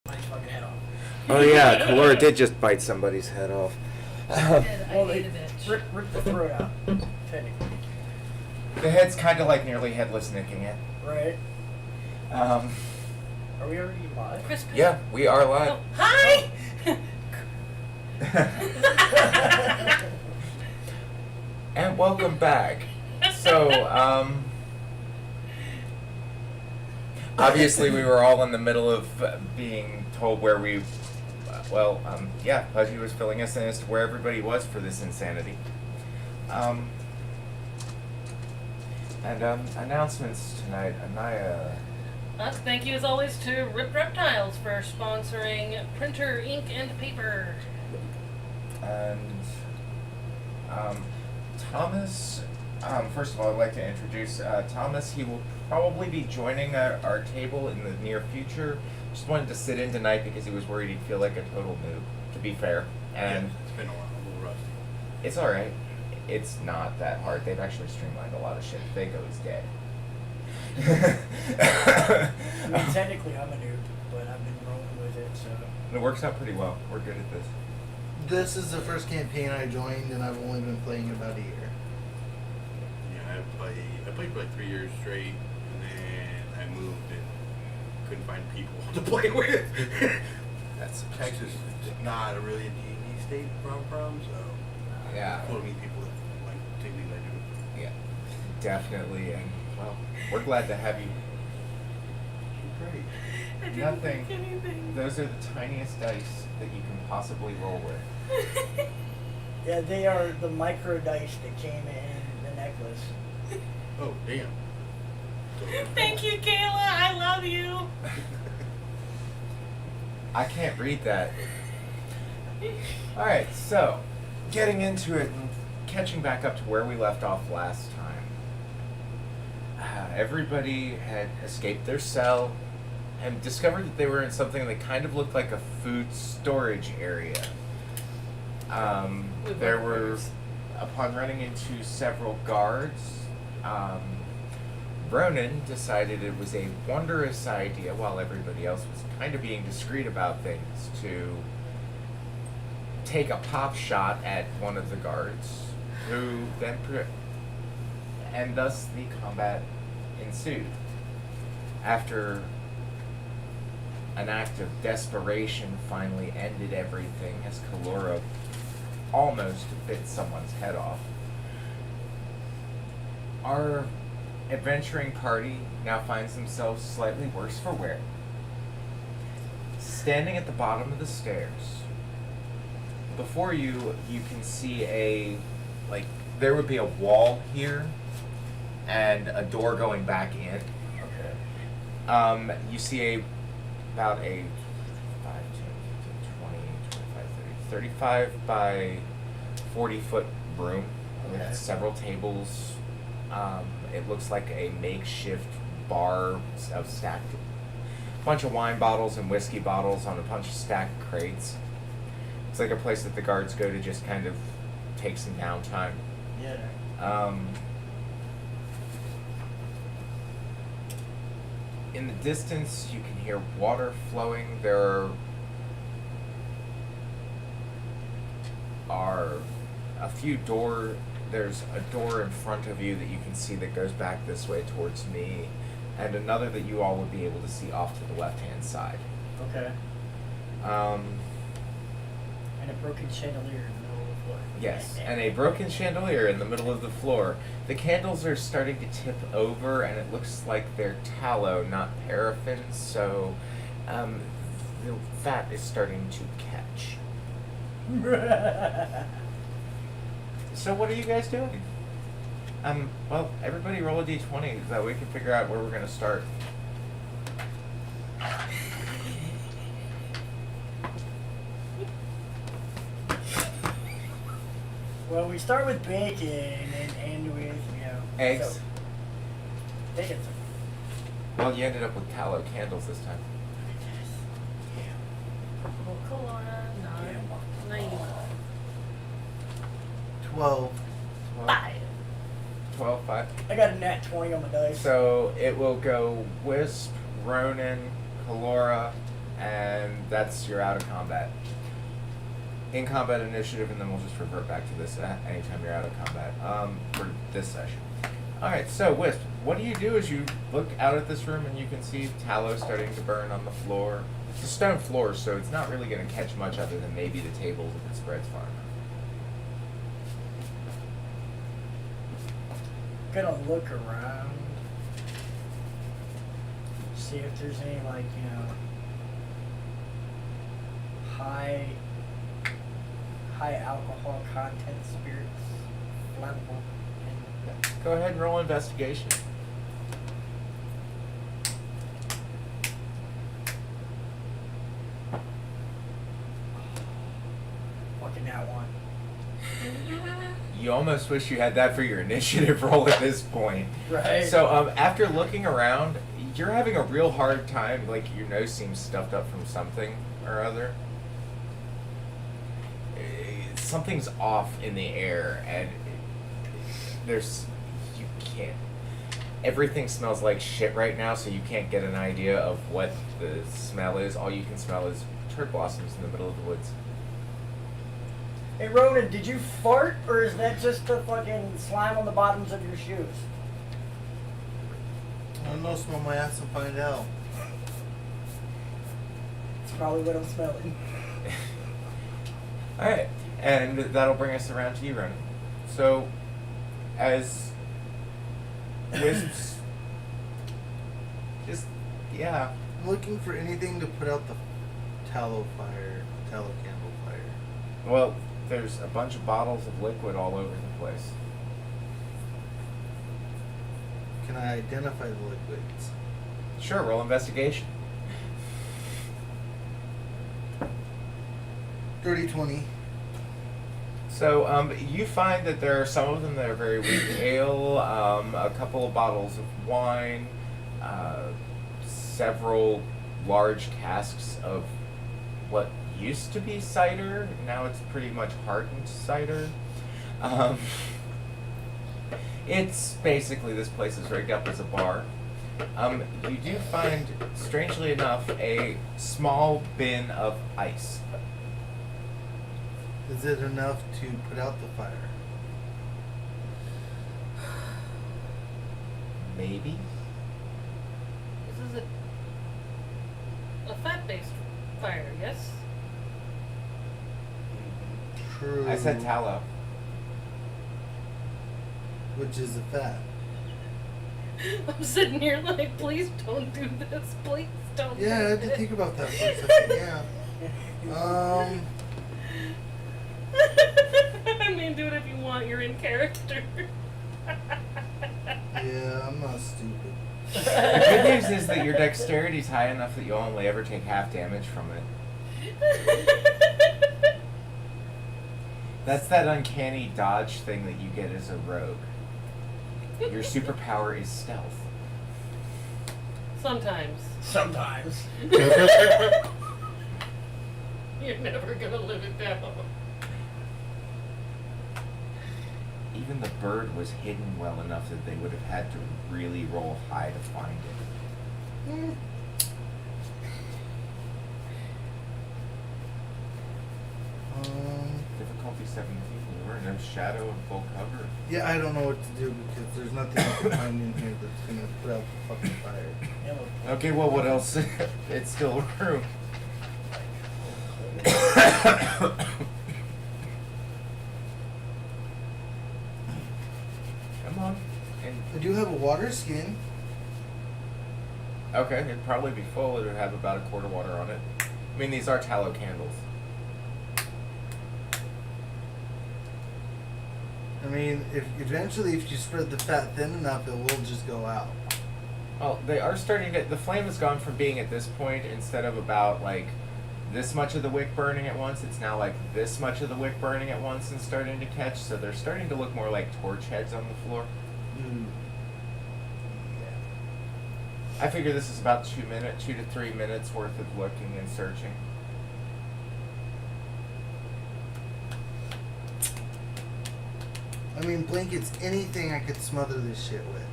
my fucking head off. Oh yeah, Kalora did just bite somebody's head off. I ate a bitch. Rip the throat out, technically. The head's kind of like nearly headless nicking it. Right. Um, Are we already live? Crispy. yeah, we are live. Oh, hi! And welcome back. So, obviously we were all in the middle of being told where we, Pudgy was filling us in as to where everybody was for this insanity. Announcements tonight. Anaya. Thank you as always to Rip Reptiles for sponsoring printer, ink, and paper. And Thomas, first of all, I'd like to introduce Thomas. He will probably be joining our table in the near future. Just wanted to sit in tonight because he was worried he'd feel like a total noob, to be fair. And yeah, it's been a little rusty. it's alright. It's not that hard. They've actually streamlined a lot of shit. Fago is dead. I mean, technically I'm a noob, but I've been rolling with it, so. It works out pretty well. We're good at this. This is the first campaign I joined, and I've only been playing about a year. Yeah, I played for like 3 years straight, and then I moved and couldn't find people to play with. That's Texas is not a really a D&D state where I'm from, so Yeah. it's cool to meet people that like take things I do. Yeah, definitely. And well, we're glad to have you. Great. I didn't Nothing. think anything. Those are the tiniest dice that you can possibly roll with. Yeah, they are the micro dice that came in the necklace. Oh, damn. Thank you, Kayla. I love you. I can't read that. Alright, so, getting into it and catching back up to where we left off last time. Everybody had escaped their cell and discovered that they were in something that kind of looked like a food storage area. There were, upon running into several guards, Ronan decided it was a wondrous idea, while everybody else was kind of being discreet about things, to take a pop shot at one of the guards, who then and thus the combat ensued. After an act of desperation finally ended everything as Kalora almost bit someone's head off, our adventuring party now finds themselves slightly worse for wear. Standing at the bottom of the stairs, before you, you can see there would be a wall here and a door going back in. Okay. You see about a 5, 10, 15, 20, 25, 30, 35 by 40 foot room Okay. with several tables. It looks like a makeshift bar of stacked bunch of wine bottles and whiskey bottles on a bunch of stacked crates. It's like a place that the guards go to just kind of take some downtime. Yeah. In the distance, you can hear water flowing. There are a few There's a door in front of you that you can see that goes back this way towards me, and another that you all would be able to see off to the left-hand side. Okay. Um, And a broken chandelier in the middle of the floor. Yes, and a broken chandelier in the middle of the floor. The candles are starting to tip over, and it looks like they're tallow, not paraffin, so the fat is starting to catch. So what are you guys doing? Well, everybody roll a d20 so that we can figure out where we're going to start. Well, we start with bacon and end with, Eggs? So, bacon's Well, you ended up with tallow candles this time. Well, Kalora, 9. 12. 5. 12, 5. I got a nat 20 on my dice. So it will go Wisp, Ronan, Kalora, and that's your out of combat. In combat initiative, and then we'll just revert back to this anytime you're out of combat for this session. Alright, so Wisp, what do you do as you look out at this room and you can see tallow starting to burn on the floor? It's a stone floor, so it's not really going to catch much other than maybe the tables if it spreads far enough. Gonna look around, see if there's any, like, you know, high alcohol content spirits, flammable. And Go ahead and roll investigation. fucking that one. You almost wish you had that for your initiative roll at this point. Right. So after looking around, you're having a real hard time, like your nose seems stuffed up from something or other. Something's off in the air, and you can't, everything smells like shit right now, so you can't get an idea of what the smell is. All you can smell is turd blossoms in the middle of the woods. Hey Ronan, did you fart, or is that just the fucking slime on the bottoms of your shoes? I don't know, smell my ass and find out. It's probably what I'm smelling. Alright, and that'll bring us around to you, Ronan. So, as Wisps, yeah. I'm looking for anything to put out the tallow candle fire. Well, there's a bunch of bottles of liquid all over the place. Can I identify the liquids? Sure, roll investigation. Dirty 20. So, you find that there are some of them that are very weak ale, a couple of bottles of wine, several large casks of what used to be cider. Now it's pretty much hardened cider. It's basically, this place is rigged up as a bar. You do find, strangely enough, a small bin of ice. Is it enough to put out the fire? Maybe? This is a fat-based fire, yes? True. I said tallow. Which is the fat. I'm sitting here like, please don't do this. Please don't Yeah, I do had to this. think about that for a second. Yeah. I mean, do it if you want. You're in character. Yeah, I'm not stupid. The good news is that your dexterity's high enough that you'll only ever take half damage from it. That's that uncanny dodge thing that you get as a rogue. Your superpower is stealth. Sometimes. Sometimes. You're never gonna live it down. Even the bird was hidden well enough that they would have had to really roll high to find it. Difficulty 17. We're in a shadow and full cover. Yeah, I don't know what to do because there's nothing I can find in here that's gonna put out the fucking fire. Yeah, well, Okay, well, what else? It's still a room. Come on. I do have a water skin. Okay, it'd probably be full. It would have about a quart of water on it. I mean, these are tallow candles. I mean, if you spread the fat thin enough, it will just go out. Well, they are starting to. The flame has gone from being at this point, instead of about like this much of the wick burning at once, it's now like this much of the wick burning at once and starting to catch. So they're starting to look more like torch heads on the floor. I figure this is about 2 to 3 minutes worth of looking and searching. I mean, blankets, anything I could smother this shit with.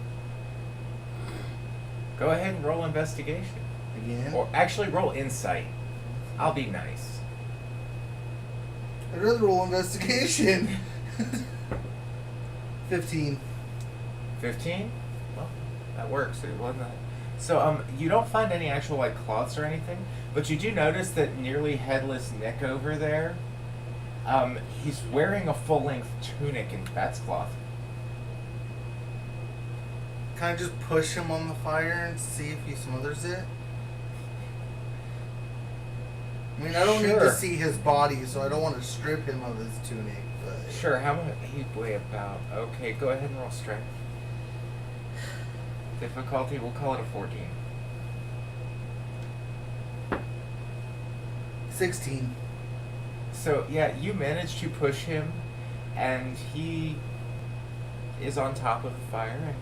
Go ahead and roll investigation. Again? Or actually, roll insight. I'll be nice. I'd rather roll investigation. 15. 15? Well, that works. It wasn't that. So, you don't find any actual, like, cloths or anything, but you do notice that nearly headless Nick over there, he's wearing a full-length tunic and cat's cloth. Can I just push him on the fire and see if he smothers it? I mean, I don't need Sure. to see his body, so I don't want to strip him of his tunic, but... Sure, how much? He'd weigh about... Okay, go ahead and roll strength. Difficulty, we'll call it a 14. 16. So, yeah, you manage to push him, and he is on top of the fire. And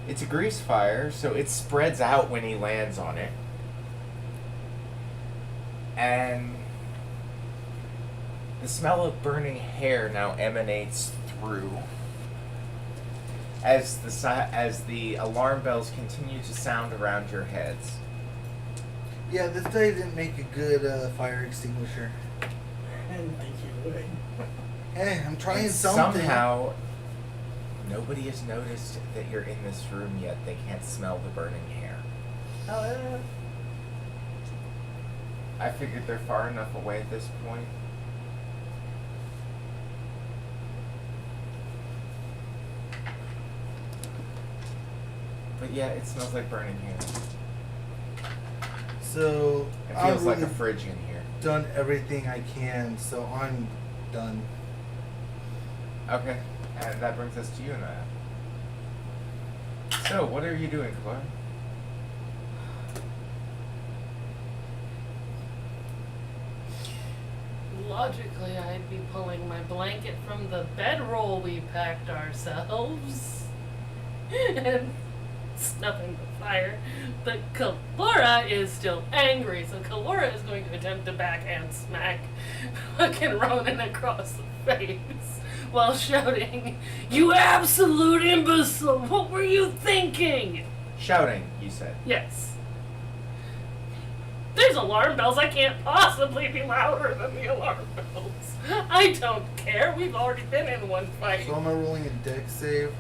it's a grease fire, so it spreads out when he lands on it. And the smell of burning hair now emanates through as the alarm bells continue to sound around your heads. Yeah, this guy didn't make a good fire extinguisher. I didn't think you would. Hey, I'm trying And something. somehow, nobody has noticed that you're in this room yet. They can't smell the burning hair. Oh, yeah. I figured they're far enough away at this point. But yeah, it smells like burning hair. So, It I've feels like a really fridge in here. done everything I can, so I'm done. Okay, and that brings us to you, Naya. So, what are you doing, Chloe? Logically, I'd be pulling my blanket from the bedroll we packed ourselves and snuffing the fire. But Kalora is still angry, so Kalora is going to attempt to backhand smack fucking Ronan across the face while shouting, "You absolute imbecile! What were you thinking?" Shouting, you said. Yes. There's alarm bells. I can't possibly be louder than the alarm bells. I don't care. We've already been in one fight. So am I rolling a dex save?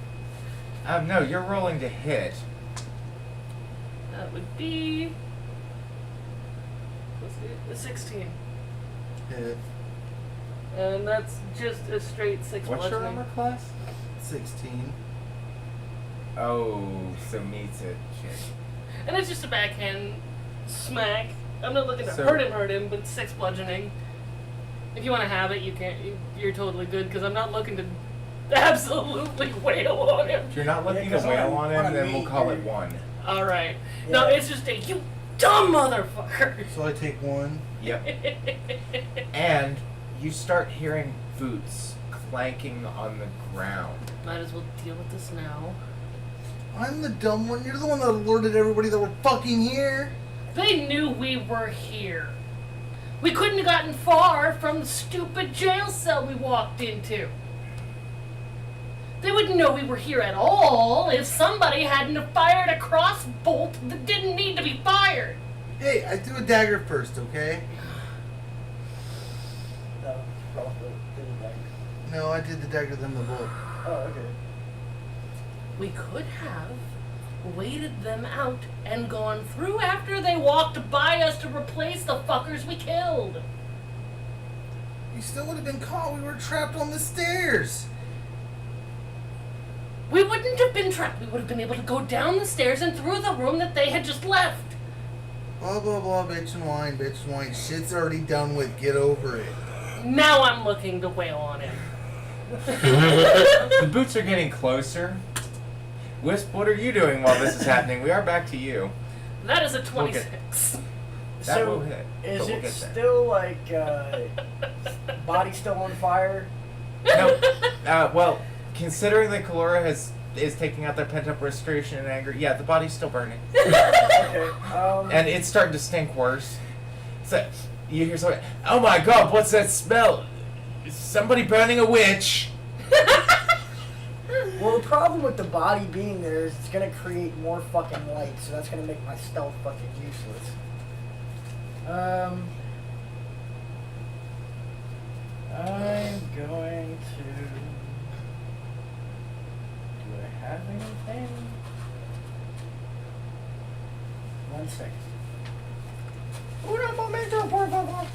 No, you're rolling to hit. That would be... Let's see, the 16. Hit. And that's just a straight 6 What's your bludgeoning. armor class? 16. Oh, so meets it. Shit. And it's just a backhand smack. I'm not looking to So- hurt him, but 6 bludgeoning. If you want to have it, you can. You're totally good, because I'm not looking to absolutely wail on him. If you're not looking Yeah, to 'cause wail I'm on on him, a then we'll meat, call it dude. 1. Alright. No, Yeah. it's just a, you dumb motherfucker. So I take 1. Yep. And you start hearing boots clanking on the ground. Might as well deal with this now. I'm the dumb one. You're the one that alerted everybody that we're fucking here. They knew we were here. We couldn't have gotten far from the stupid jail cell we walked into. They wouldn't know we were here at all if somebody hadn't have fired a crossbolt that didn't need to be fired. Hey, I threw a dagger first, okay? No, crossbow didn't like. No, I did the dagger then the bolt. Oh, okay. We could have waited them out and gone through after they walked by us to replace the fuckers we killed. You still would have been caught. We were trapped on the stairs. We wouldn't have been trapped. We would have been able to go down the stairs and through the room that they had just left. Blah, blah, blah, bitch and wine, bitch and wine. Shit's already done with. Get over it. Now I'm looking to wail on him. The boots are getting closer. Wisp, what are you doing while this is happening? We are back to you. That is a We'll get- 26. That So, will hit, is but we'll it get there. still like body still on fire? No. Well, considering that Kalora is taking out their pent-up frustration and anger, yeah, the body's still burning. Okay. And it's starting to stink worse. So, you hear something, oh my god, what's that smell? Is somebody burning a witch? Well, the problem with the body being there is it's gonna create more fucking light, so that's gonna make my stealth fucking useless. I'm going to. Do I have anything? 1 second. Una momento, por favor.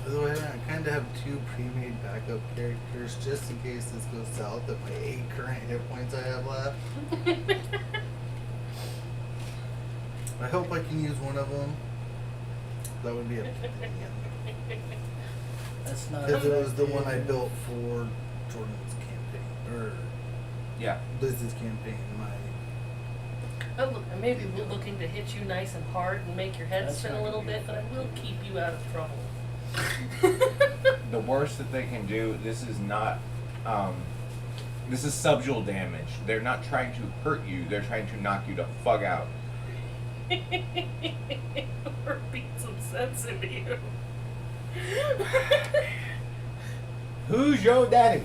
By the way, I kind of have 2 pre-made backup characters just in case this goes south at my 8 current hit points I have left. I hope I can use one of them. That would be a That's not. because it was the one I built for Jordan's campaign or Yeah. Liz's campaign. Oh, look, I may be looking to hit you nice and hard and make your head That's spin a not little gonna be bit, but I will keep you out of trouble. The worst that they can do, this is not, this is subdual damage. They're not trying to hurt you, they're trying to knock you the fuck out. Or beat some sense into you. Who's your daddy?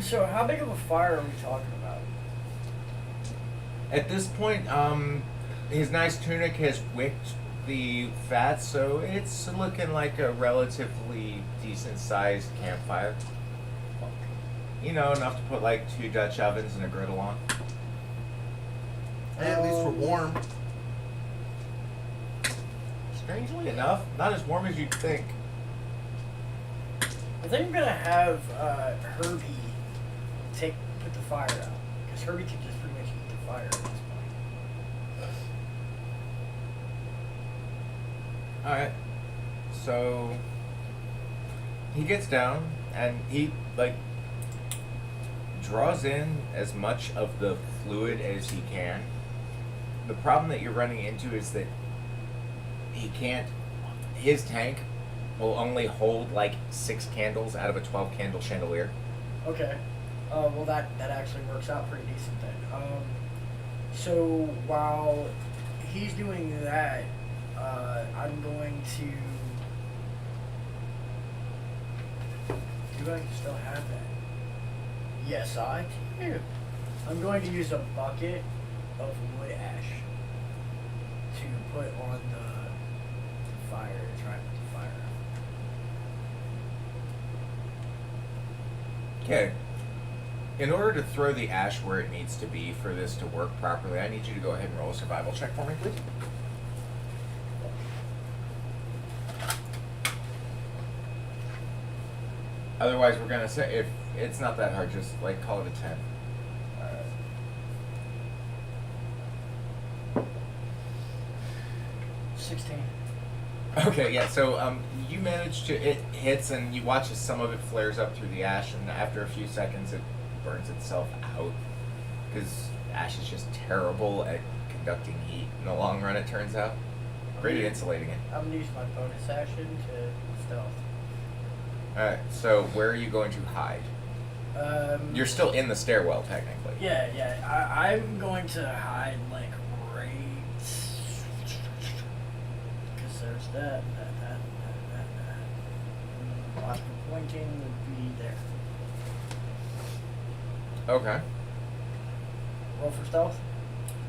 So, how big of a fire are we talking about? At this point, his nice tunic has wicked the fat, so it's looking like a relatively decent sized campfire. You know, enough to put like 2 Dutch ovens and a griddle on. Hey, at least we're warm. Strangely enough, not as warm as you'd think. I think I'm gonna have Herbie put the fire out, because Herbie can just pretty much eat the fire at this point. Alright. So he gets down and he like draws in as much of the fluid as he can. The problem that you're running into is that his tank will only hold like 6 candles out of a 12 candle chandelier. Okay. Well, that actually works out pretty decent then. So while he's doing that, I'm going to. Do I still have that? Yes, I do. I'm going to use a bucket of wood ash to put on the fire to try and put the fire out. Okay. In order to throw the ash where it needs to be for this to work properly, I need you to go ahead and roll a survival check for me, please. Otherwise, we're gonna say if it's not that hard, just like call it a 10. Alright. 16. Okay, yeah. So you manage to it hits and you watch as some of it flares up through the ash, and after a few seconds, it burns itself out because ash is just terrible at conducting heat in the long run. It turns out, great at insulating it. I'm gonna use my bonus action to stealth. All right. So where are you going to hide? You're still in the stairwell, technically. Yeah. I'm going to hide like right, because there's that. Logical pointing would be there. Okay. Roll for stealth.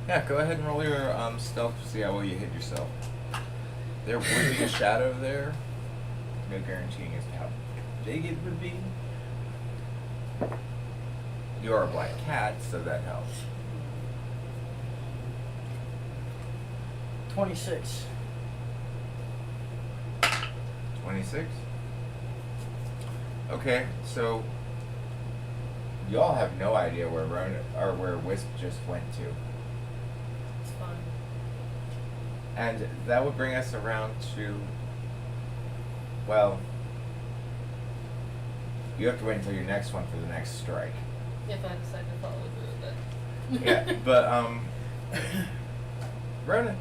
Yeah. Go ahead and roll your stealth to see how well you hit yourself. There would be a shadow there. No guaranteeing as to how big it would be. You are a black cat, so that helps. 26. 26? Okay, so y'all have no idea where Rona or where Wisp just went to. It's fun. And that would bring us around to, well, you have to wait until your next one for the next strike. If I decide to follow through with it. Yeah, but Rona,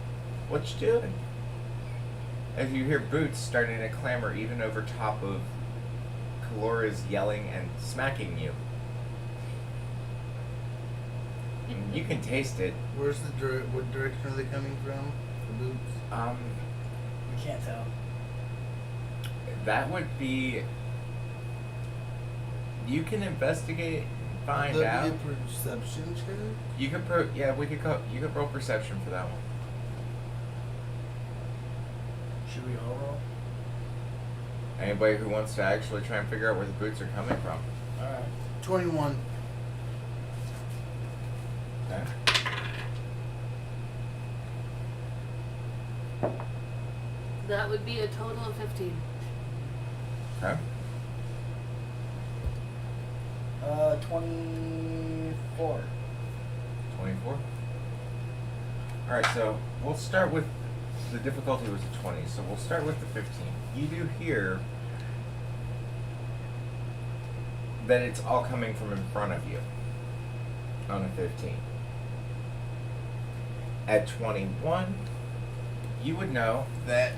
what you doing? As you hear boots starting to clamor even over top of Kalora's yelling and smacking you. And you can taste it. Where's the what direction are they coming from? The boots. You can't tell. That would be You can investigate and find That'd out. be a perception check. You could you could roll perception for that one. Should we all roll? Anybody who wants to actually try and figure out where the boots are coming from. Alright. 21. Okay. That would be a total of 15. Okay. 24. 24. Alright, so we'll start with the difficulty was a 20, so we'll start with the 15. You do hear that it's all coming from in front of you on a 15. At 21, you would know that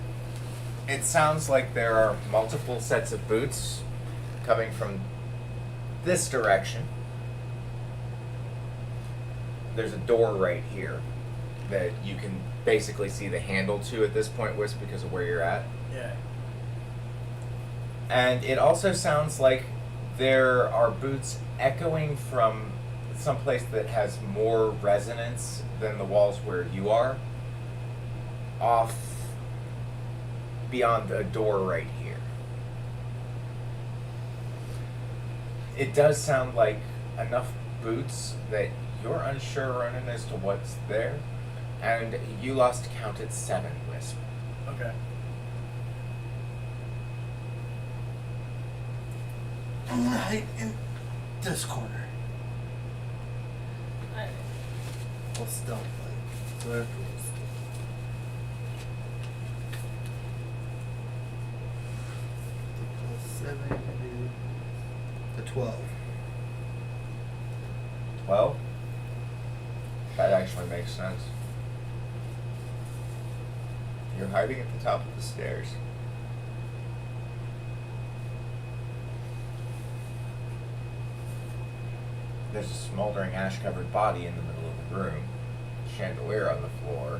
it sounds like there are multiple sets of boots coming from this direction. There's a door right here that you can basically see the handle to at this point, Wisp, because of where you're at. Yeah. And it also sounds like there are boots echoing from someplace that has more resonance than the walls where you are, off beyond a door right here. It does sound like enough boots that you're unsure, Ronan, as to what's there, and you lost count at 7, Wisp. Okay. I'm gonna hide in this corner. I, I'll stealth like. So afterwards. The +7 is a 12. 12? That actually makes sense. You're hiding at the top of the stairs. There's a smoldering ash-covered body in the middle of the room. Chandelier on the floor.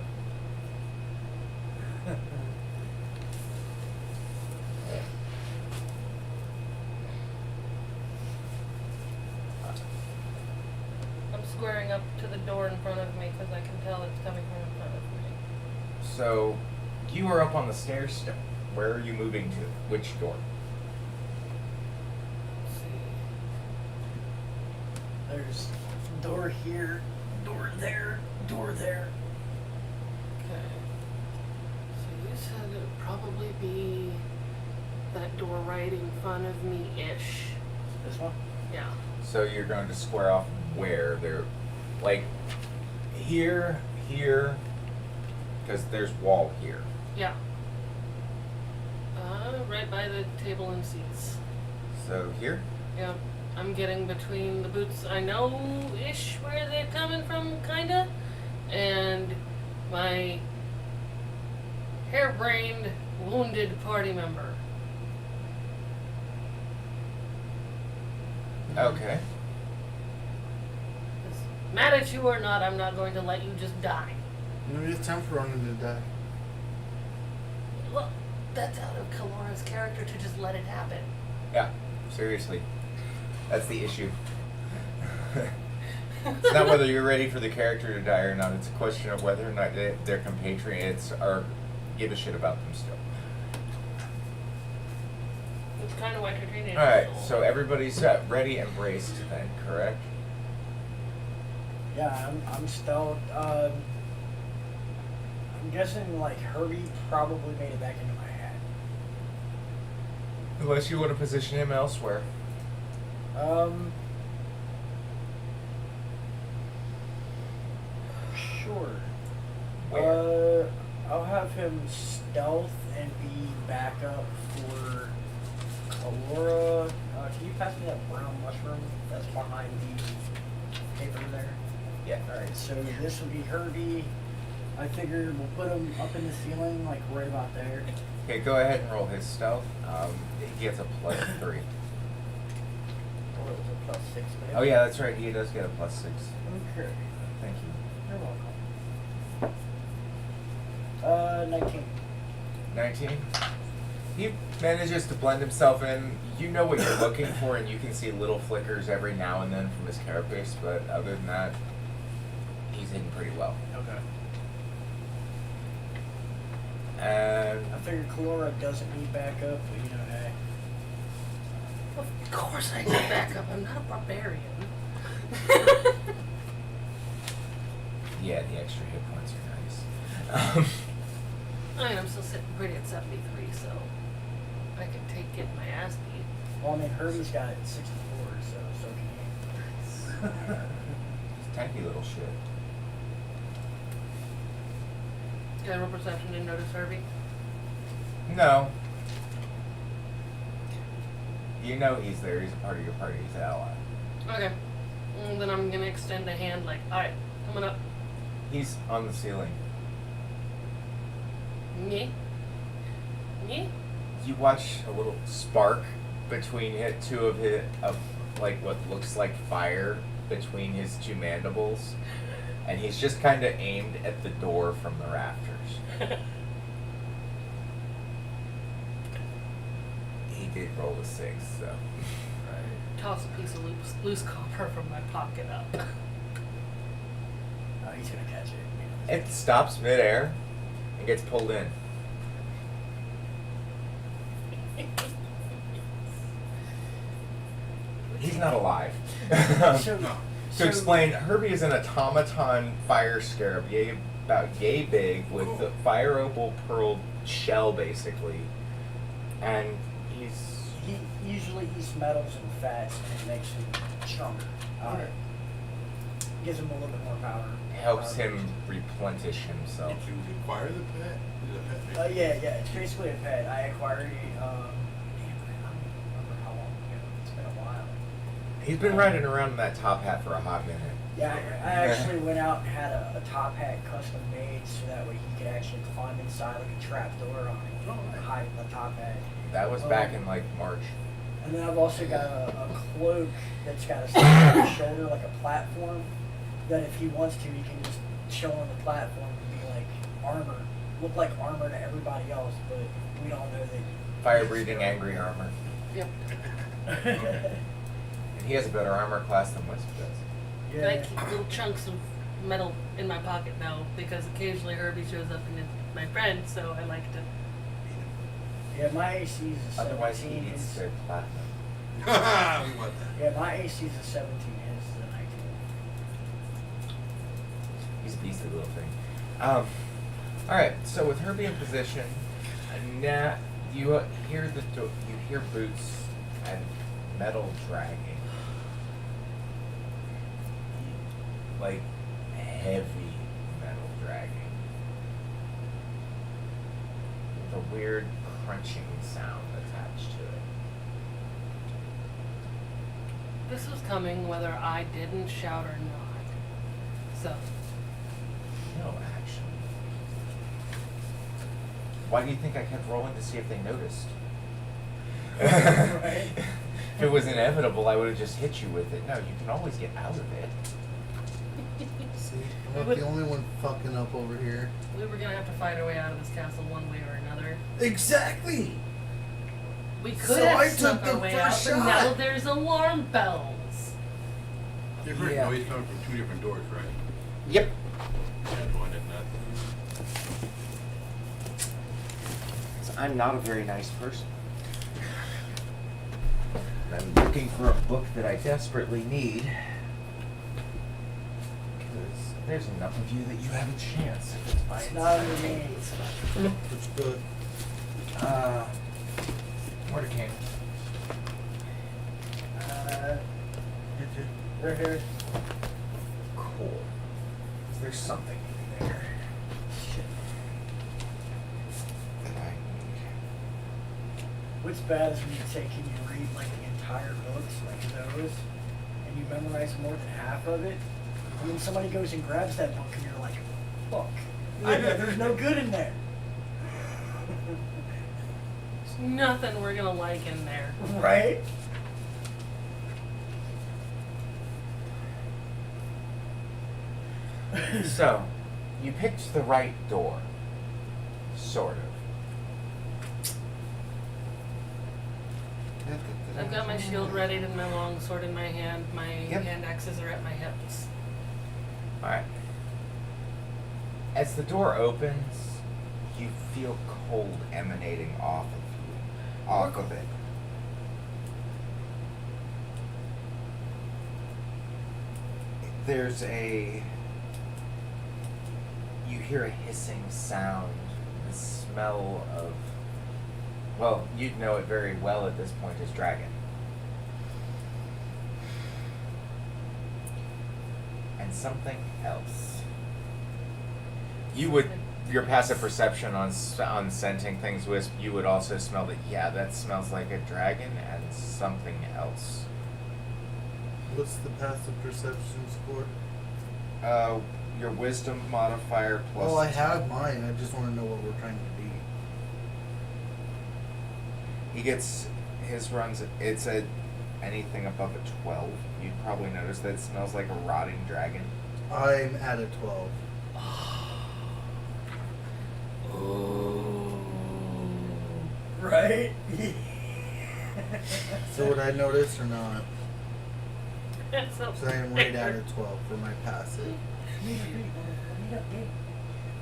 I'm squaring up to the door in front of me because I can tell it's coming from in front of me. So, you are up on the stairs still. Where are you moving to? Which door? Let's see. There's door here, door there, door there. Okay. So you said it would probably be that door right in front of me-ish. This one? Yeah. So you're going to square off where they're, like, here, because there's wall here. Yeah. Right by the table and seats. So here? Yeah. I'm getting between the boots I know-ish where they're coming from, kinda, and my harebrained, wounded party member. Okay. 'Cause mad at you or not, I'm not going to let you just die. Maybe it's time for Ronan to die. Well, that's out of Kalora's character to just let it happen. Yeah, seriously. That's the issue. It's not whether you're ready for the character to die or not. It's a question of whether or not their compatriots are give a shit about them still. It's kind of what you're treating. Alright, so everybody's ready and braced then, correct? Yeah, I'm stealth. I'm guessing like Herbie probably made it back into my hat. Unless you want to position him elsewhere. Sure. Where? I'll have him stealth and be backup for Kalora. Can you pass me that brown mushroom that's behind the paper there? Yeah. Alright, so this will be Herbie. I figured we'll put him up in the ceiling, like right about there. Okay, go ahead and roll his stealth. He gets a +3. Or it was a +6. but- Oh yeah, that's right. He does get a +6. Okay. Thank you. You're welcome. 19. 19. He manages to blend himself in. You know what you're looking for, and you can see little flickers every now and then from his carapace, but other than that, he's hidden pretty well. Okay. And I figured Kalora doesn't need backup, but you know, hey. Of course I need backup. I'm not a barbarian. yeah, the extra hit points are nice. I mean, I'm still sitting pretty at 73, so I can take getting my ass beat. Well, I mean, Herbie's got 64, so can he. He's a tanky little shit. General perception, didn't notice Herbie? No. You know he's there. He's a part of your party. He's an ally. Okay. Then I'm gonna extend a hand like, alright, coming up. He's on the ceiling. Me? Me? You watch a little spark between two of his, of like what looks like fire between his two mandibles, and he's just kind of aimed at the door from the rafters. He did roll a 6, so. Toss a piece of loose copper from my pocket up. Oh, he's gonna catch it. It stops midair and gets pulled in. He's not alive. So, To explain, Herbie is an automaton fire scarab, about yay big, with the fire opal pearl shell, basically. And he usually eats metals and fats, and it makes him stronger. Gives him a little bit more power. helps him replenish himself. Did you acquire the pet? Is it a pet? Yeah, it's basically a pet. I acquired it, damn, I don't remember how long ago. It's been a while. He's been riding around in that top hat for a hot minute. Yeah, I actually went out and had a top hat custom made so that way he could actually climb inside like a trap door on it and hide in the top hat. That was back in like March. And then I've also got a cloak that's got a stick on his shoulder like a platform that if he wants to, he can just chill on the platform and be like armor. Look like armor to everybody else, but we don't know that. Fire-breathing angry armor. Yep. And he has a better armor class than Wisp does. And I keep little chunks of metal in my pocket now because occasionally Herbie shows up and it's my friend, so I like to. Yeah, my AC is a 17. Otherwise, he eats their platinum. What the? Yeah, my AC is a 17. His is a 19. He's a beastly little thing. All right. So with Herbie in position, now you hear you hear boots and metal dragging, like heavy metal dragging, with a weird crunching sound attached to it. This was coming whether I didn't shout or not. So, No, actually. Why do you think I kept rolling to see if they noticed? Right. If it was inevitable, I would have just hit you with it. No, you can always get out of it. See, I'm not the only one fucking up over here. we were gonna have to fight our way out of this castle one way or another. Exactly! We could So have I snuck took our the way out, first but now shot. there's alarm bells. You've heard Yeah. noise coming from two different doors, right? Yep. That's one and not. I'm not a very nice person. I'm looking for a book that I desperately need. Because there's enough of you that you have a chance if it's by It's its not side. under me. It's good. Mordecai. They're here. Cool. There's something in there that I need. What's bad is when you say, can you read like the entire books, like those, and you memorize more than half of it, and then somebody goes and grabs that book and you're like, fuck, I know there's no good in there. There's nothing we're gonna like in there. Right? So, you picked the right door. Sort of. I've got my shield readied and my long sword in my hand. My Yep. hand axes are at my hips. Alright. As the door opens, you feel cold emanating off of it. You hear a hissing sound, the smell of, well, you'd know it very well at this point as dragon. And something else. Your passive perception on scenting things, Wisp, you would also smell that, yeah, that smells like a dragon and something else. What's the passive perception score? Your wisdom modifier plus. Oh, I have mine. I just want to know what we're trying to be. He gets his runs. It's anything above a 12. You'd probably notice that it smells like a rotting dragon. I'm at a 12. Oh. Right? So would I notice or not? So So I am right at a 12 for my passive.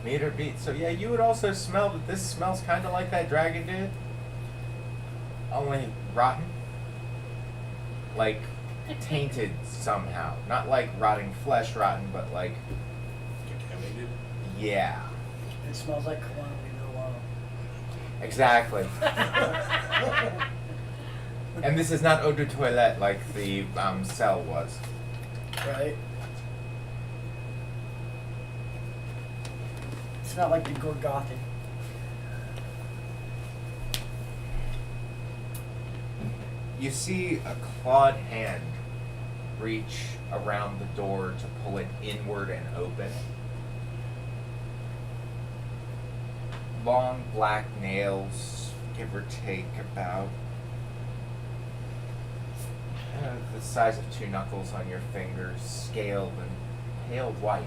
Meter beat. So yeah, you would also smell that this smells kind of like that dragon did. Only rotten. Like tainted somehow. Not like rotting flesh rotten, but like, Contaminated? yeah. It smells like cologne in a while. Exactly. And this is not eau de toilette like the cell was. Right? It's not like the Gorgothic. You see a clawed hand reach around the door to pull it inward and open. Long black nails, give or take about the size of 2 knuckles on your fingers, scaled and pale white.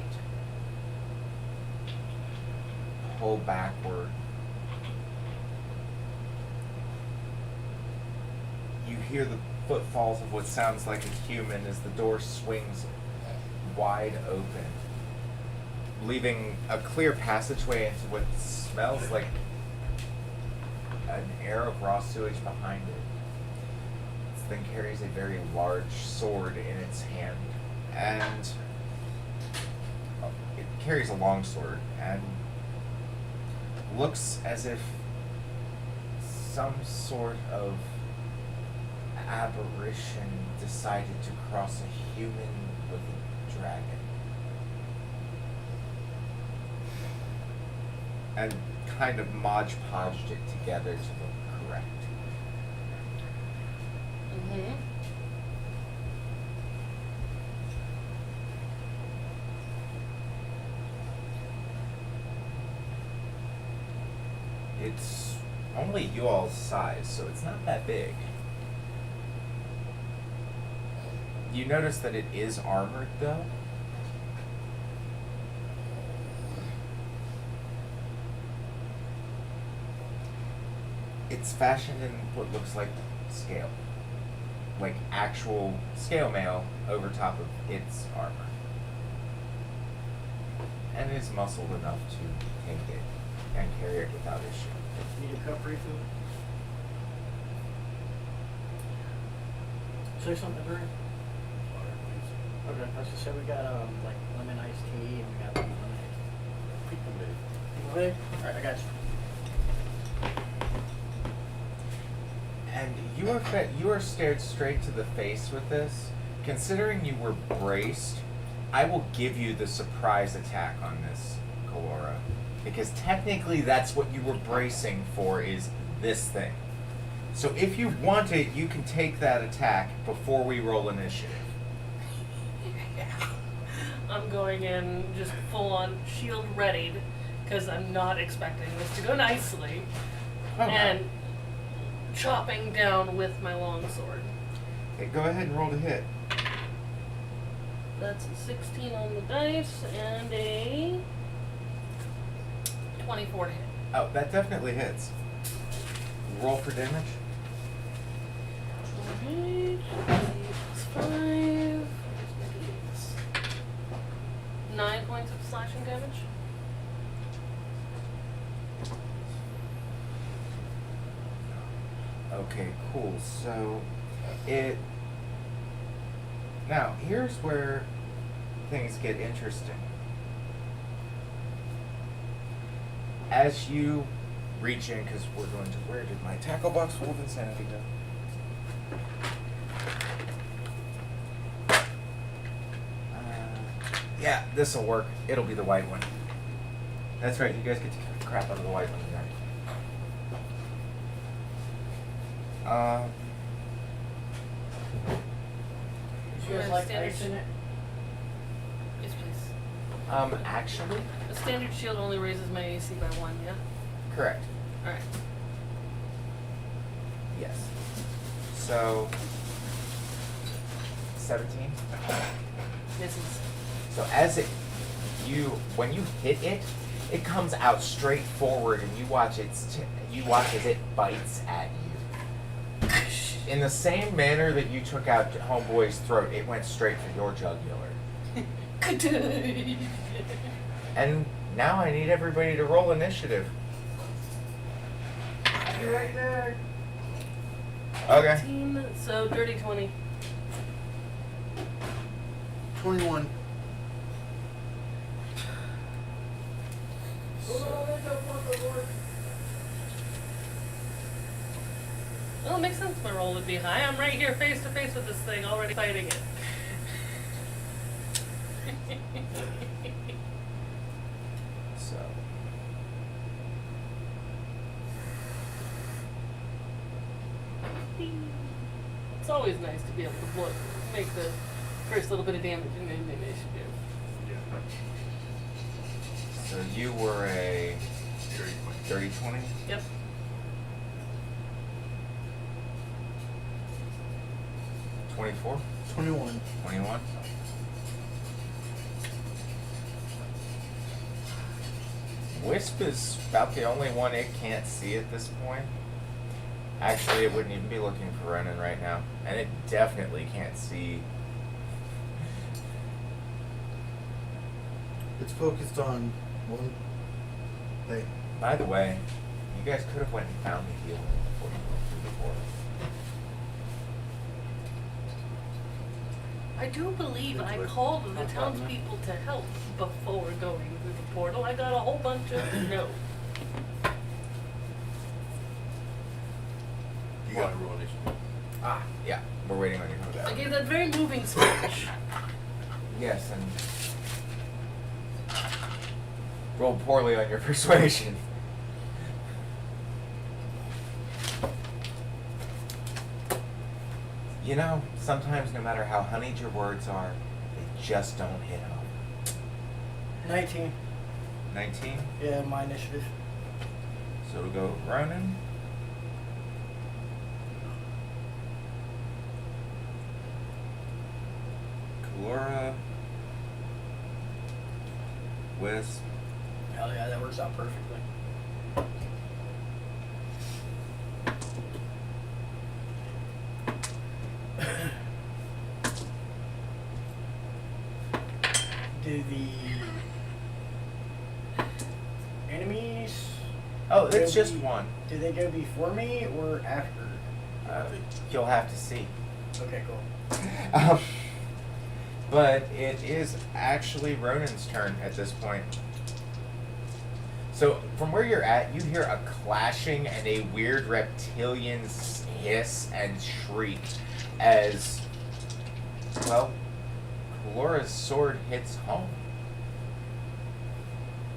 Pull backward. You hear the footfalls of what sounds like a human as the door swings wide open, leaving a clear passageway into what smells like an air of raw sewage behind it. This thing carries a very large sword in its hand, and it carries a long sword and looks as if some sort of aberration decided to cross a human with a dragon. And kind of modge-podged it together to look correct. Mm-hmm. It's only you all's size, so it's not that big. You notice that it is armored, though. It's fashioned in what looks like scale. Like actual scale mail over top of its armor. And is muscled enough to take it and carry it without issue. Need a cup refill? Say something, Barry. Okay, I was just say we got like lemon iced tea and we got lemonade. Lemonade? Alright, I got you. And you are stared straight to the face with this. Considering you were braced, I will give you the surprise attack on this, Kalora. Because technically that's what you were bracing for, is this thing. So if you want it, you can take that attack before we roll initiative. I'm going in just full on shield readied because I'm not expecting this to go nicely. Okay. And chopping down with my longsword. Okay, go ahead and roll to hit. That's a 16 on the dice and a 24 to hit. Oh, that definitely hits. Roll for damage. damage. 5. 9 points of slashing damage. Okay, cool. So it now here's where things get interesting. As you reach in, because we're going to, where did my tackle box full of insanity go? Yeah, this'll work. It'll be the white one. That's right. You guys get to kick the crap out of the white one. Right? Did you guys like ice in it? Yes, please. Actually, A standard shield only raises my AC by 1, yeah? correct. Alright. Yes. So, 17. Misses. So when you hit it, it comes out straight forward, and you watch as it bites at you. In the same manner that you took out Homeboy's throat, it went straight for your jugular. And now I need everybody to roll initiative. You're right there. Okay. 18, so dirty 20. 21. Well, it makes sense my roll would be high. I'm right here face to face with this thing, already fighting it. So. It's always nice to be able to make the first little bit of damage in the initiative. Yeah. So you were a Dirty 30-20? 20. Yep. $24? 21. 21? Wisp is about the only one it can't see at this point. Actually, it wouldn't even be looking for Ronan right now. And it definitely can't see. It's focused on one thing. By the way, you guys could have went and found the healer before you went through the portal. I do believe I That's called the Not problem. townspeople to help before going through the portal. I got a whole bunch of no. You got to roll initiative. Ah, yeah. We're waiting on you for that. I gave that very moving speech. Yes, and rolled poorly on your persuasion. You know, sometimes no matter how honeyed your words are, they just don't hit home. 19. 19? Yeah, my initiative. So it'll go Ronan. Kalora. Wisp. Hell yeah, that works out perfectly. Do the enemies? Oh, it's go just be- one. Do they go before me or after? You'll have to see. Okay, cool. But it is actually Ronan's turn at this point. So from where you're at, you hear a clashing and a weird reptilian hiss and shriek as, well, Kalora's sword hits home.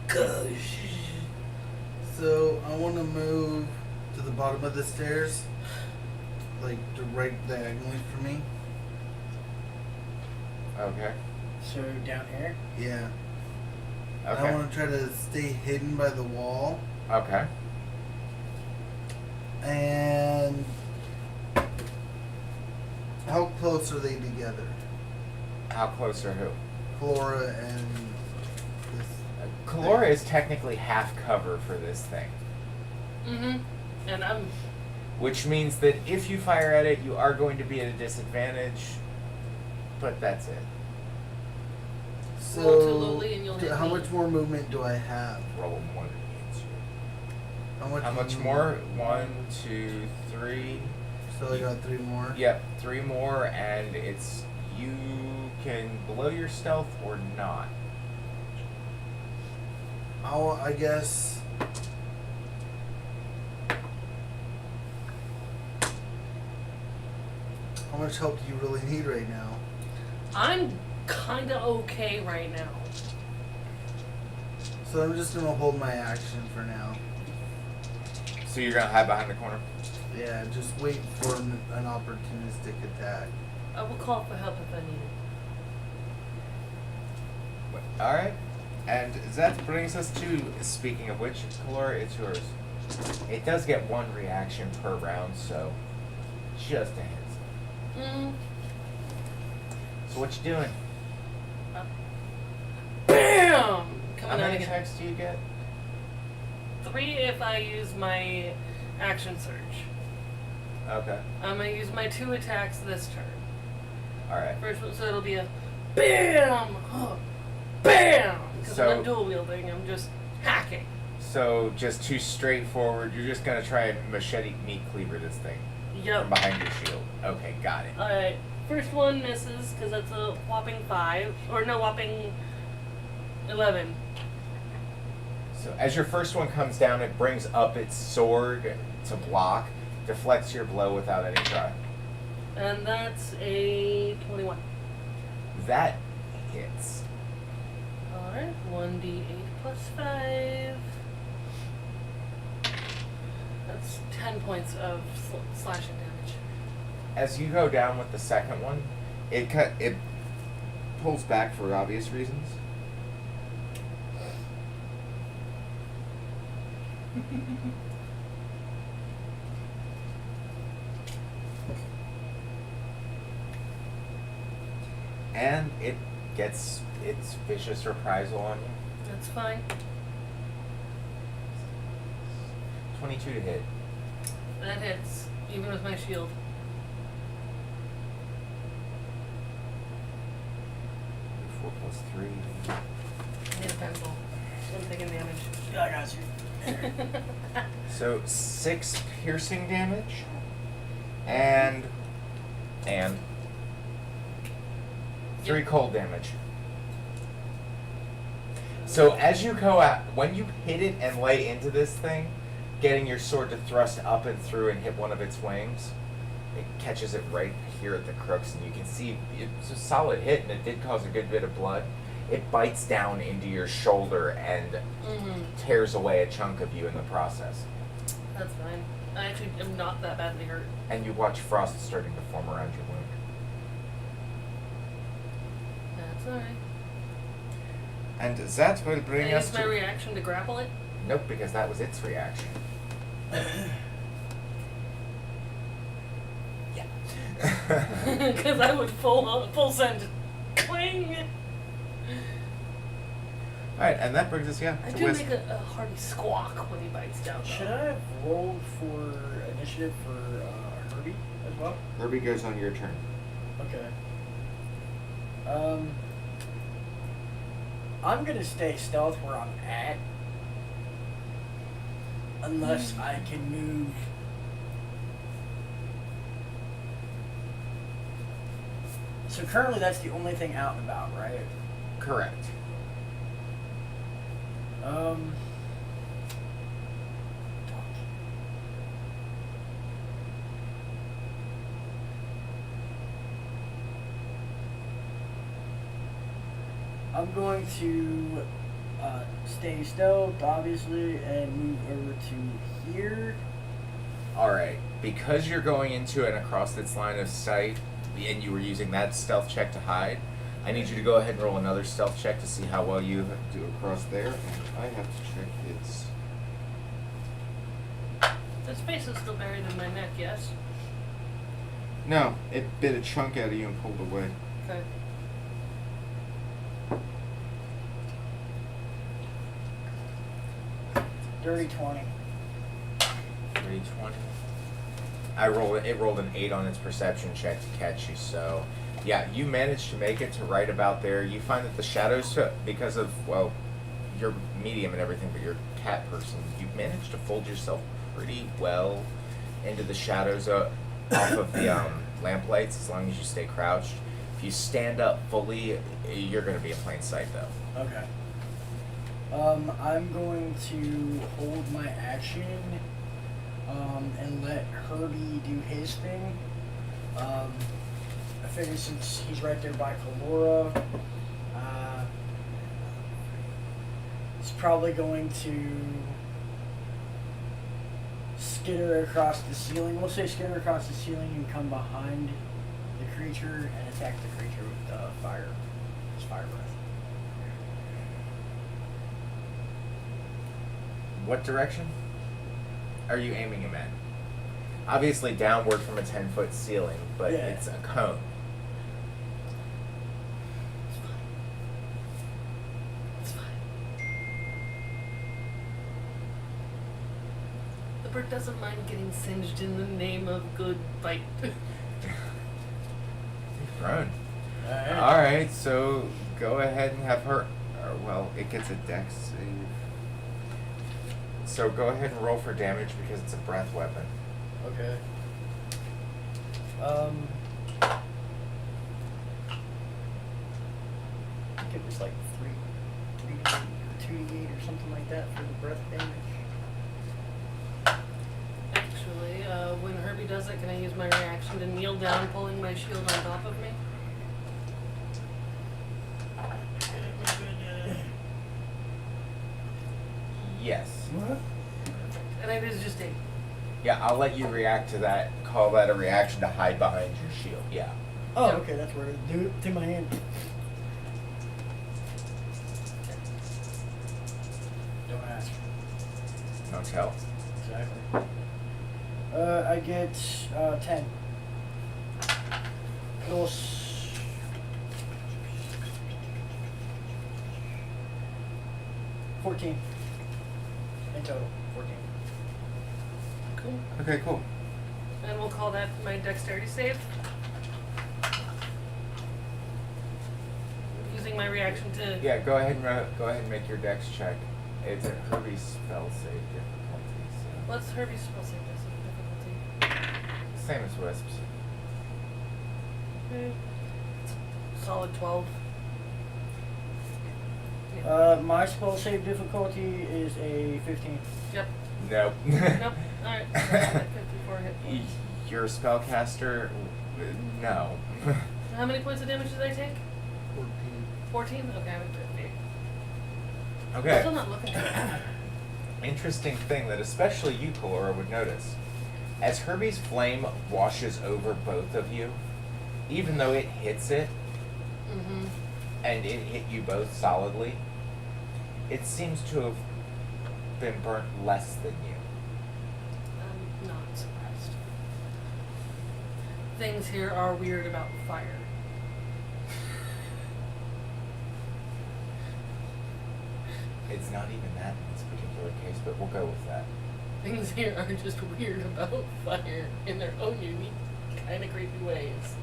Gosh. So I want to move to the bottom of the stairs, like right diagonally for me. Okay. So down here. Yeah. Okay. I want to try to stay hidden by the wall. Okay. And how close are they together? How close are who? Flora and this. Kalora is technically half cover for this thing. Mm-hmm. And I'm which means that if you fire at it, you are going to be at a disadvantage. But that's it. So, Roll too lowly and you'll hit how me. much more movement do I have? Roll 1 against you. How much more? 1, 2, 3. So I got 3 more? Yep, 3 more, and it's you can blow your stealth or not. I guess. How much help do you really need right now? I'm kinda okay right now. So I'm just gonna hold my action for now. So you're gonna hide behind the corner? Yeah, just wait for an opportunistic attack. I will call for help if I need it. Alright. And that brings us to, speaking of which, Kalora, it's yours. It does get 1 reaction per round, so just a heads up. Mm. So what you doing? BAM! How Coming out many again. attacks do you get? 3 if I use my action surge. Okay. I'm gonna use my 2 attacks this turn. Alright. First one, so it'll be a BAM! BAM! Because So- I'm not dual wielding, I'm just hacking. So just too straightforward, you're just gonna try and machete meat cleaver this thing from Yep. behind your shield. Okay, got it. Alright. First one misses because that's a whopping 5. Or no, whopping 11. So as your first one comes down, it brings up its sword to block, deflects your blow without any try. And that's a 21. That hits. Alright. 1d8 plus 5. That's 10 points of slashing damage. As you go down with the second one, it pulls back for obvious reasons. And it gets its vicious reprisal on you. That's fine. 22 to hit. That hits, even with my shield. 4 plus 3. I need a pencil. I'm taking damage. I got you. So 6 piercing damage. And 3 cold damage. So as you go out, when you hit it and lay into this thing, getting your sword to thrust up and through and hit one of its wings, it catches it right here at the crooks, and you can see it's a solid hit, and it did cause a good bit of blood. It bites down into your shoulder and tears away a chunk of you in the process. That's fine. I actually am not that badly hurt. And you watch frost starting to form around your wound. That's alright. And that will bring Can I us use my to... reaction to grapple it? Nope, because that was its reaction. Yeah. Because I would full send. Cling! Alright, and that brings us, I to do wisdom. make a hearty squawk when he bites down. Should I have rolled for initiative for Herbie as well? Herbie goes on your turn. Okay. I'm gonna stay stealth where I'm at. Unless I can move. So currently that's the only thing out and about, right? Correct. I'm going to stay stealth, obviously, and move over to here. Alright, because you're going into and across its line of sight, and you were using that stealth check to hide, I need you to go ahead and roll another stealth check to see how well you do across there. And I have to check its... His face is still buried in my neck, yes? No, it bit a chunk out of you and pulled away. Okay. Dirty 20. 320. It rolled an 8 on its perception check to catch you. So, yeah, you managed to make it to right about there. You find that the shadows, because of your medium and everything, but you're a cat person, you've managed to fold yourself pretty well into the shadows off of the lamp lights, as long as you stay crouched. If you stand up fully, you're going to be in plain sight, though. Okay. I'm going to hold my action, and let Herbie do his thing. I figure since he's right there by Kalora, he's probably going to skitter across the ceiling. We'll say skitter across the ceiling and come behind the creature and attack the creature with fire. His fire breath. What direction are you aiming him at? Obviously downward from a 10-foot ceiling, but Yeah. it's a cone. It's fine. The bird doesn't mind getting singed in the name of good fight. Grown. Alright. Alright, so go ahead and have her. It gets a dex save. So go ahead and roll for damage because it's a breath weapon. Okay. I think it was like 3 to 8 or 2 to 8 or something like that for the breath damage. Actually, when Herbie does it, can I use my reaction to kneel down, pulling my shield on top of me? Yes. What? And it is just 8. Yeah, I'll let you react to that. Call that a reaction to hide behind your shield. Yeah. Oh, Yeah. okay, that's where do it to my hand. Don't ask. No tell. Exactly. I get 10. Plus 14 in total. 14. Cool. Okay, cool. And we'll call that my dexterity save. Using my reaction to. Yeah, go ahead and make your dex check. It's a Herbie's spell save difficulty. So. What's Herbie's spell save difficulty? Same as Wisps. Okay. Solid 12. Yeah. My spell save difficulty is a 15. Yep. Nope. Nope. Alright. 54 hit points. Your spellcaster, no. How many points of damage did I take? 14. 14? Okay, I'm at 50. I'm Okay. still not looking at it. Interesting thing that especially you, Kalora, would notice. As Herbie's flame washes over both of you, even though it hits it, Mm-hmm. and it hit you both solidly, it seems to have been burnt less than you. I'm not surprised. Things here are weird about fire. It's not even that in this particular case, but we'll go with that. Things here are just weird about fire in their own unique, kind of creepy ways.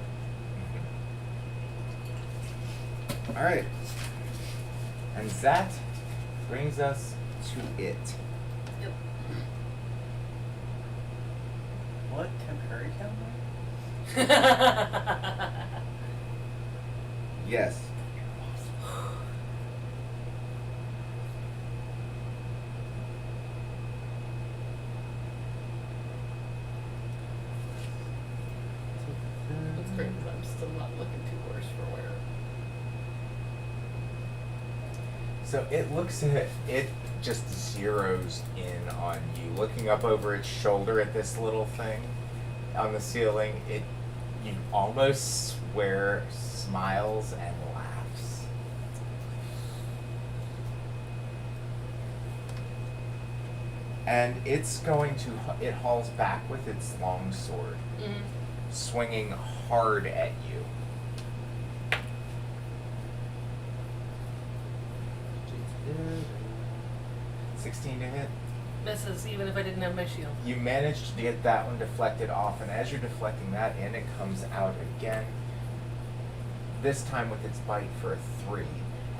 Alright. And that brings us to it. Yep. What? Temporary counter? Yes. That's great, but I'm still not looking too worse for wear. So it looks at it just zeroes in on you, looking up over its shoulder at this little thing on the ceiling. You almost swear smiles and laughs. And it hauls back with its long sword, Mm-hmm. swinging hard at you. $16 to hit. misses even if I didn't have my shield. You managed to get that one deflected off, and as you're deflecting that in, it comes out again. This time with its bite for a 3,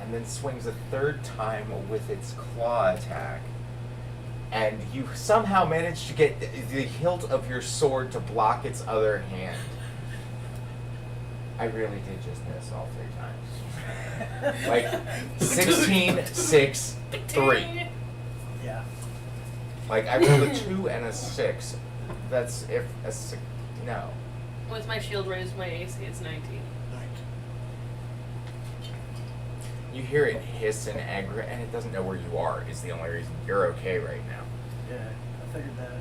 and then swings a third time with its claw attack. And you somehow manage to get the hilt of your sword to block its other hand. I really did just miss all 3 times. Like 16, 6, 3. Yeah. Like I rolled a 2 and a 6. That's if a 6. No. With my shield raised, my AC is 19. You hear it hiss and anger, and it doesn't know where you are. Is the only reason you're okay right now. Yeah, I figured that.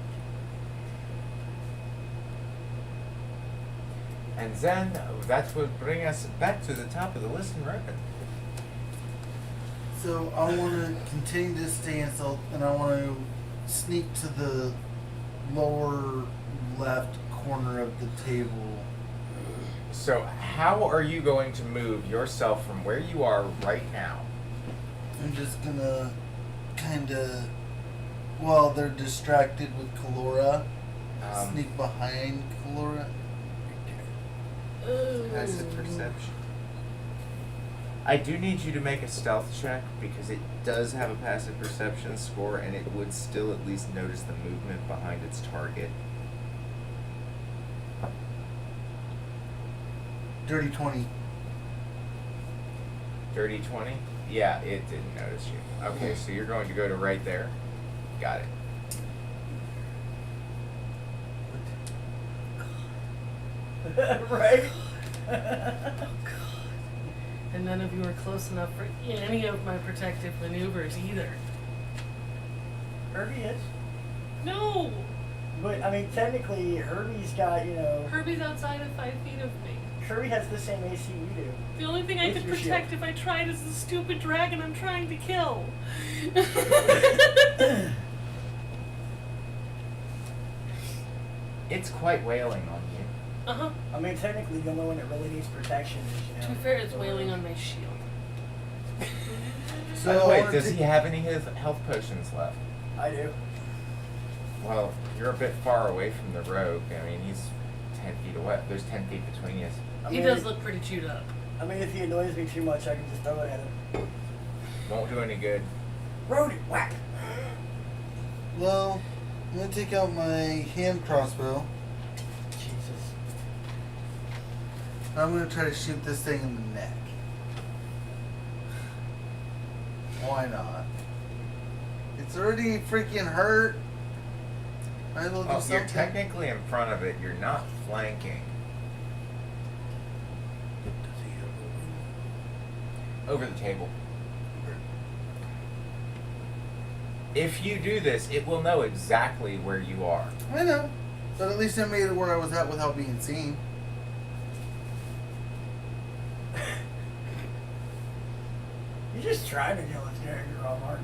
And then that would bring us back to the top of the list and reckon. So I want to continue to stance, and I want to sneak to the lower left corner of the table. So how are you going to move yourself from where you are right now? I'm just gonna kind of, while they're distracted with Kalora, sneak behind Kalora. Ooh. Passive perception. I do need you to make a stealth check because it does have a passive perception score, and it would still at least notice the movement behind its target. Dirty 20. Dirty 20? Yeah, it didn't notice you. Okay, so you're going to go to right there. Got it. Right? And none of you are close enough for any of my protective maneuvers either. Herbie is. No! But, I mean, technically, Herbie's got, Herbie's outside of 5 feet of me. Herbie has the same AC we do. The only thing I With could your protect shield. if I tried is the stupid dragon I'm trying to kill. It's quite wailing on you. Uh-huh. I mean, technically, the only one that really needs protection is, To be fair, it's wailing on my shield. So By the I way, wanna does take- he have any health potions left? I do. Well, you're a bit far away from the rogue. I mean, he's 10 feet away. There's 10 feet between you. I He mean, does look pretty chewed up. I mean, if he annoys me too much, I can just throw it at him. Won't do any good. Road it, whack! Well, I'm gonna take out my hand crossbow. Jesus. I'm gonna try to shoot this thing in the neck. Why not? It's already freaking hurt. Might as well do Oh, you're something. technically in front of it. You're not flanking. Does he have a Over the table. wing? If you do this, it will know exactly where you are. I know, but at least I made it where I was at without being seen. You're just trying to kill his character off, aren't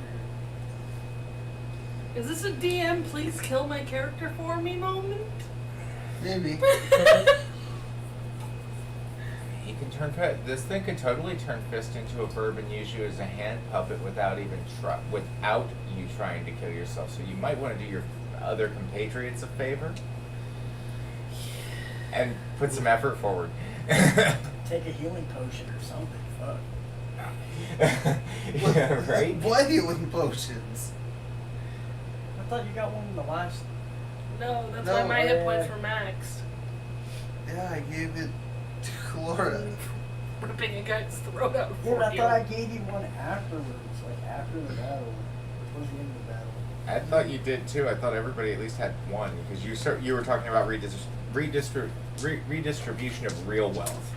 you? Is this a DM please kill my character for me moment? Maybe. He can turn this thing could totally turn Fist into a verb and use you as a hand puppet without even without you trying to kill yourself. So you might want to do your other compatriots a favor and put some effort forward. Take a healing potion or something. Fuck. Yeah, right? What healing potions? I thought you got one in the last. No, that's No, why my hit points uh, were maxed. Yeah, I gave it to Kalora. Ripping a guy's throat out Yeah, for but I you. thought I gave you one afterwards, like after the battle, or towards the end of the battle. I thought you did too. I thought everybody at least had one because you were talking about redistribution of real wealth.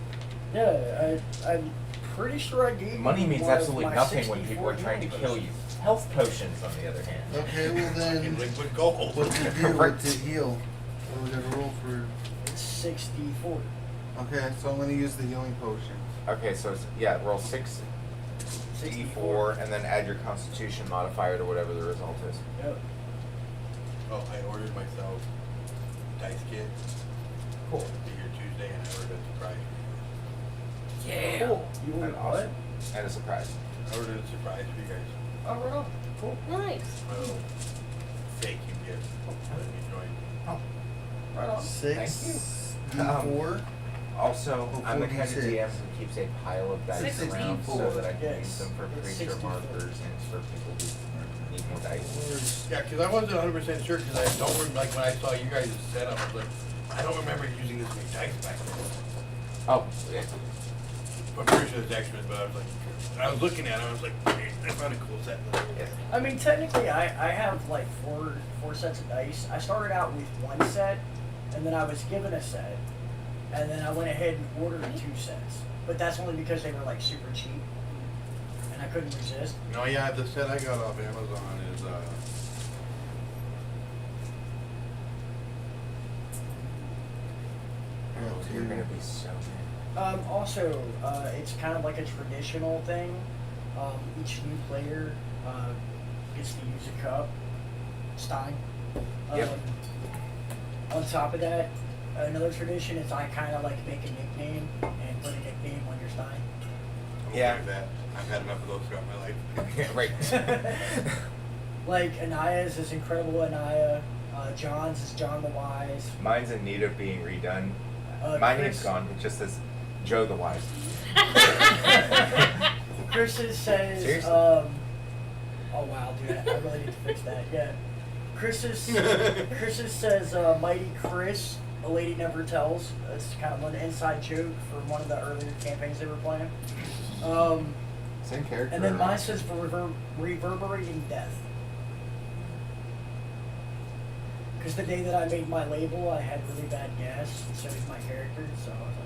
Yeah, I'm pretty sure I gave Money you means one of absolutely my nothing when 64 people are trying to healing kill you. potions. Health potions, on the other hand. Okay, well then, In liquid gold. what's it do? What's it heal? What we gotta roll for? It's 64. Okay, so I'm gonna use the healing potion. Okay, so roll 6 d4 and then add your Constitution modifier to whatever the result is. Yep. Oh, I ordered myself dice kit. Cool. Be here Tuesday, and I ordered a surprise. Yeah. Cool. You And want what? awesome. And a surprise. I ordered a surprise for you guys. Oh, right on. Cool. Nice. Oh, 6 Thank you. D4. Also, Oh, I'm the kind of 46. DM who keeps a pile of dice 64. around so that I can Yes, use them for it's creature 64. markers and for people who need more dice. Yeah, because I wasn't 100% sure because I don't remember, like when I saw you guys' setup, I was like, I don't remember using this many dice back then. Oh, yeah. I'm pretty sure it's extras, but I was like, I was looking at it, I was like, I found a cool set. Yeah. I mean, technically, I have like four sets of dice. I started out with one set, and then I was given a set, and then I went ahead and ordered 2 sets. But that's only because they were like super cheap, and I couldn't resist. No, yeah, the set I got off Amazon is, Oh, you're gonna be so mad. Also, it's kind of like a traditional thing. Each new player gets to use a cup, stein. Yep. On top of that, another tradition is I kind of like make a nickname and put a nickname on your stein. I'm Yeah. okay with that. I've had enough of those throughout my life. Yeah, right. Like Anaya's is Incredible Anaya, John's is John the Wise. Mine's in need of being redone. My name's Chris- gone. It just says Joe the Wise. Chris's says, Seriously? oh wow, dude, I really need to fix that. Yeah. Chris's says, Mighty Chris, A Lady Never Tells. It's kind of an inside joke from one of the earlier campaigns they were playing. Same character. And then mine says Reverberating Death. Because the day that I made my label, I had really bad gas, and so did my character, so I was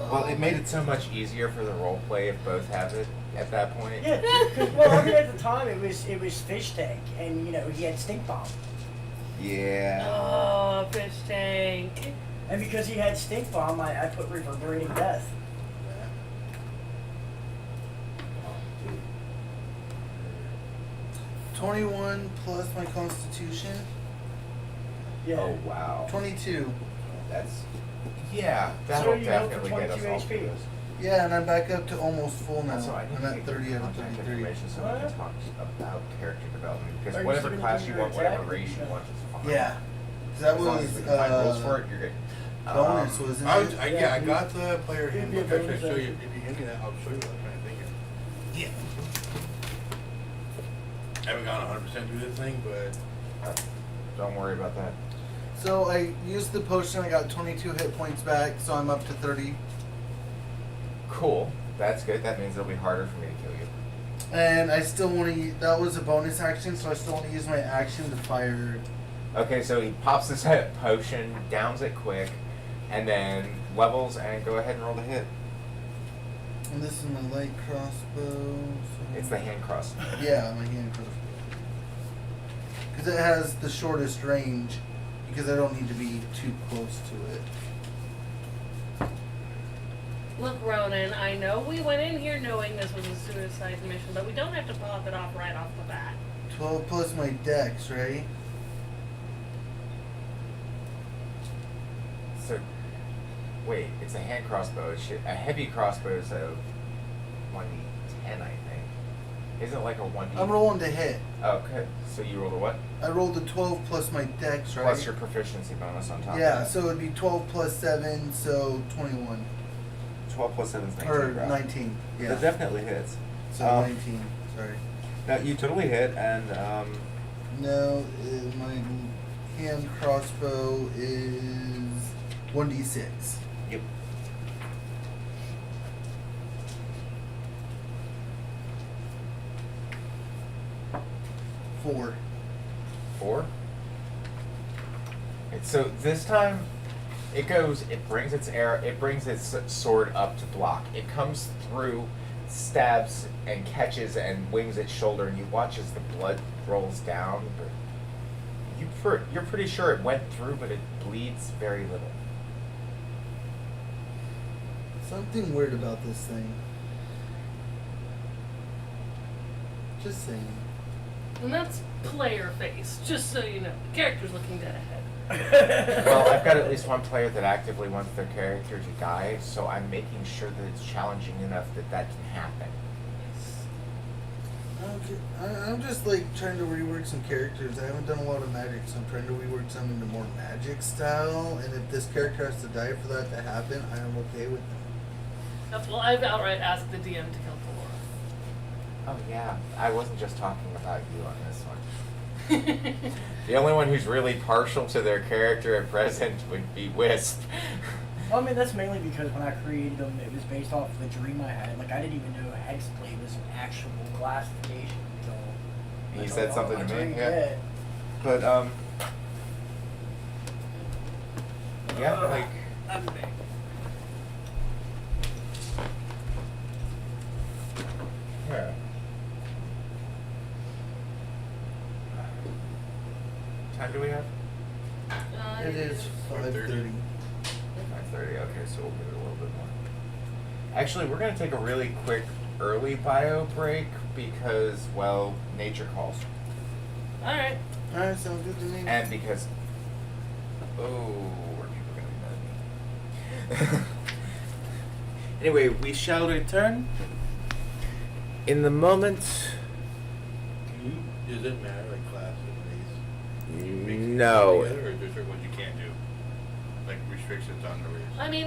like, Well, it made it so much easier for the role play if both have it at that point. yeah, because, well, I mean, at the time, it was Fish Tank, and, you know, he had Stink Bomb. Yeah. Oh, fish tank. And because he had Stink Bomb, I put Reverberating Death. 21 plus my constitution. Yeah. Oh wow. 22. That's that'll you go for definitely get us 22 all HP. through this. Yeah, and I'm back up to almost full now. That's why I need I'm to at get 30 your out of contact 33. information so we What? can talk about character development. Are Because you whatever still class gonna you do want, your whatever attack? race you want, is fine. Yeah. 'Cause that As long was as we can find rules for it, you're good. bonus, wasn't I was, it? I got the player It'd be a handbook. I bonus should show you. action. If you hand me that, I'll show you what I'm trying to think of. Yeah. I haven't gone 100% through this thing, but Don't worry about that. So I used the potion, I got 22 hit points back, so I'm up to 30. Cool. That's good. That means it'll be harder for me to kill you. And I still want to, that was a bonus action, so I still want to use my action to fire. Okay, so he pops this potion, downs it quick, and then levels and go ahead and roll the hit. And this is my light crossbow. So It's the hand cross. Yeah, my hand crossbow. Because it has the shortest range, because I don't need to be too close to it. Look, Ronan, I know we went in here knowing this was a suicide mission, but we don't have to pop it off right off the bat. 12 plus my dex, right? So, wait, it's a hand crossbow. A heavy crossbow is a 1d10, I think. Isn't it like a 1d? I'm rolling to hit. Okay, so you rolled a what? I rolled a 12 plus my dex, right? Plus your proficiency bonus on top. Yeah, of so it'd be 12 plus 7, so 21. that. 12 plus 7 is 19. Or right? 19, yeah. That definitely hits. So 19, sorry. No, you totally hit, and No, my hand crossbow is 1d6. yep. Four. 4. And so this time, it brings its sword up to block. It comes through, stabs and catches and wings its shoulder, and you watch as the blood rolls down. But you're pretty sure it went through, but it bleeds very little. Something weird about this thing. Just saying. And that's player face, just so you know. The character's looking dead ahead. Well, I've got at least one player that actively wants their character to die, so I'm making sure that it's challenging enough that that can happen. I'm just like trying to rework some characters. I haven't done a lot of magic, so I'm trying to rework some into more magic style. And if this character has to die for that to happen, I am okay with that. Well, I've outright asked the DM to kill Kalora. Oh yeah, I wasn't just talking about you on this one. The only one who's really partial to their character at present would be Wisp. Well, I mean, that's mainly because when I created them, it was based off the dream I had. Like, I didn't even know Hexblade was an actual classification until... He said something to me. Yeah. But yeah, like I'm big. yeah. Time do we have? It is 5:30. 5:30. Okay, so we'll give it a little bit more. Actually, we're gonna take a really quick early bio break because, well, nature calls, Alright. Alright, sounds good to me. and because are people gonna be mad at me? Anyway, we shall return in the moment. Does it matter, like class and race? Mix it No. together, or is there certain ones you can't do? Like restrictions on the race? I mean,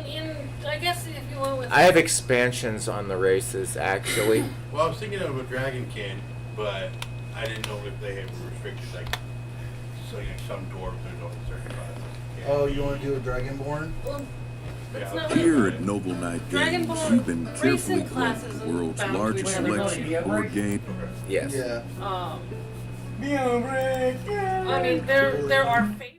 I guess if you went with... I have expansions on the races, actually. Well, I was thinking of a dragonkin, but I didn't know if they had restrictions, like, so like some dwarves, there's only certain classes. Oh, you want to do a Dragonborn? Well, it's Yeah. not Here really... at Noble Night Games, Dragonborn we've been race carefully and class growing the isn't world's bound to largest each other. selection of board game. Yes. Yeah. I mean, there are favorites.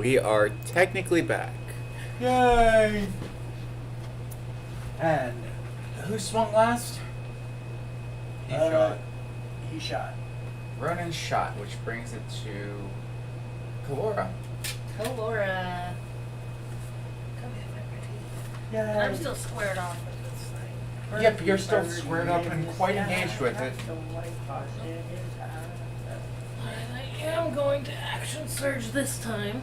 We are technically back. Yay! And who swung last? He Uh, shot. He shot. Ronan shot, which brings it to Kalora. Laura. Come here, my pretty. Yay! I'm still squared off with this thing. Yep, you're still squared up and quite engaged with it. And I am going to action surge this time,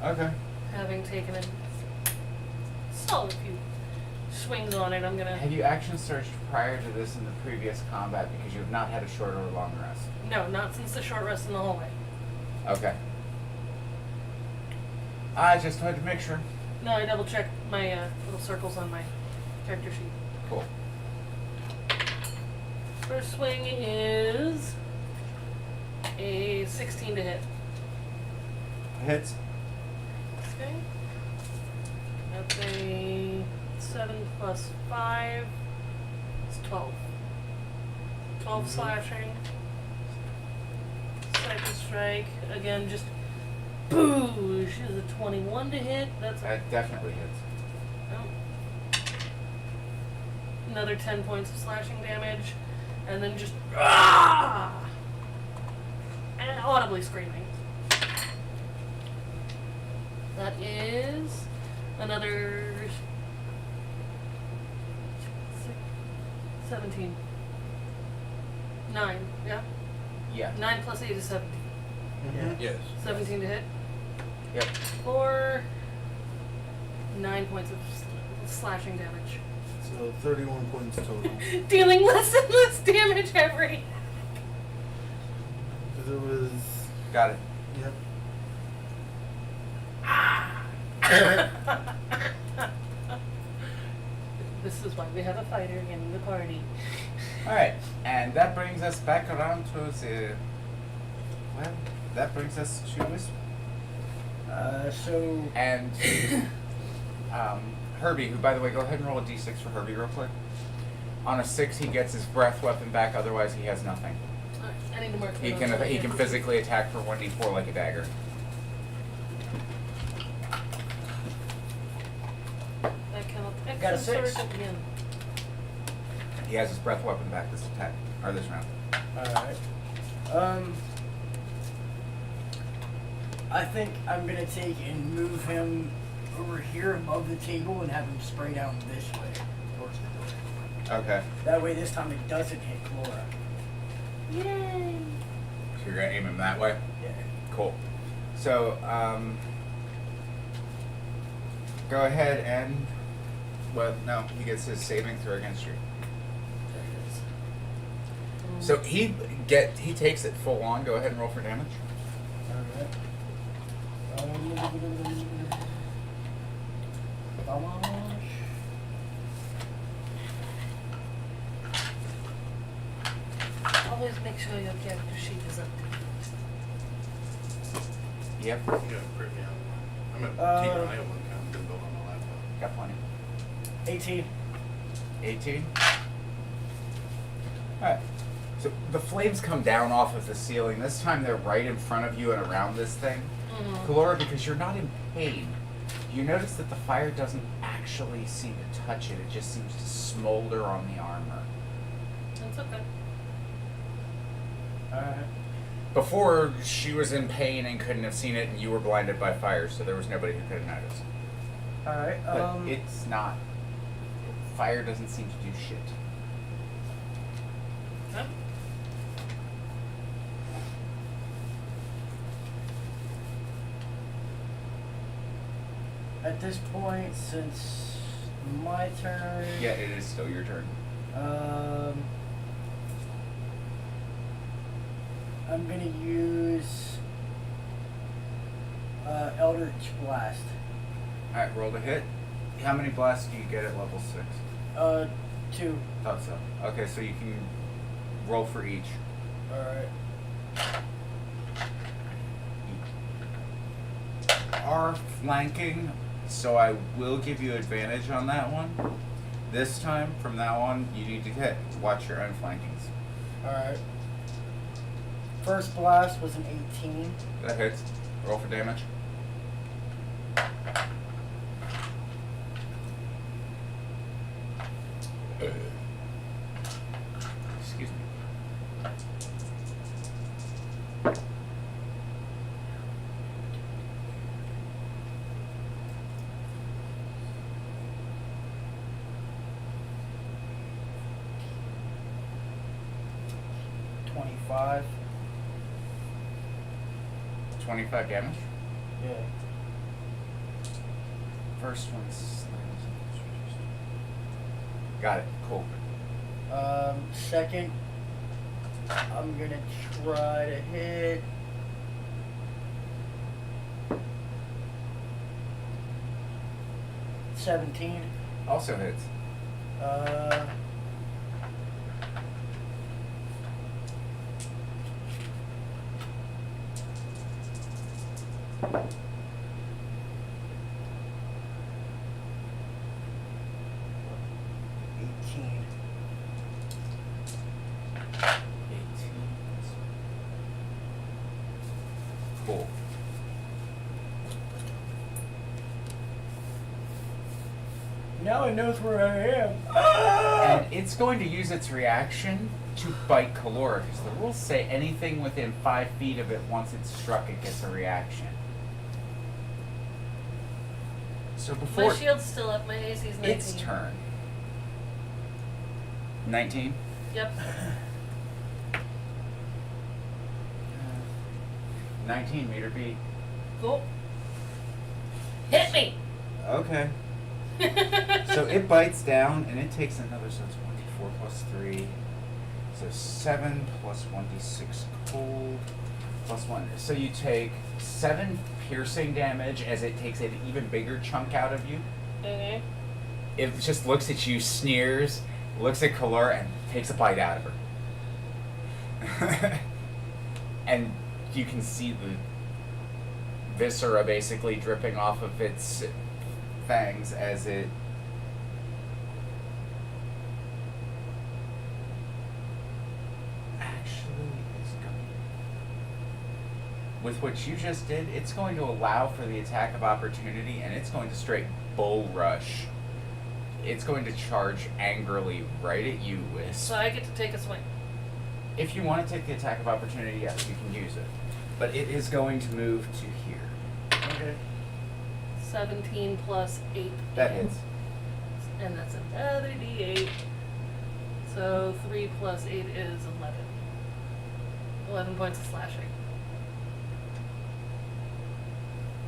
Okay. having taken a solid few swings on it. I'm gonna. Have you action searched prior to this in the previous combat because you have not had a short or long rest? No, not since the short rest in the hallway. Okay. I just wanted to make sure. No, I double checked my little circles on my character sheet. Cool. First swing is a 16 to hit. Hits. Okay. That's a 7 plus 5. It's 12. 12 slashing. Second strike. Again, just boosh is a 21 to hit. That's That definitely hits. oh. Another 10 points of slashing damage. And then just and audibly screaming. That is another 17. 9, yeah? Yeah. 9 plus 8 is 17. Yes. 17 to hit. Yep. For 9 points of slashing damage. So 31 points total. Dealing less and less damage every. Because it was. Got it. Yep. This is why we have a fighter in the party. Alright, and that brings us back around to the... Well, that brings us to this. So And Herbie, who, by the way, go ahead and roll a d6 for Herbie real quick. On a 6, he gets his breath weapon back, otherwise he has nothing. Alright, I need to mark He those can over he here. can physically attack for 1d4 like a dagger. I cannot Got a action 6. surge again. He has his breath weapon back this attack, or this round. alright. I think I'm gonna take and move him over here above the table and have him spray down this way towards the door. Okay. That way this time it doesn't hit Clora. Yay! So you're gonna aim him that way? Yeah. Cool. So, go ahead and, well, no, he gets his saving throw against you. There it is. So he takes it full on. Go ahead and roll for damage. Alright. Always make sure your character sheet is up to date. Yep. Yeah, print me out one. I'm at I have one count. Been built on my laptop. Got plenty. 18. 18. Alright. So the flames come down off of the ceiling. This time they're right in front of you and around this thing. Kalora, because you're not in pain, you notice that the fire doesn't actually seem to touch it. It just seems to smolder on the armor. That's okay. Alright. Before, she was in pain and couldn't have seen it, and you were blinded by fire, so there was nobody who could have noticed. Alright, But it's not. Fire doesn't seem to do shit. Huh? at this point, since my turn, Yeah, it is still your turn. I'm gonna use Eldritch Blast. Alright, roll to hit. How many blasts do you get at level 6? 2. Thought so. Okay, so you can roll for each. Alright. Are flanking, so I will give you advantage on that one. This time, from now on, you need to hit. Watch your own flankings. Alright. First blast was an 18. That hits. Roll for damage. Excuse me. $25. 25 damage. Yeah. First one's. Got it. Cool. Second, I'm gonna try to hit. $17. Also hits. Uh, $18. 18. Cool. Now it knows where I am. And it's going to use its reaction to bite Kalora, because the rules say anything within 5 feet of it, once it's struck, it gets a reaction. So before My shield's still up. My AC's 19. its turn. 19? Yep. 19 meter beat. Cool. Hit me! Okay. So it bites down and it takes another, so it's 1d4 plus 3. So 7 plus 1d6 cold plus 1. So you take 7 piercing damage as it takes an even bigger chunk out of you. Okay. It just looks at you, sneers, looks at Kalora, and takes a bite out of her. And you can see the viscera basically dripping off of its fangs as it actually is going. With what you just did, it's going to allow for the attack of opportunity, and it's going to straight bull rush. It's going to charge angrily right at you, Wisp. So I get to take a swing. If you want to take the attack of opportunity, yes, you can use it. But it is going to move to here. Okay. 17 plus 8. That hits. And that's another d8. So 3 plus 8 is 11. 11 points of slashing.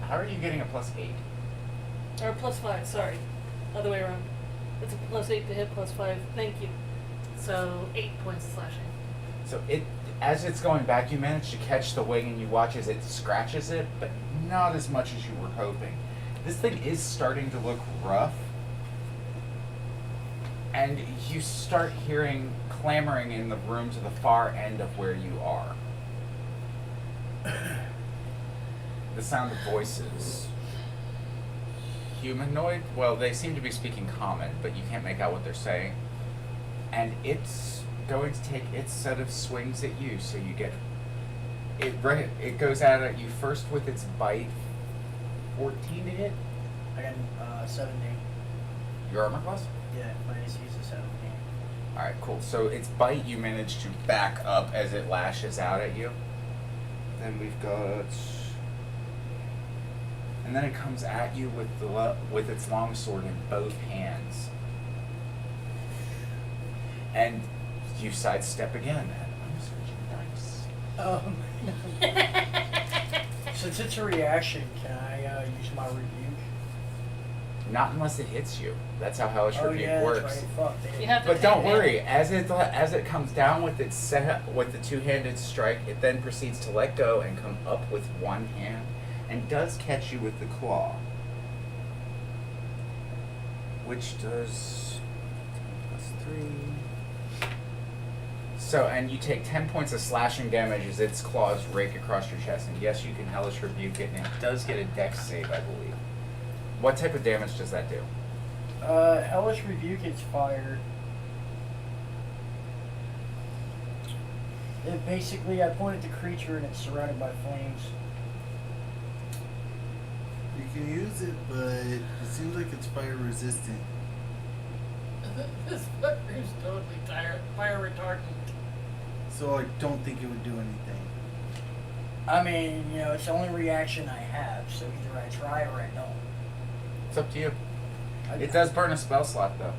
How are you getting a +8? Or plus 5, sorry. Other way around. It's a plus 8 to hit, plus 5. Thank you. So 8 points of slashing. So it, as it's going back, you manage to catch the wing and you watch as it scratches it, but not as much as you were hoping. This thing is starting to look rough. And you start hearing clamoring in the room to the far end of where you are. The sound of voices. Humanoid? Well, they seem to be speaking common, but you can't make out what they're saying. And it's going to take its set of swings at you, so you get it goes out at you first with its bite. 14 to hit. I got 17. Your armor class? Yeah, my AC is a 17. Alright, cool. So its bite, you manage to back up as it lashes out at you. Then we've got, and then it comes at you with with its longsword in both hands. And you sidestep again. And I'm switching dice. Since it's a reaction, can I use my rebuke? Not unless it hits you. That's how Hellish Rebuke works. That's right. Fuck, damn. You have to But don't take worry, damage. as it comes down with its with the two-handed strike, it then proceeds to let go and come up with one hand, and does catch you with the claw, which does 10 + 3. So, and you take 10 points of slashing damage as its claws rake across your chest. And yes, you can Hellish Rebuke it, and it does get a dex save, I believe. What type of damage does that do? Hellish Rebuke is fired. It basically, I point at the creature and it's surrounded by flames. You can use it, but it seems like it's fire resistant. This fucker's totally fire retardant. So I don't think it would do anything. I mean, you know, it's the only reaction I have, so either I try or I don't. It's up to you. I- It does burn a spell slot though.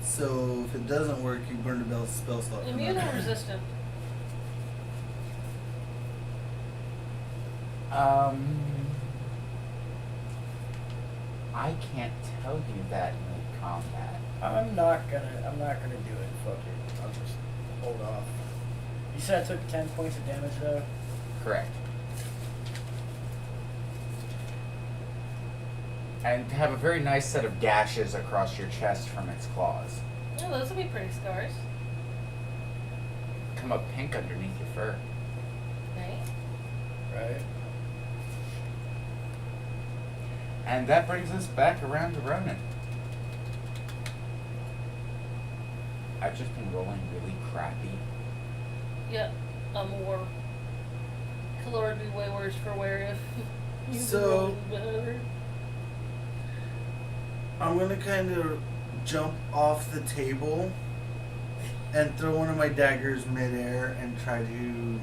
So if it doesn't work, you burn the spell slot. for Immune that. or resistant? I can't tell you that in combat. I'm not gonna do it. Fuck it. I'll just hold off. You said I took 10 points of damage though? Correct. And have a very nice set of gashes across your chest from its claws. Yeah, those would be pretty scars. Come up pink underneath your fur. Okay. Right. And that brings us back around to Ronan. I've just been rolling really crappy. Yeah, I'm war. Kalora would be way worse for wear if you So- were better. I'm gonna kind of jump off the table and throw one of my daggers midair and try to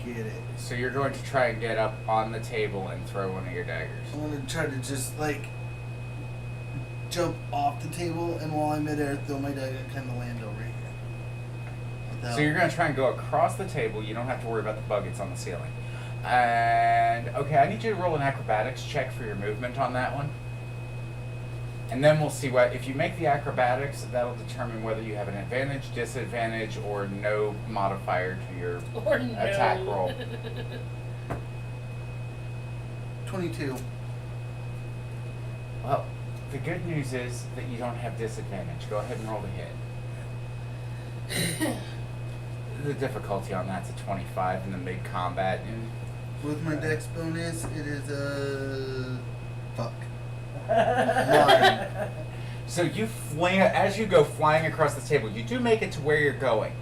get it. So you're going to try and get up on the table and throw one of your daggers. I'm gonna try to just like jump off the table and while I'm midair, throw my dagger and kind of land over here. Without- So you're going to try and go across the table. You don't have to worry about the bug. It's on the ceiling. And, okay, I need you to roll an acrobatics check for your movement on that one. And then we'll see what, if you make the acrobatics, that'll determine whether you have an advantage, disadvantage, or no modifier to your Or no. attack roll. 22. Well, the good news is that you don't have disadvantage. Go ahead and roll the hit. The difficulty on that's a 25 in the mid-combat. With my dex bonus, it is a fuck. 9. So you fling, as you go flying across the table, you do make it to where you're going.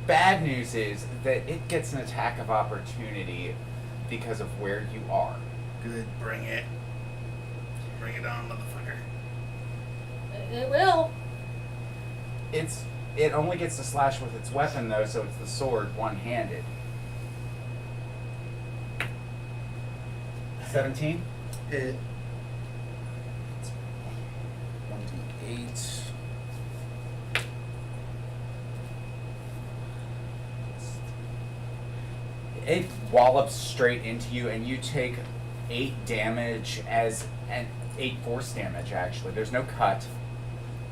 Bad news is that it gets an attack of opportunity because of where you are. Good, bring it. Bring it on, motherfucker. It will. It only gets to slash with its weapon though, so it's the sword one-handed. 17? Hit. 28. It wallops straight into you, and you take 8 damage and 8 force damage. Actually, there's no cut.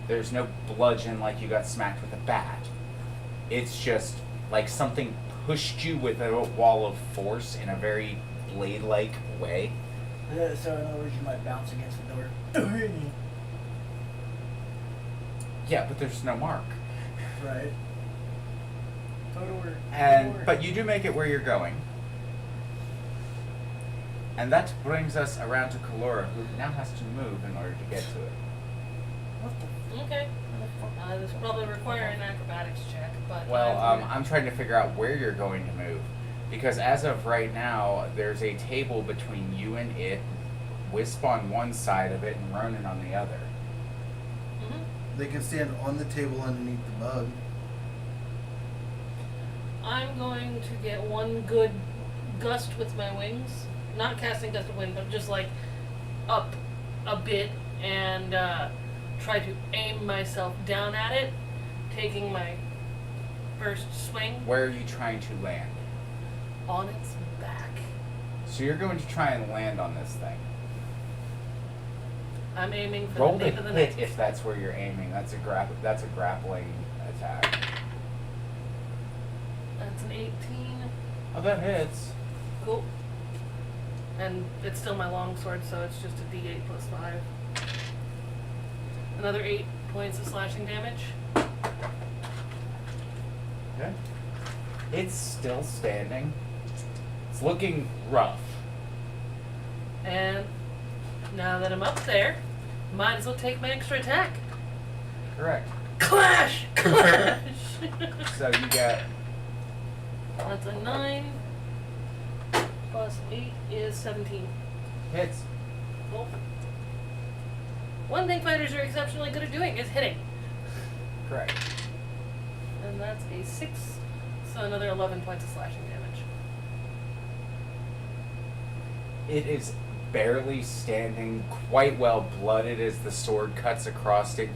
There's no bludgeon like you got smacked with a bat. It's just like something pushed you with a wall of force in a very blade-like way. Yeah, so in other words, you might bounce against the door. Yeah, but there's no mark. Right. But you do make it where you're going. And that brings us around to Kalora, who now has to move in order to get to it. What the Okay. This will probably require an acrobatics check, but. Well, I'm trying to figure out where you're going to move. Because as of right now, there's a table between you and it, Wisp on one side of it, and Ronan on the other. Mhm. They can stand on the table underneath the bug. I'm going to get one good gust with my wings. Not casting gust of wind, but just like up a bit and try to aim myself down at it, taking my first swing Where are you trying to land? on its back. So you're going to try and land on this thing. I'm aiming for Roll the the nape of the hit neck. if that's where you're aiming. That's a grappling attack. That's an 18. Oh, that hits. Cool. And it's still my longsword, so it's just a d8 plus 5. Another 8 points of slashing damage. Okay. It's still standing. It's looking rough. And now that I'm up there, might as well take my extra attack. Correct. Clash! Clash! So you get That's a 9 plus 8 is 17. Hits. Cool. One thing fighters are exceptionally good at doing is hitting. Correct. And that's a 6, so another 11 points of slashing damage. It is barely standing, quite well blooded as the sword cuts across it,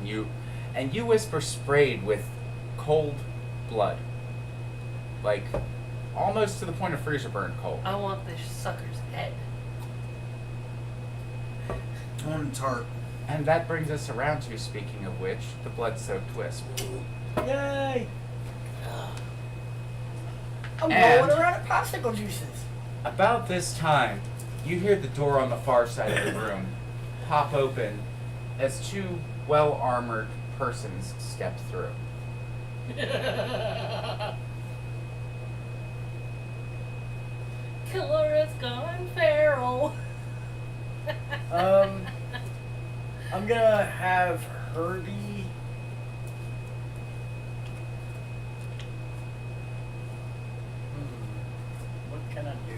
and you whisper sprayed with cold blood. Like, almost to the point of freezer burn cold. I want this sucker's head. On its heart. And that brings us around to, speaking of which, the blood-soaked wisp. Yay! I'm And- rolling around in popsicle juices. About this time, you hear the door on the far side of the room pop open as two well-armored persons step through. Killer is gone feral. I'm gonna have Herbie. What can I do?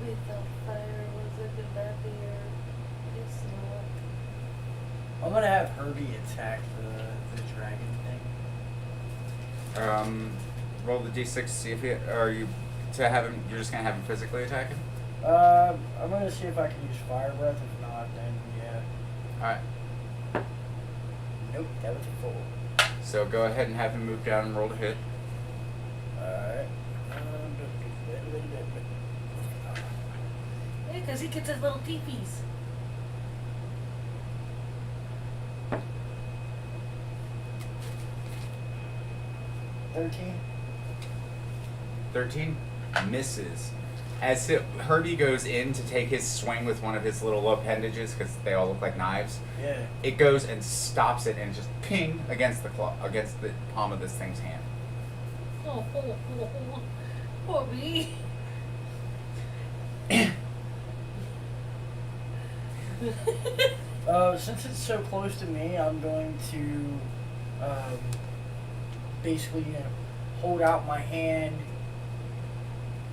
We thought fire was a good idea. It's not. I'm gonna have Herbie attack the dragon thing. Roll the d6 to see if you're just gonna have him physically attack him? I'm gonna see if I can use fire breath. If not, then yeah. Alright. Nope, that was a full. So go ahead and have him move down and roll to hit. Alright. Yeah, because he gets his little teepees. $13. 13 misses. As Herbie goes in to take his swing with one of his little appendages, because they all look like knives, Yeah. it goes and stops it and just ping against the palm of this thing's hand. Oh, poor me. Since it's so close to me, I'm going to basically, hold out my hand,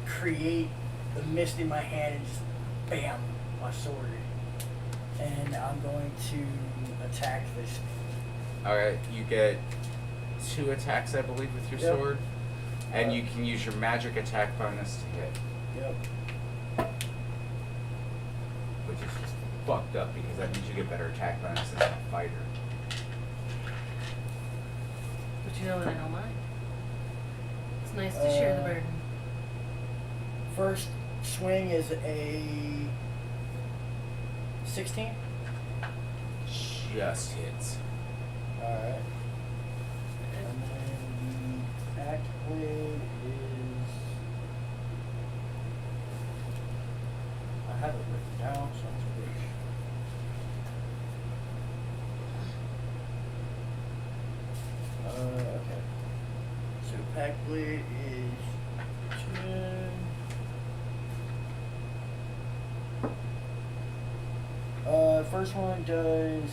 create the mist in my hand, and just bam, my sword. And I'm going to attack this. Alright, you get 2 attacks, I believe, with your Yep. sword. And you can use your magic attack bonus to hit. Yep. Which is just fucked up because that means you get better attack bonus as a fighter. But you know that I don't mind. It's nice to share the burden. First swing is a 16. Just hits. Alright. And then the act blade is. I have it written down, so it's big. Okay. So pack blade is 10. First one does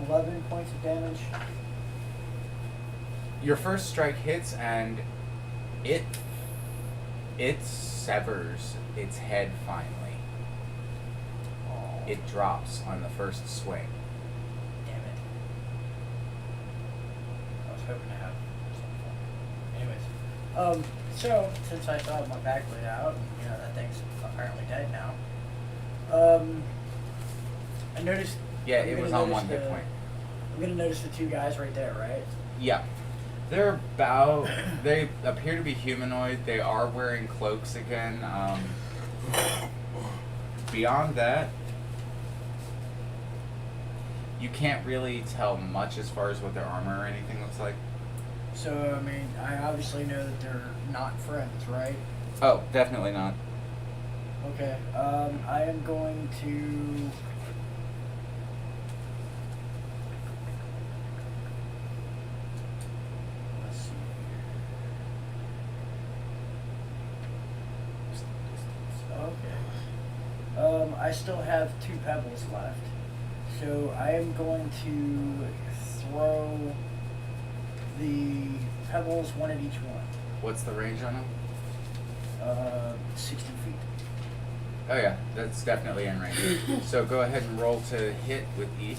11 points of damage. Your first strike hits and it severs its head finally. Oh, It drops on the first swing. damn it. I was hoping to have something. Anyways, so since I still have my back laid out, and that thing's apparently dead now. I noticed. Yeah, I'm it gonna was on notice 1 hit point. I'm gonna notice the 2 guys right there, right? Yeah. They appear to be humanoid. They are wearing cloaks again. Beyond that, you can't really tell much as far as what their armor or anything looks like. So I mean, I obviously know that they're not friends, right? Oh, definitely not. Okay. I am going to. Let's see here. Okay. I still have 2 pebbles left, so I am going to throw the pebbles, 1 at each one. What's the range on them? 60 feet. Oh yeah, that's definitely in range. So go ahead and roll to hit with each.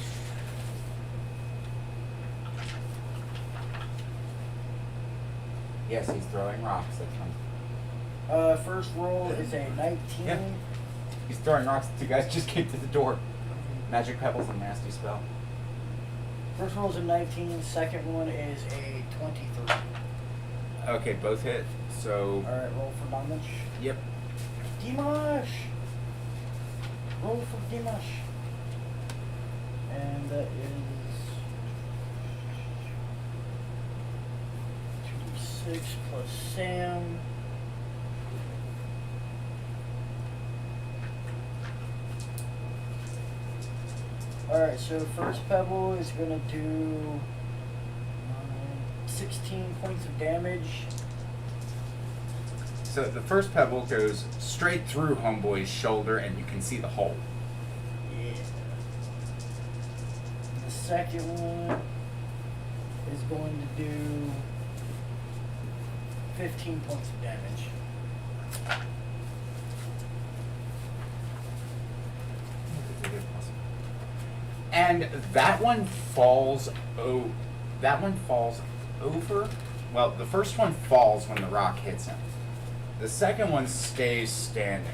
Yes, he's throwing rocks at them. First roll is a 19. Yeah. He's throwing rocks. Two guys just came to the door. Magic pebbles and nasty spell. First roll is a 19. Second one is a 23. Okay, both hit. So. Alright, roll for damage. Yep. Dimash! Roll for Dimash. And that is 2d6 plus Sam. Alright, so first pebble is gonna do 16 points of damage. So the first pebble goes straight through Homeboy's shoulder, and you can see the hole. Yeah. The second one is going to do 15 points of damage. And that one falls. Oh, that one falls over. Well, the first one falls when the rock hits him. The second one stays standing,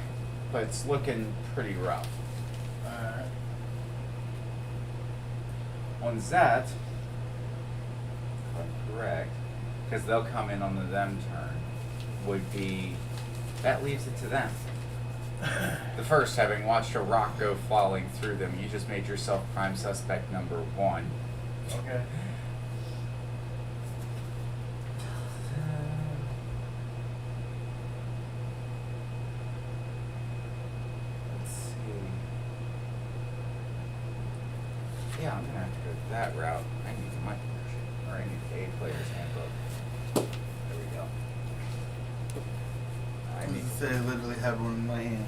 but it's looking pretty rough. Alright. On that, if I'm correct, because they'll come in on the them turn, would be that leaves it to them. The first, having watched a rock go falling through them, you just made yourself prime suspect number 1. Okay. Let's see. Yeah, I'm gonna have to go that route. I need my version, or I need a player's handbook. There we go. I I need. say I literally had one in my hand.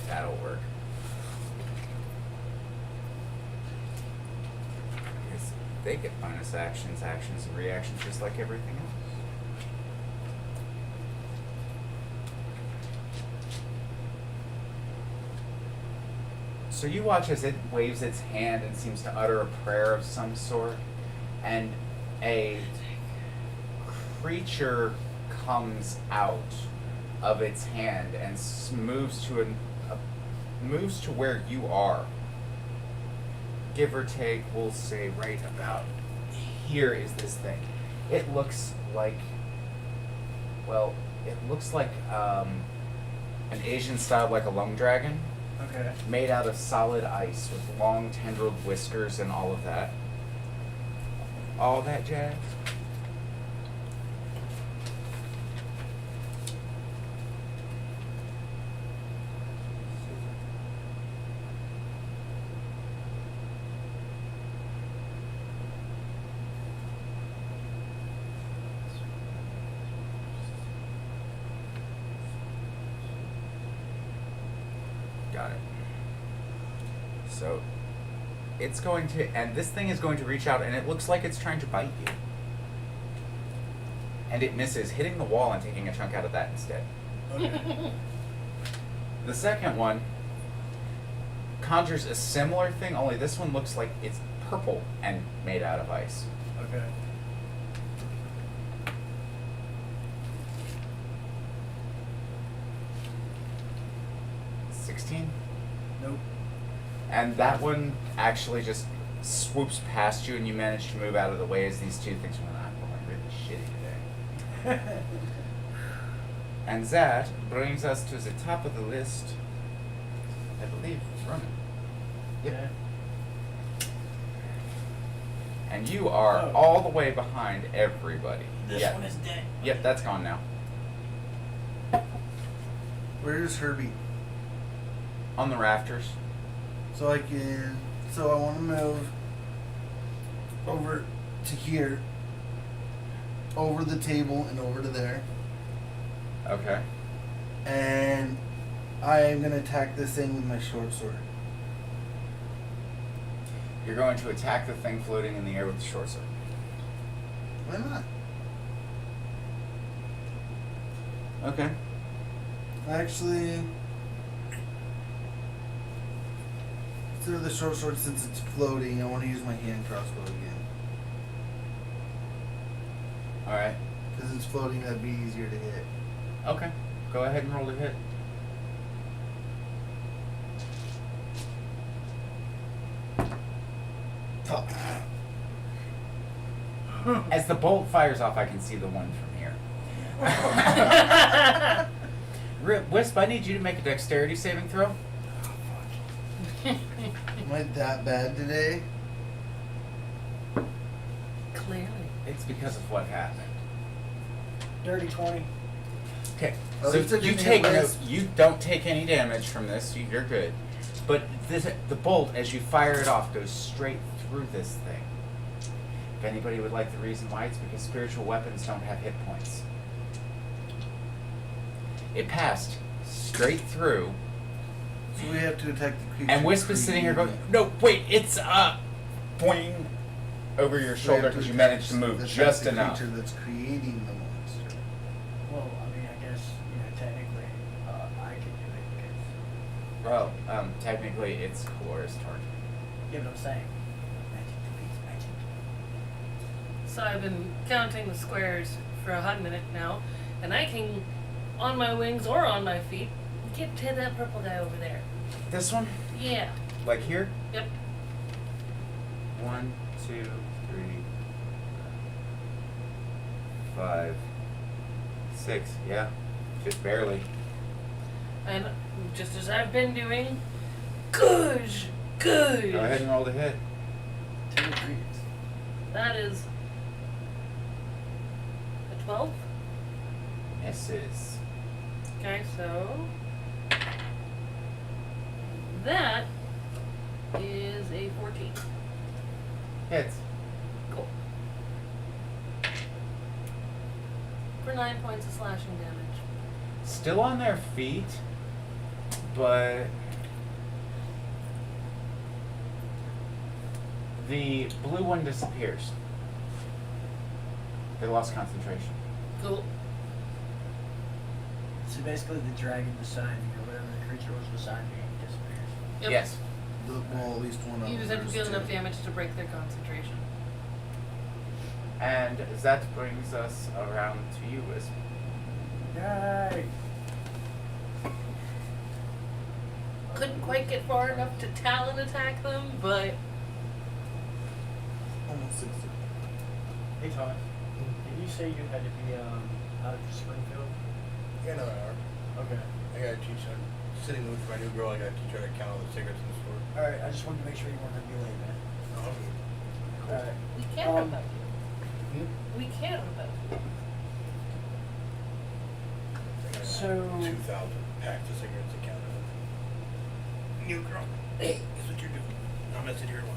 That'll work. Yes, they get bonus actions, actions, and reactions just like everything else. So you watch as it waves its hand and seems to utter a prayer of some sort, and a creature comes out of its hand and moves to where you are. Give or take, we'll say right about here is this thing. It looks like, well, it looks like an Asian style, like a lung dragon, Okay. made out of solid ice with long tendrilled whiskers and all of that. All that jazz. Got it. So it's going to, and this thing is going to reach out, and it looks like it's trying to bite you. And it misses, hitting the wall and taking a chunk out of that instead. Okay. The second one conjures a similar thing, only this one looks like it's purple and made out of ice. Okay. Nope. And that one actually just swoops past you, and you manage to move out of the way as these two things went, I'm going really shitty today. And that brings us to the top of the list, I believe, Roman. Yep. Yeah. And you are Oh. all the way behind everybody. This Yep. one is dead. Yep, that's gone now. Where's Herbie? On the rafters. So I can. So I want to move over to here, over the table and over to there. Okay. And I am going to attack this thing with my short sword. You're going to attack the thing floating in the air with the short sword. Why not? Okay. Actually, instead of the short sword, since it's floating, I want to use my hand crossbow again. Alright. Because it's floating, that'd be easier to hit. Okay. Go ahead and roll to hit. Top. As the bolt fires off, I can see the one from here. Wisp, I need you to make a dexterity saving throw. Am I that bad today? Clearly. It's because of what happened. Dirty 20. Okay, At so least I you didn't take hit no, Wisp. you don't take any damage from this. You're good. But the bolt, as you fire it off, goes straight through this thing. If anybody would like the reason why, it's because spiritual weapons don't have hit points. It passed straight through, So we have to attack the creature. and Wisp is sitting here going, "No, wait, it's pointing over your So we have shoulder to because you attack managed to move the just enough." creature that's creating the monster. Well, I mean, I guess, technically, I could do it. Well, technically, it's Calora's turn. Yeah, but I'm saying. Magic defeats magic. So I've been counting the squares for a hot minute now, and I can, on my wings or on my feet, get to that purple guy over there. This one, Yeah. like here. Yep. 1, 2, 3, 5, 6. Yeah, just barely. And just as I've been doing, good. Go ahead and roll the hit. 2 degrees. That is a 12. Misses. Okay, so that is a 14. Hits. Cool. For 9 points of slashing damage. Still on their feet, but the blue one disappears. They lost concentration. Cool. So basically, the dragon beside me, or whatever the creature was beside me, disappears. Yep. Yes. Well, at least one of You them. just have to deal is enough too. damage to break their concentration. And that brings us around to you, Wisp. Yay! Couldn't quite get far enough to talon attack them, but Almost 60. Hey, Thomas. Did you say you had to be out of Springfield? Yeah, another hour. Okay. I gotta teach her. Sitting with my new girl, I gotta teach her to count all the cigarettes in the store. All right. I just wanted to make sure you weren't gonna be late, man. Oh, All right. we care Um, about you. We care about you. So- 2,000 packs of cigarettes to count. New girl. Hey, that's what you're doing. I'm gonna sit here and watch.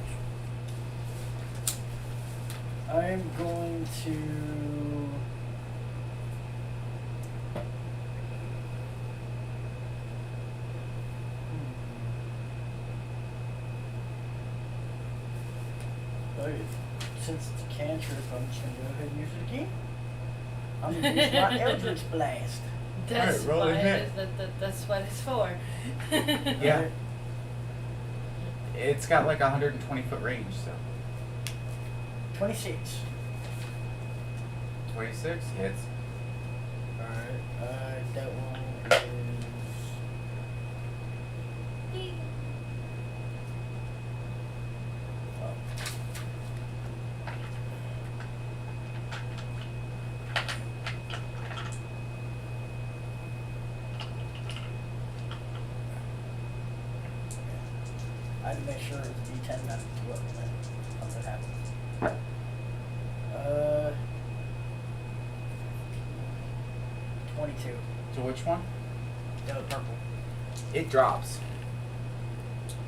I'm going to. Okay. Since it's a cantrip, I'm just going to go ahead and use it again. I'm going to use my Eldritch Blast. That's roll why ahead. that's what it's for. Yeah. It's got like 120-foot range, so 26. 26 hits. Alright, that one is. Oh. I had to make sure it was D10, not D12, then something happens. 22. So which one? The purple. It drops.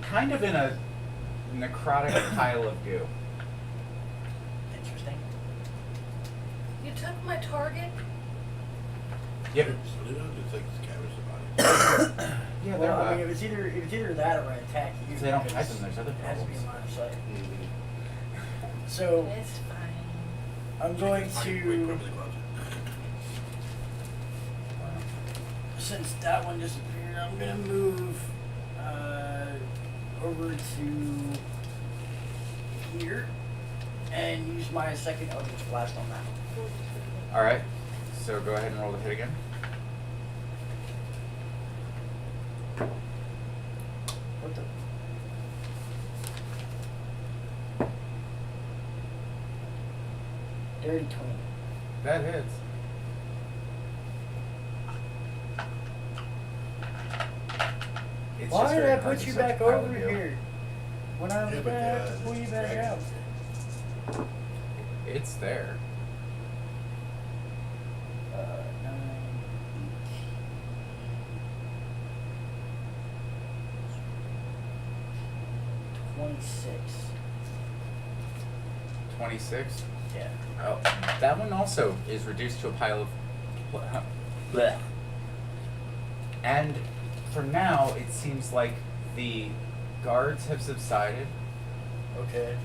Kind of in a necrotic pile of goo. Interesting. You took my target? Yep. So they don't just like scavenge the body. Yeah, Well, I they're, mean, if it's either that or I attack you. If they don't because catch them, there's other it has to be in problems. line of sight. Mm-hmm. So It's fine. I'm going Wait, put to, 'em in the closet. since that one disappeared, I'm gonna move over to here and use my second Eldritch Blast on that. Alright, so go ahead and roll the hit again. What the? Dirty 20. That hits. It's Why just did very I hard put to you such a back pile of over goo. here? When I was Yeah, gonna have to but pull you back dragon out. thing. It's there. 9, 26. 26. Yeah. Oh, that one also is reduced to a pile of. Blech. And for now, it seems like the guards have subsided. Okay.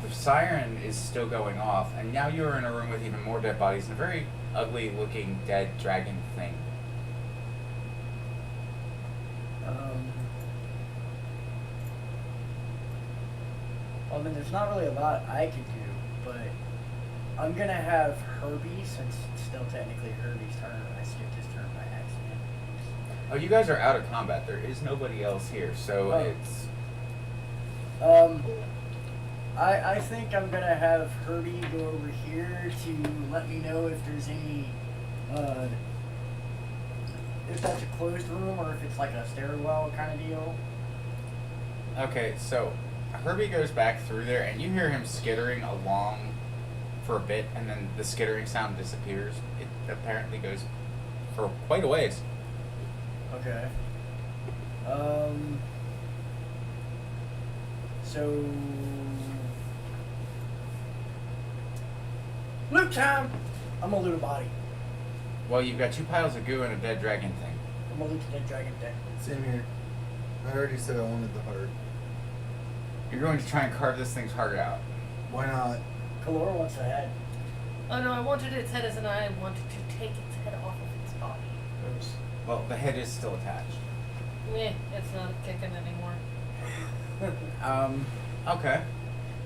The siren is still going off, and now you're in a room with even more dead bodies and a very ugly-looking dead dragon thing. I mean, there's not really a lot I can do, but I'm gonna have Herbie, since it's still technically Herbie's turn. I skipped his turn by accident. Oh, you guys are out of combat. There is nobody else here, so Oh. it's. I think I'm gonna have Herbie go over here to let me know if there's any, if that's a closed room or if it's like a stairwell kind of deal. Okay, so Herbie goes back through there, and you hear him skittering along for a bit, and then the skittering sound disappears. It apparently goes for quite a ways. Okay. So loot time. I'm gonna loot a body. Well, you've got 2 piles of goo and a dead dragon thing. I'm gonna loot the dead dragon thing. Same here. I already said I wanted the heart. You're going to try and carve this thing's heart out. Why not? Kalora wants the head. Oh no, I wanted its head as an eye. I wanted to take its head off of its body. Oops. Well, the head is still attached. Meh, it's not kicking anymore. Okay.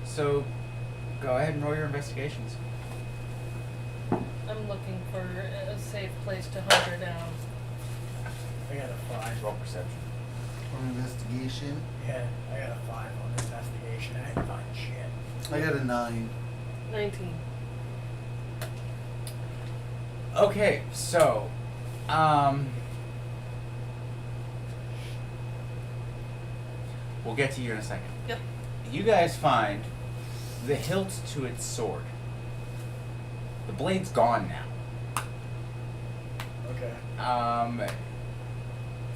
So, go ahead and roll your investigations. I'm looking for a safe place to hunt her down. I got a 5. Roll perception. On investigation, Yeah, I got a 5 on investigation. I didn't find shit. I got a 9. 19. Okay, so, we'll get to you in a second. Yep. You guys find the hilt to its sword. The blade's gone now. Okay.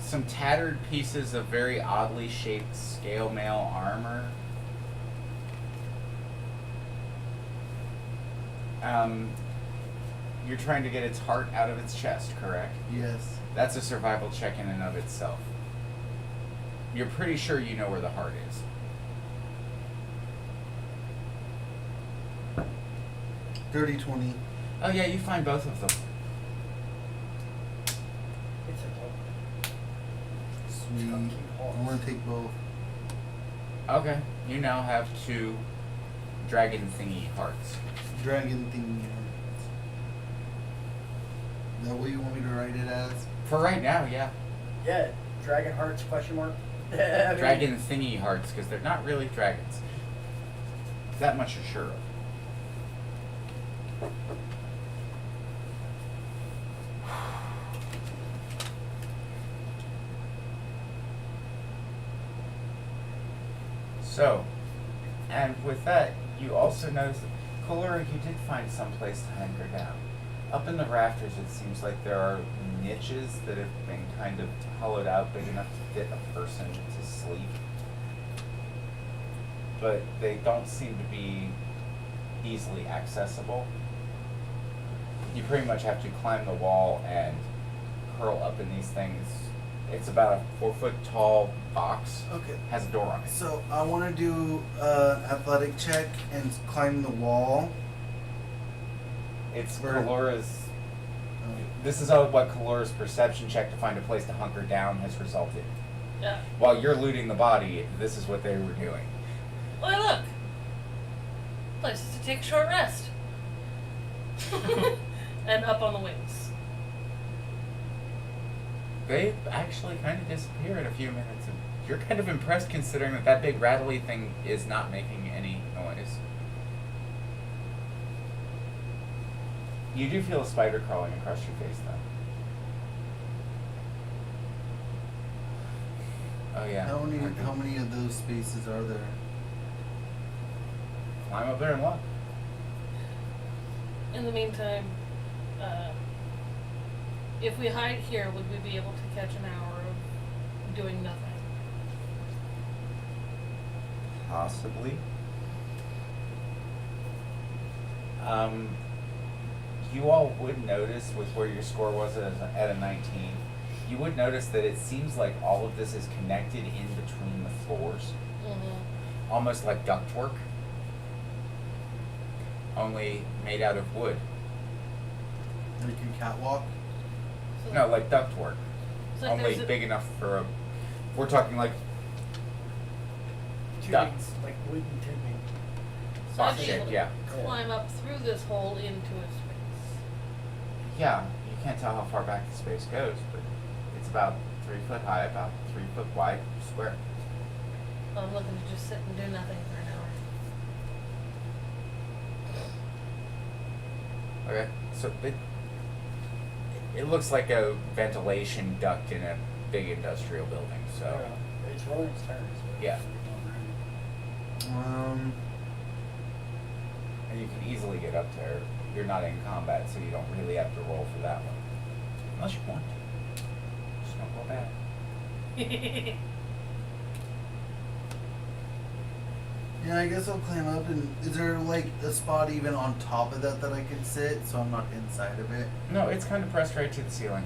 Some tattered pieces of very oddly shaped scale mail armor. You're trying to get its heart out of its chest, correct? Yes. That's a survival check in and of itself. You're pretty sure you know where the heart is. Dirty 20. Oh yeah, you find both of them. It's a Sweet. Chunky hearts. I want to take both. Okay, you now have 2 dragon thingy hearts. Dragon thingy. Is that what you want me to write it as? For right now, yeah. Yeah, dragon hearts, question mark. I mean, Dragon thingy hearts, because they're not really dragons. That much you're sure of. So, and with that, you also notice that, Kalura, you did find some place to anchor down. Up in the rafters, it seems like there are niches that have been kind of hollowed out big enough to fit a person to sleep. But they don't seem to be easily accessible. You pretty much have to climb the wall and curl up in these things. It's about a 4 foot tall box. Okay. Has a door on it. So I want to do an athletic check and climb the wall. It's Where- Kalora's. This is what Kalora's perception check to find a place to hunker down has resulted. Yeah. While you're looting the body, this is what they were doing. Why, look. Places to take a short rest. And up on the wings. They actually kind of disappear in a few minutes. And you're kind of impressed considering that big rattly thing is not making any noise. You do feel a spider crawling across your face, though. Oh yeah. How many of those spaces are there? Climb up there and look. In the meantime, if we hide here, would we be able to catch an hour of doing nothing? Possibly. You all would notice with where your score was at a 19, you would notice that it seems like all of this is connected in between the floors. Mm-hmm. Almost like ductwork. Only made out of wood. Like a catwalk? So, No, like ductwork. so Only there's a- big enough for a... We're talking like Tubing, ducts. like wooden tubing. so I'd box be shape, able to yeah. climb up through this hole into a space. Yeah, you can't tell how far back the space goes, but it's about 3 foot high, about 3 foot wide, square. I'm looking to just sit and do nothing for an hour. Okay, so it looks like a ventilation duct in a big industrial building, so... It's rolling its turns. Yeah. And you can easily get up there. You're not in combat, so you don't really have to roll for that one. Unless you want to. Just don't roll bad. Yeah, I guess I'll climb up. And is there like a spot even on top of that I can sit, so I'm not inside of it? No, it's kind of pressed right to the ceiling.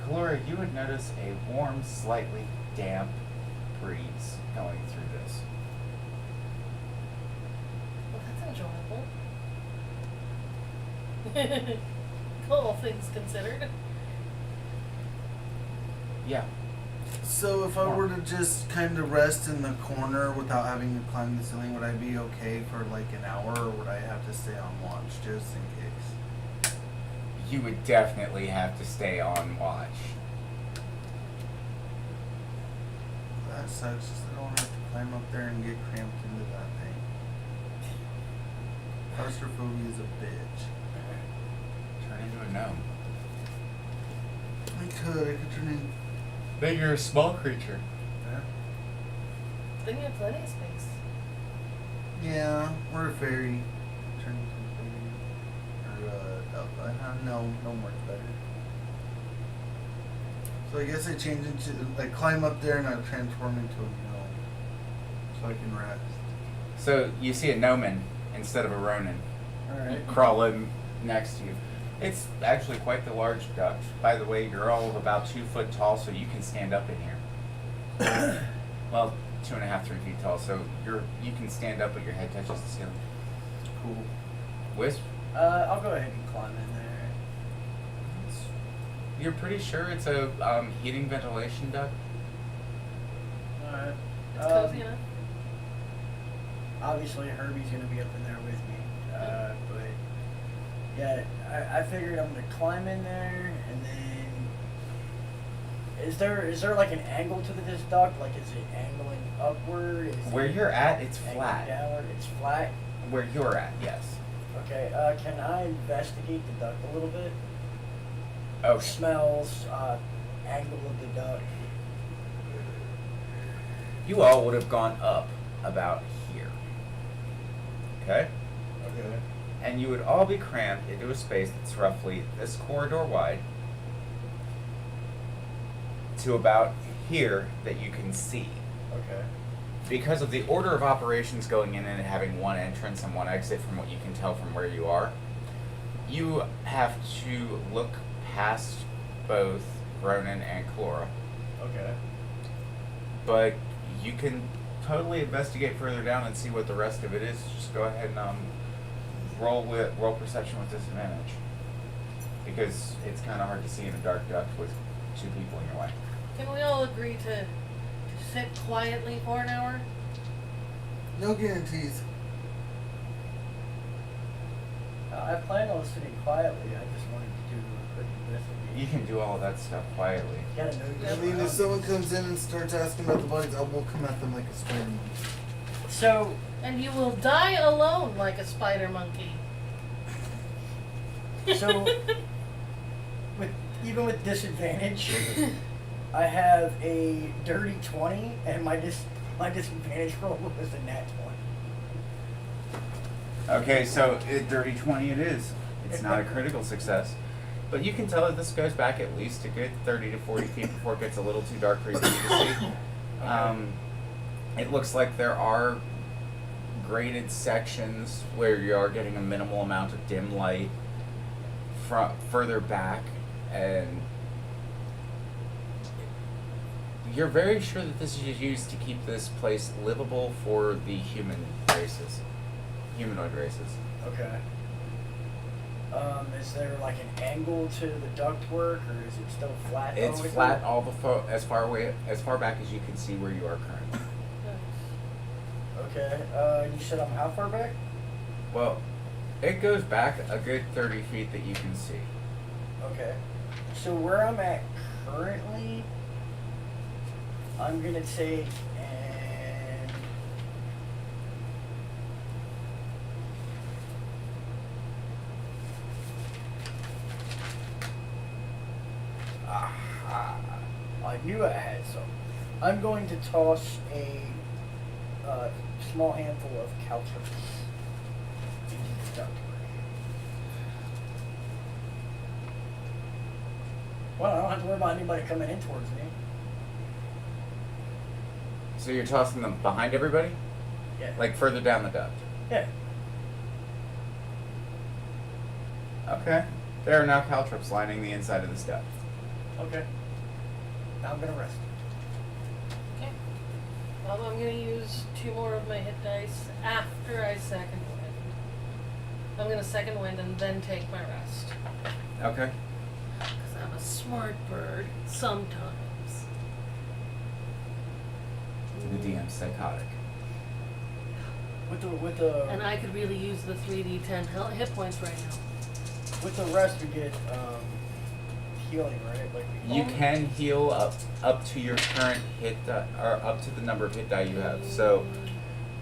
Kalora, you would notice a warm, slightly damp breeze going through this. Well, that's enjoyable. All things considered. Yeah. So if I were to just kind of rest in the corner without having to climb the ceiling, would I be okay for like an hour, or would I have to stay on watch just in case? You would definitely have to stay on watch. That sucks. I don't want to have to climb up there and get cramped into that thing. Claustrophobia is a bitch. Turn into a gnome. I could turn in. Then you're a small creature. Then you have plenty of space. Yeah, or a fairy. Turn into a fairy. Or no works better. So I guess I change into, I climb up there and I transform into a gnome. So I can rest. So you see a gnomon instead of a ronin Alright. crawling next to you. It's actually quite the large duct. By the way, you're all of about 2 foot tall, so you can stand up in here. Well, 2.5, 3 feet tall, so you can stand up, but your head touches the ceiling. Cool. Wisp, I'll go ahead and climb in there. you're pretty sure it's a heating ventilation duct? Alright. It's cozy enough. Obviously, Herbie's gonna be up in there with me. But yeah, I figured I'm gonna climb in there, and then is there like an angle to this duct? Like, is it angling upward? Is Where it you're at, it's angling flat. downward? It's flat. Where you're at, yes. Okay. Can I investigate the duct a little bit? Oh, Smells, angle of the duct. you all would have gone up about here. Okay? Okay. And you would all be crammed into a space that's roughly this corridor wide to about here that you can see. Okay. Because of the order of operations going in and having one entrance and one exit from what you can tell from where you are, you have to look past both Ronan and Chlora. Okay. But you can totally investigate further down and see what the rest of it is. Just go ahead and roll perception with disadvantage. Because it's kind of hard to see in a dark duct with two people in your way. Can we all agree to sit quietly for an hour? No guarantees. I plan on sitting quietly. I just wanted to do a quick investigation. You can do all of that stuff quietly. You gotta know your I mean, if surroundings. someone comes in and starts asking about the bodies, I will come at them like a spider monkey. So, And you will die alone like a spider monkey. So- even with disadvantage, I have a dirty 20, and my disadvantage roll was a nat 20. Okay, so dirty 20 it is. It's not a critical success. But you can tell that this goes back at least a good 30 to 40 feet before it gets a little too dark for you to see. It looks like there are graded sections where you are getting a minimal amount of dim light further back, and you're very sure that this is used to keep this place livable for the humanoid races. Okay. Is there like an angle to the ductwork, or is it still flat? It's all the way flat through? all as far back as you can see where you are currently. Okay. You said I'm how far back? Well, it goes back a good 30 feet that you can see. Okay. So where I'm at currently, I'm gonna take and I knew I had some. I'm going to toss a small handful of caltrops into the ductwork. Well, I don't have to worry about anybody coming in towards me. So you're tossing them behind everybody? Yeah. Like further down the duct? Yeah. Okay. There are now caltrops lining the inside of this duct. Okay. Now I'm gonna rest. Okay. Well, I'm gonna use 2 more of my hit dice after I second wind. I'm gonna second wind and then take my rest. Okay. Because I'm a smart bird sometimes. The DM's psychotic. With And I could really use the 3d10 hit points right now. with the rest we get healing, right? Like we You can heal up to your current hit or up to the number of hit die you have. So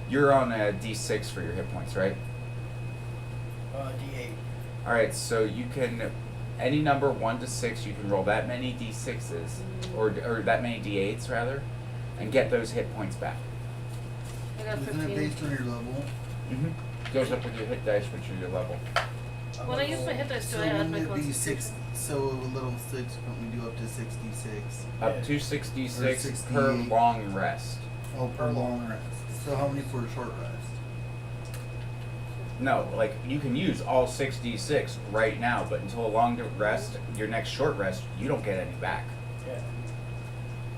you're on a D6 for your hit points, right? D8. All right, so you can any number 1 to 6. You can roll that many D6s or that many D8s rather, and get those hit points back. I got Isn't it 15. based on your level? Mm-hmm. Goes up with your hit dice, which is your level. When I use my hit dice, do So I add my wouldn't it be six? constitution? So a level 6, don't we do up to 66? Up Yeah. to 66 Or per 68. long rest. Oh, per long rest. So how many for a short rest? No, like you can use all 66 right now, but until a long rest, your next short rest, you don't get any back. Yeah.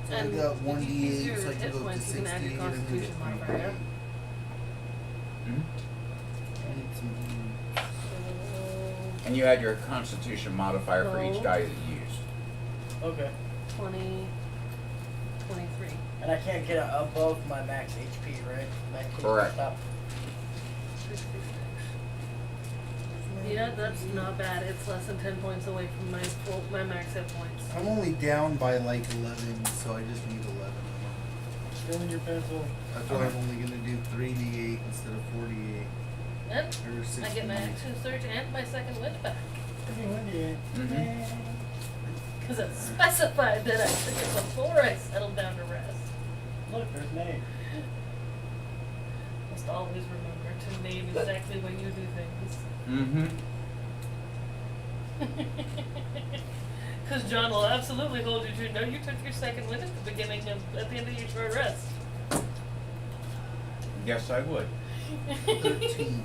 So I And got if one you use D8, your so I can hit go up to points, you can add 68 your and then constitution get modifier, yeah? 3. I need some And you add your Constitution modifier for each Roll. die that you used. Okay. 20, 23. And I can't get above my max HP, right? That keeps me Correct. stopped. 66. Yeah, that's not bad. It's less than 10 points away from my max hit points. I'm only down by like 11, so I just need 11 of them. Fill in your pencil. That's why I'm only gonna do 3d8 instead of 48. And Or I 68. get my action surge and my second wind back. Mhm. Because it specified that I took it before I settled down to rest. Look, there's Nate. Must always remember to name exactly when you do things. Mm-hmm. Because John will absolutely hold you to. No, you took your second win at the at the end of your short rest. Yes, I would. 13.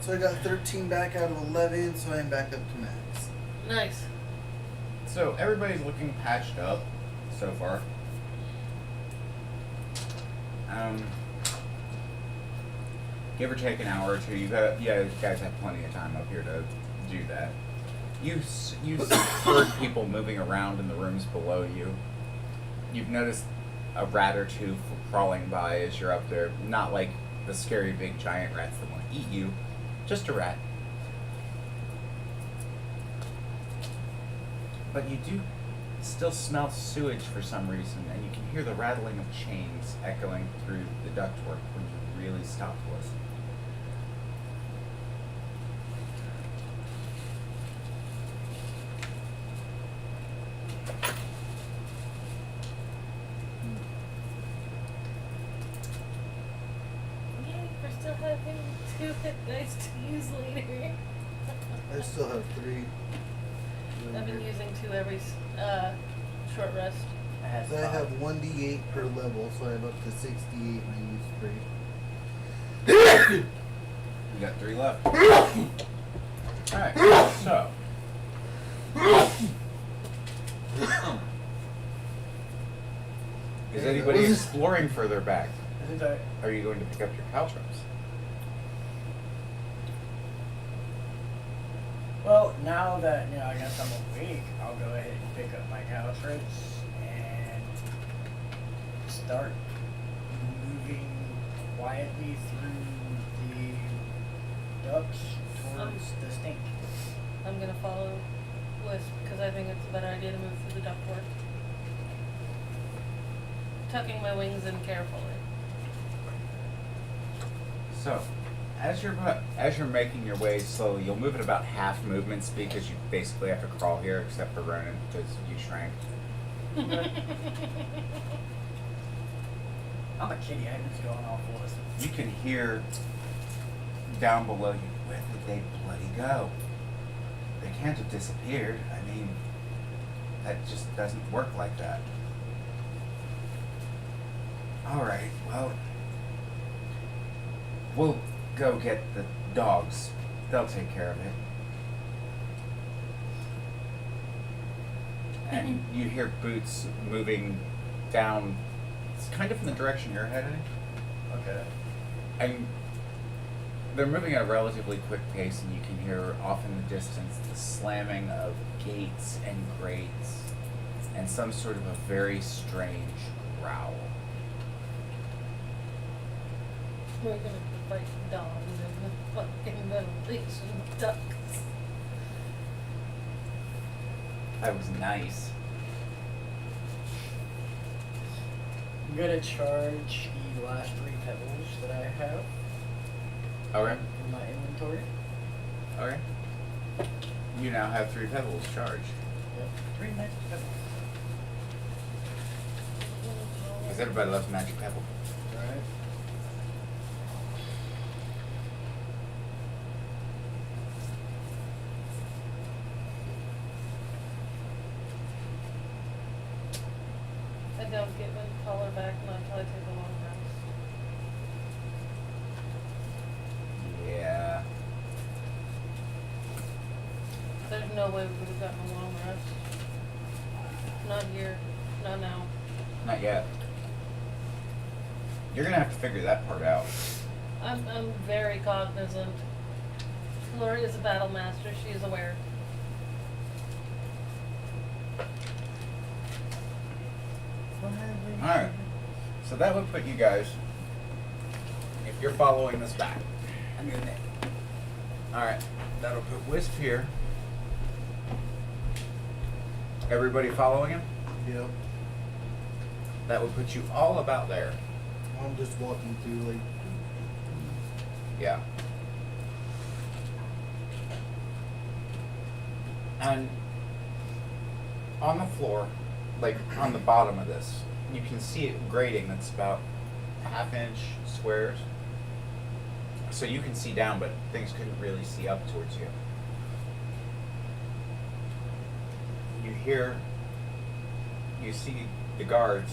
So I got 13 back out of 11, so I'm back up to max. Nice. So everybody's looking patched up so far. Give or take an hour or two. You guys have plenty of time up here to do that. You heard people moving around in the rooms below you. You've noticed a rat or two crawling by as you're up there. Not like the scary big giant rats that want to eat you. Just a rat. But you do still smell sewage for some reason, and you can hear the rattling of chains echoing through the ductwork when you really stop to listen. Yay, we're still having 2 hit dice to use later. I still have 3. I've been using 2 every short rest. I had So I have 5. 1d8 per level, so I have up to 68 and I use 3. You got 3 left. Alright, so. Is anybody exploring further back? Isn't that? Are you going to pick up your caltrops? Well, now that I guess I'm awake, I'll go ahead and pick up my caltrops and start moving quietly through the ducts towards the stink. I'm gonna follow Wisp because I think it's a better idea to move through the ductwork. Tucking my wings in carefully. So, as you're making your way slowly, you'll move at about half movement speed because you basically have to crawl here, except for Ronan because you shrank. I'm a kitty. I'm just going off list. You can hear down below you. Where did they bloody go? They can't have disappeared. I mean, that just doesn't work like that. All right. Well, we'll go get the dogs. They'll take care of it. And you hear boots moving down. It's kind of in the direction you're heading. Okay. And they're moving at a relatively quick pace, and you can hear off in the distance the slamming of gates and grates and some sort of a very strange growl. We're gonna fight dogs in the fucking ventilation ducts. That was nice. I'm gonna charge the last 3 pebbles that I have Okay. in my inventory. Okay. You now have 3 pebbles charged. Yep. 3 magic pebbles. Because everybody loves magic pebble. Alright. I don't get my collar back until I take a long rest. Yeah. There's no way we would have gotten a long rest. Not here. Not now. Not yet. You're gonna have to figure that part out. I'm very cognizant. Lori is a battle master. She is aware. Alright. So that would put you guys, if you're following this back. I'm doing it. Alright. That'll put Wisp here. Everybody following him? Yep. That would put you all about there. I'm just walking through like. Yeah. And on the floor, like on the bottom of this, you can see it grating that's about half-inch squares. So you can see down, but things couldn't really see up towards you. You here, you see the guards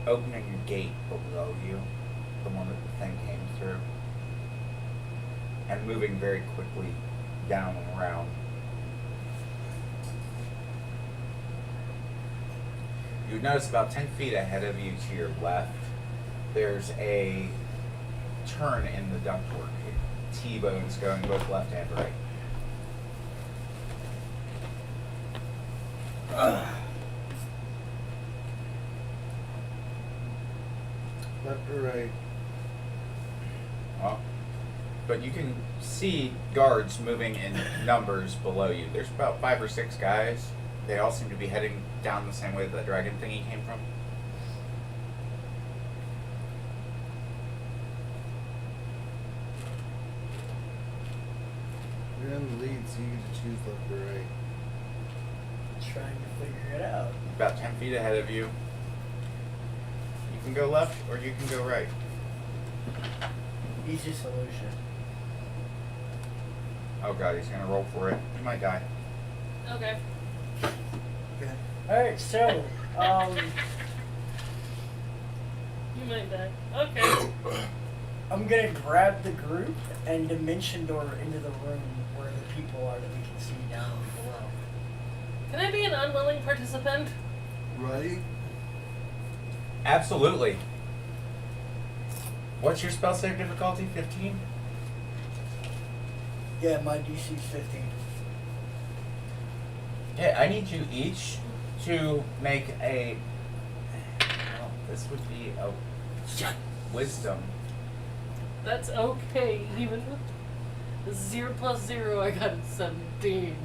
opening a gate below you, the one that the thing came through, and moving very quickly down and around. You notice about 10 feet ahead of you to your left, there's a turn in the ductwork. T-bones going both left and right. Left or right? Well, but you can see guards moving in numbers below you. There's about 5 or 6 guys. They all seem to be heading down the same way that the dragon thingy came from. You're in the lead, so you get to choose left or right. Trying to figure it out. About 10 feet ahead of you. You can go left or you can go right. Easy solution. Oh god, he's gonna roll for it. He might die. Okay. Okay. Alright, so, You might die. Okay. I'm gonna grab the group and dimension door into the room where the people are that we can see down below. Can I be an unwilling participant? Right? Absolutely. What's your spell save difficulty? 15? Yeah, my DC's 15. Yeah, I need you each to make a. Well, this would be a wisdom. That's okay. Even with 0 plus 0, I got a 17.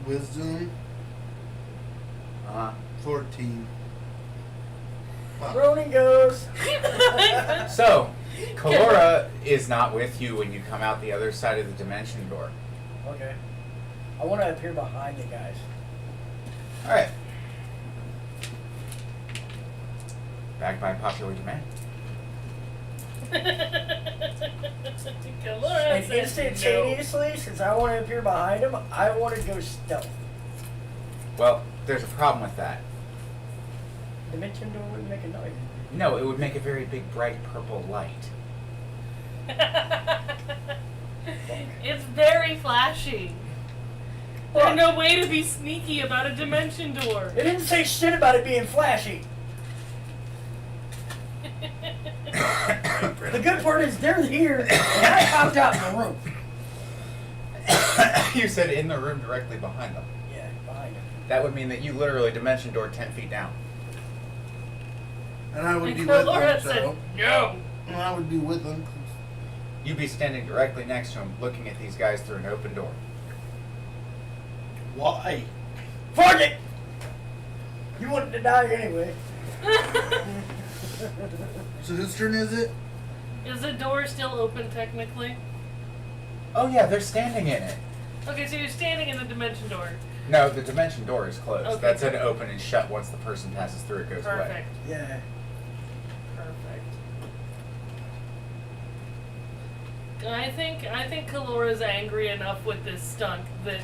Wisdom, Uh-huh. 14. Ronan goes! So, Kalora is not with you when you come out the other side of the dimension door. Okay. I want to appear behind the guys. Alright. Backed by popular demand. Kalora And says no. instantaneously, since I want to appear behind him, I want to go stealth. Well, there's a problem with that. Dimension door wouldn't make a noise. No, it would make a very big, bright purple light. It's very flashy. There's no way to be sneaky about a dimension door. It didn't say shit about it being flashy. The good part is they're here, and I popped out in the room. You said in the room directly behind them. Yeah, behind him. That would mean that you literally dimension door 10 feet down. And I would And be with Kalora them, said so. no. And I would be with them. You'd be standing directly next to him, looking at these guys through an open door. Why? Fuck it! You wanted to die anyway. So whose turn is it? Is the door still open technically? Oh yeah, they're standing in it. Okay, so you're standing in the dimension door. No, the dimension door is closed. Okay. That's an open and shut. Once the person passes through, it goes away. Perfect. Yeah. Perfect. I think Kalora's angry enough with this stunt that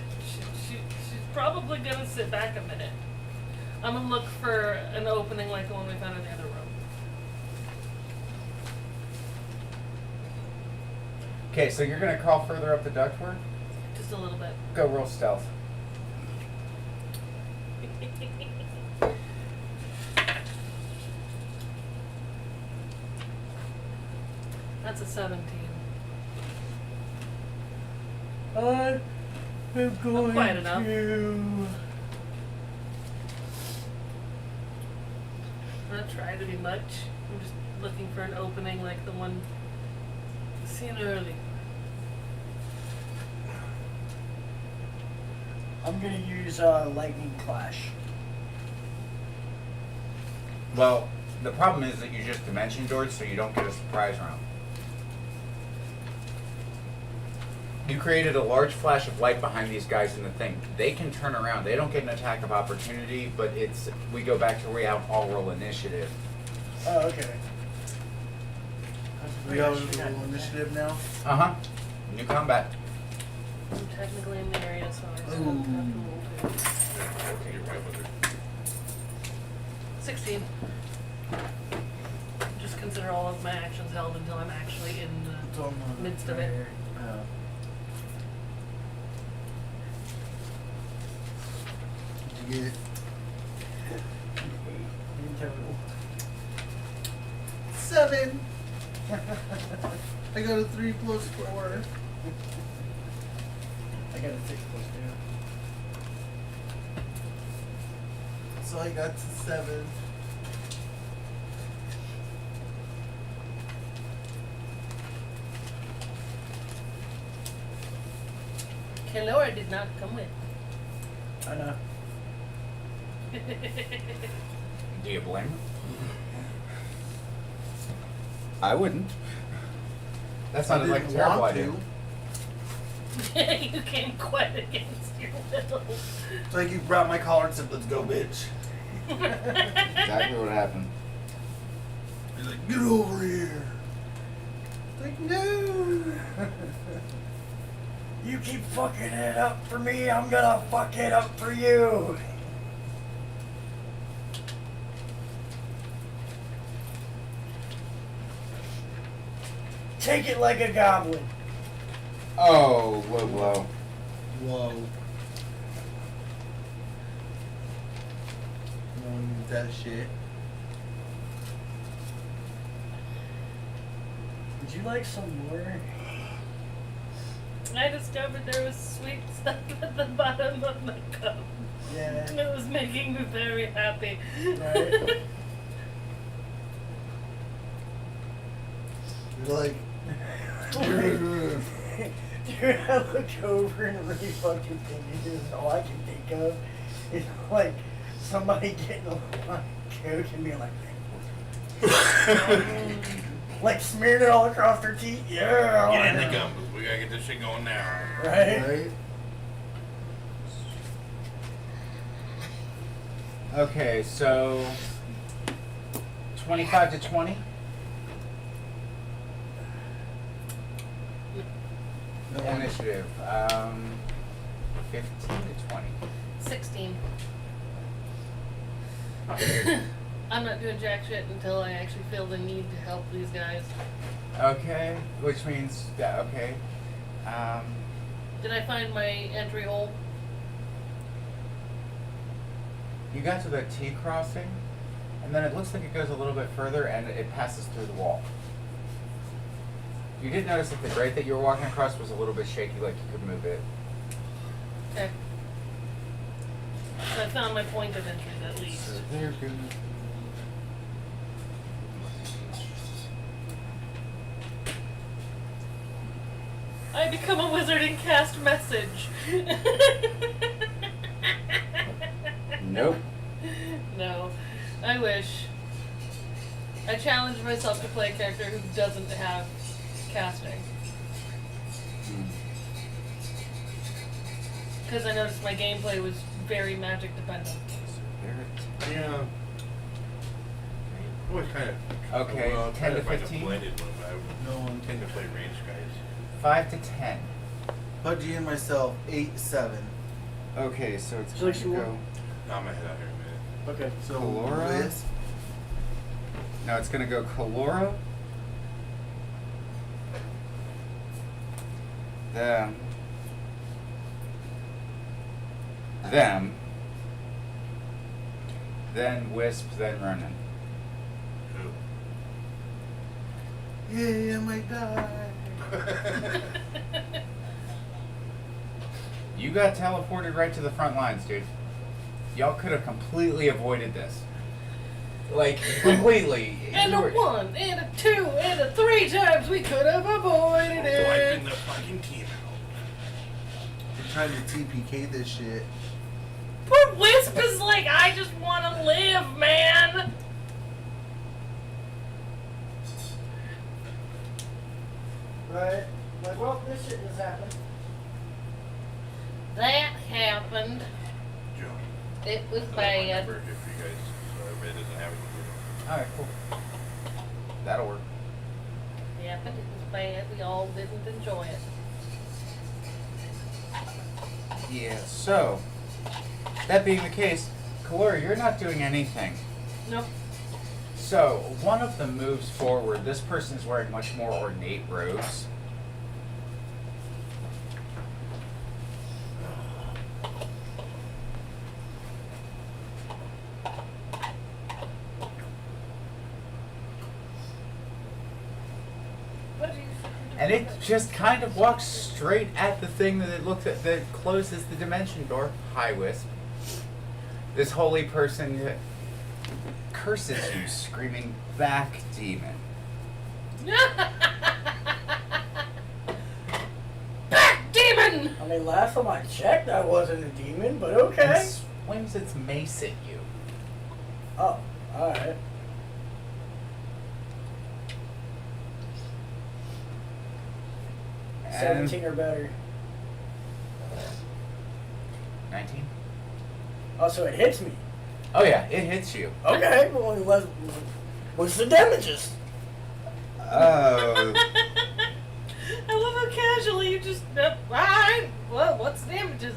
she's probably gonna sit back a minute. I'm gonna look for an opening like the one we found in the other room. Okay, so you're gonna crawl further up the ductwork? Just a little bit. Go roll stealth. That's a 17. I'm going quite enough. to... I'm not trying to be much. I'm just looking for an opening like the one seen earlier. I'm gonna use lightning clash. Well, the problem is that you just dimension doored, so you don't get a surprise round. You created a large flash of light behind these guys in the thing. They can turn around. They don't get an attack of opportunity, but we go back to where we have all roll initiative. Oh, okay. We all roll initiative now? Uh-huh. New combat. I'm technically in the area, so I don't Ooh. have to roll too. You're right with her. 16. Just consider all of my actions held until I'm actually in It's the on the midst of it. Oh. Did you get In total. 7? I got a 3 plus 4. I got a 6 plus 2. So I got to 7. Kelora did not come with. I know. Do you blame her? I wouldn't. That sounded like a terrible idea. You came quite against your will. So like you brought my collar and said, "Let's go, bitch." Exactly what happened. You're like, "Get over here." It's like, no. You keep fucking it up for me, I'm gonna fuck it up for you. Take it like a goblin. Oh, low blow. Whoa. No one needs that shit. Would you like some more? I discovered there was sweet stuff at the bottom of my cup. Yeah. And it was making me very happy. Right. You're like, Dude, I looked over and really fucking thinking this is all I can think of. Is like somebody getting a line of coke and being like smearing it all across their teeth. Yeah. Get in the gum. We gotta get this shit going now. Right? right? Okay, so 25 to 20. No. Initiative. 15 to 20. 16. I'm not doing jack shit until I actually feel the need to help these guys. Okay, which means yeah. Okay. Did I find my entry hole? You got to the T crossing, and then it looks like it goes a little bit further, and it passes through the wall. You did notice that the grate that you were walking across was a little bit shaky, like you could move it. Okay. So I found my point of entry at least. So they're good. I become a wizard and cast message. Nope. No. I wish. I challenge myself to play a character who doesn't have casting. Because I noticed my gameplay was very magic dependent. So they're at Yeah. Always kind of. Okay, well, 10 try to find 15? A blended one, but I No one. tend to play range guys. 5 to 10. Pudgy and myself, 8, 7. Okay, so it's So going to you go. want- No, I'm gonna head out here in a minute. Okay. So Kalora? Wisp. No, it's going to go Kalora. Them. Then Wisp, then Ronan. Yeah, I might die. You got teleported right to the front lines, dude. Y'all could have completely avoided this. Like, completely. And You a were- 1, and a 2, and a 3 times we could have avoided it. Wiping the fucking team out. They're trying to TPK this shit. Poor Wisp is like, I just want to live, man. Right. Like, well, this shouldn't have happened. That happened. Joe. It was I don't bad. remember if you guys, so everybody doesn't have it. Alright, cool. That'll work. Happened. It was bad. We all didn't enjoy it. Yeah, so, that being the case, Kalora, you're not doing anything. Nope. So, one of them moves forward. This person's wearing much more ornate robes. And it just kind of walks straight at the thing that it looks at that closes the dimension door. Hi, Wisp. This holy person curses you, screaming, "Back, demon!" Back, demon! I mean, last time I checked, I wasn't a demon, but And okay. swings its mace at you. Oh, alright. And 17 or better. 19. Oh, so it hits me. Oh yeah, it hits you. Okay, well, what's the damages? Oh. I love how casually you just. Alright, well, what's the damages?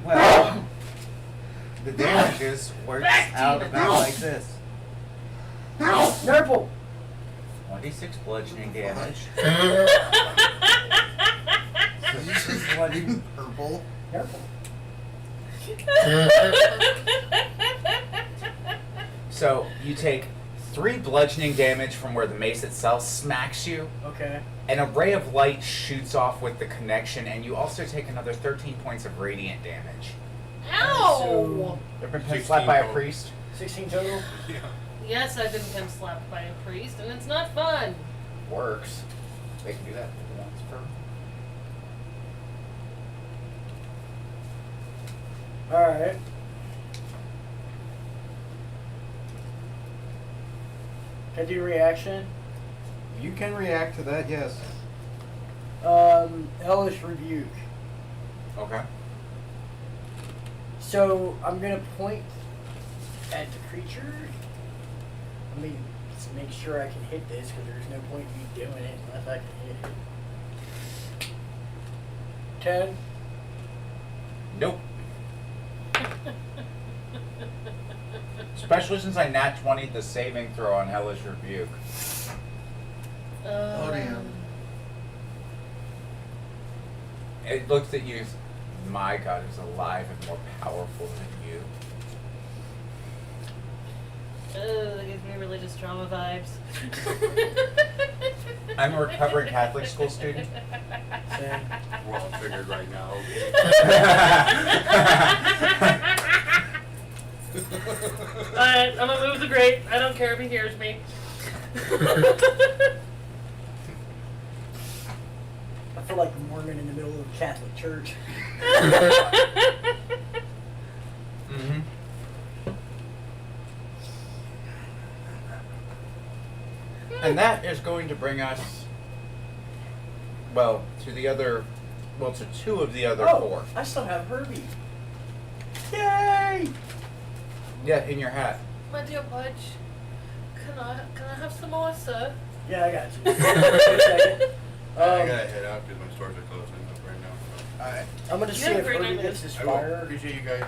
Well, the damages works Back, out demon. about like this. Nurple. 26 bludgeoning damage. Did you say bloody purple? Nurple. So you take 3 bludgeoning damage from where the mace itself smacks you. Okay. An array of light shoots off with the connection, and you also take another 13 points of radiant damage. Ow! Ever been 16 slapped by a total. priest? 16 total? Yeah. Yes, I've been pimp slapped by a priest, and it's not fun. Works. They can do that once per. Alright. Can I do reaction? You can react to that, yes. Hellish Rebuke. Okay. So, I'm gonna point at the creature. Let me just make sure I can hit this, because there's no point in me doing it unless I can hit it. 10. Nope. Especially since I nat 20'd the saving throw on Hellish Rebuke. Oh, damn. It looks at you. My God, is alive and more powerful than you. That gives me religious trauma vibes. I'm a recovering Catholic school student. Same. We're all triggered right now. Alright, I'm gonna move the grate. I don't care if he hears me. I feel like a Mormon in the middle of a Catholic church. Mm-hmm. And that is going to bring us, well, to the other, well, to 2 of the other 4. I still have Herbie. Yay! Yeah, in your hat. My dear Budge, can I have some more, sir? Yeah, I got you. Wait a second. I gotta head out because my stores are closing up right now. Alright. I'm gonna You see have a if great Herbie night, gets man. his I will fire. appreciate you guys.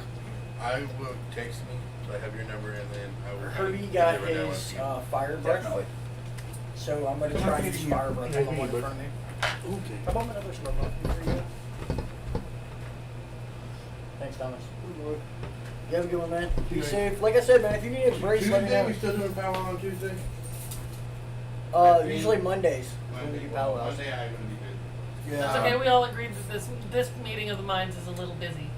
I will text me so I have your number and then I will. Herbie got deliver that his one to you. fire breath. Definitely. So I'm gonna try and use fire breath. Hold on one in front of me. Okay. Come on, another smoke up. Here you go. Thanks, Thomas. You have a good one, man. Be Okay. safe. Like I said, man, if you need a brace, let me Tuesday, we know. still doing power on Tuesday? Usually Mondays. When we do well, powwows. Monday I'm gonna be good. Yeah. That's okay, we all agreed that this meeting of the minds is a little busy.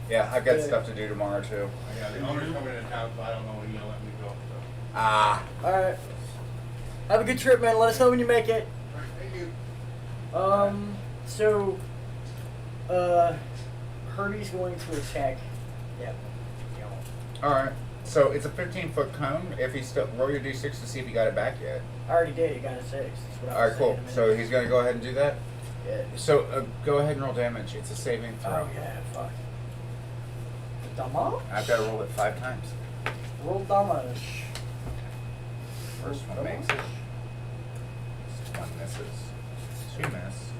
Yeah, I've got Yeah. stuff to do tomorrow, too. Yeah, the owner's coming into town, so I don't know when he'll let me go. So. Ah. Alright. Have a good trip, man. Let us know when you make it. All right, thank you. So, Herbie's going to attack. Yeah. Alright. So it's a 15-foot cone. If he's still, roll your d6 to see if he got it back yet. I already did. He got a 6. That's what I Alright, was cool. saying a minute So ago. he's gonna go ahead and do that. Yeah. So go ahead and roll damage. It's a saving throw. Oh, yeah. Fuck. Damage? I've got to roll it 5 times. Roll damage. First one makes it. 1 misses. 2 miss.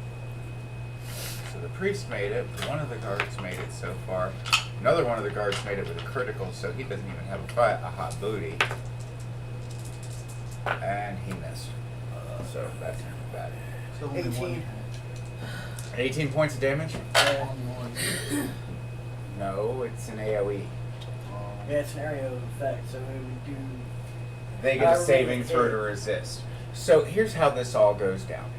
So the priest made it. One of the guards made it so far. Another one of the guards made it with a critical, so he doesn't even have a hot booty. And he missed. So that's not bad. So only 18. one. 18 points of damage? Only one. No, it's an AoE. Yeah, it's an area of effect, so it would do. They get a saving throw to resist. So here's how this all goes down.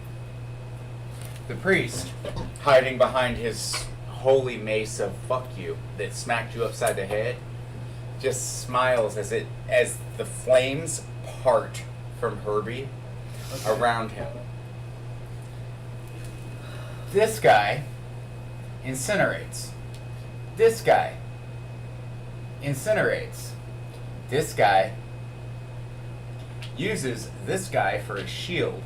The priest, hiding behind his holy mace of fuck you that smacked you upside the head, just smiles as the flames part from Herbie around him. This guy incinerates. This guy incinerates. This guy uses this guy for a shield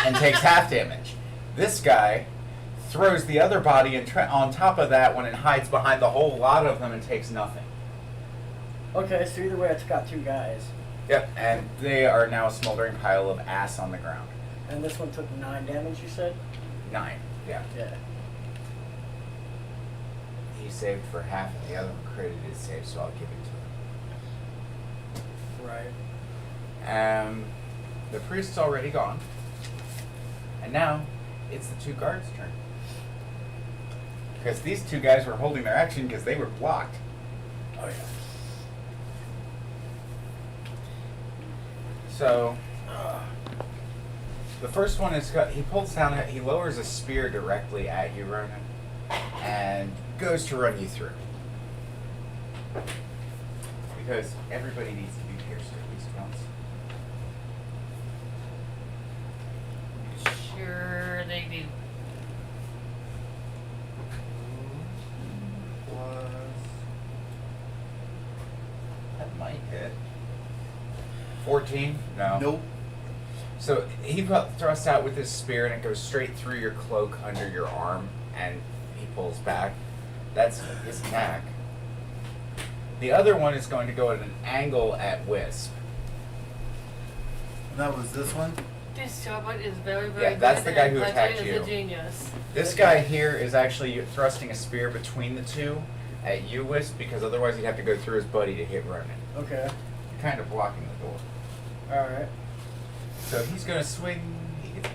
and takes half damage. This guy throws the other body on top of that one and hides behind the whole lot of them and takes nothing. Okay, so either way, it's got 2 guys. Yep, and they are now a smoldering pile of ass on the ground. And this one took 9 damage, you said? 9, yeah. Yeah. He saved for half and the other one critted his save, so I'll give it to him. Right. The priest's already gone. And now, it's the 2 guards' turn. Because these 2 guys were holding their action because they were blocked. Oh, yeah. So, the first one is, he pulls down, he lowers a spear directly at you, Ronan, and goes to run you through. Because everybody needs to be pierced at least once. Sure they do. Plus, that might hit. 14? No. Nope. So he thrusts out with his spear and it goes straight through your cloak under your arm and he pulls back. That's his attack. The other one is going to go at an angle at Wisp. That was this one? This Jabba is very, very Yeah, that's good the guy and who Vitalia attacked is you. a genius. This guy here is actually thrusting a spear between the 2 at you, Wisp, because otherwise he'd have to go through his buddy to hit Ronan. Okay. Kind of blocking the door. Alright. So he's going to swing. He gets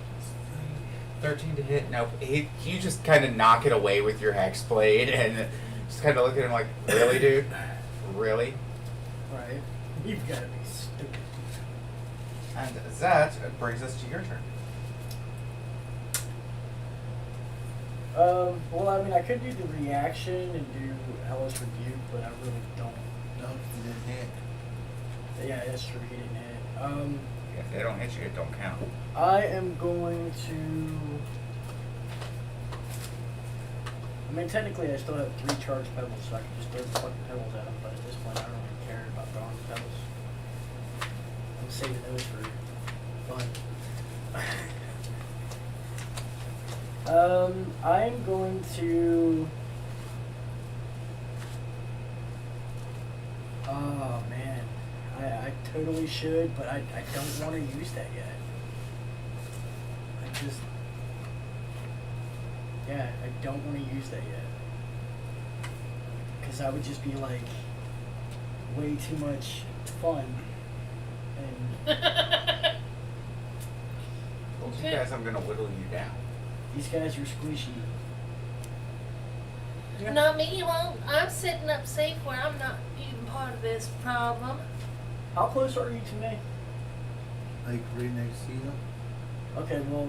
13 to hit. Nope. You just kind of knock it away with your hex blade and just kind of look at him like, really, dude? Really? Right. You've got to be stupid. And that brings us to your turn. Well, I mean, I could do the reaction and do Hellish Rebuke, but I really don't. No, you didn't hit. Yeah, that's true. He didn't hit. If they don't hit you, it don't count. I am going to. I mean, technically, I still have 3 charged pebbles, so I can just throw the fucking pebbles at them. But at this point, I don't really care about throwing pebbles. I'm saving those for fun. I'm going to. Oh man, I totally should, but I don't want to use that yet. Yeah, I don't want to use that yet. Because that would just be like way too much fun. And Told you guys I'm gonna whittle you down. these guys are squishy. Not me, you won't. I'm sitting up safe where I'm not even part of this problem. How close are you to me? Like right next to you? Okay, well,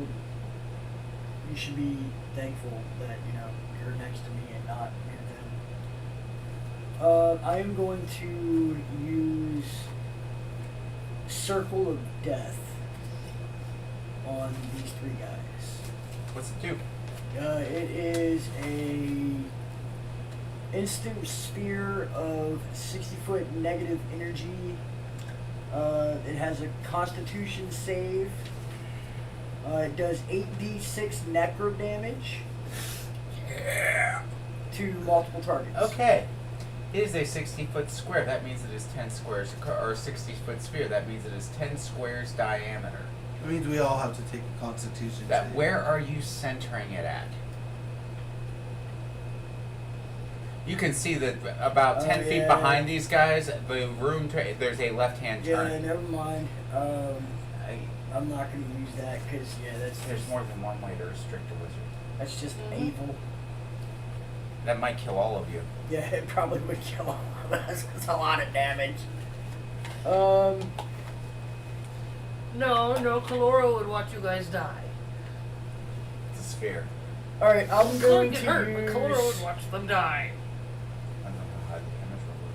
you should be thankful that, you know, you're next to me and not near them. I am going to use Circle of Death on these 3 guys. What's it do? It is a instant sphere of 60-foot negative energy. It has a Constitution save. It does 8d6 necro damage to multiple targets. Okay. It is a 60-foot square. That means it is 10 squares. Or a 60-foot sphere. That means it is 10 squares diameter. That means we all have to take a constitution That save. where are you centering it at? You can see that about 10 feet yeah. behind these guys, the room, there's a left-hand Yeah, turn. never mind. I'm not gonna use that because There's more than one way to restrict a wizard. that's just Mhm. evil. That might kill all of you. Yeah, it probably would kill all of us. It's a lot of damage. No, Kalora would watch you guys die. It's a sphere. All right, I'm You going get to hurt, use. but Kalora would watch them die. I don't know how high the damage roll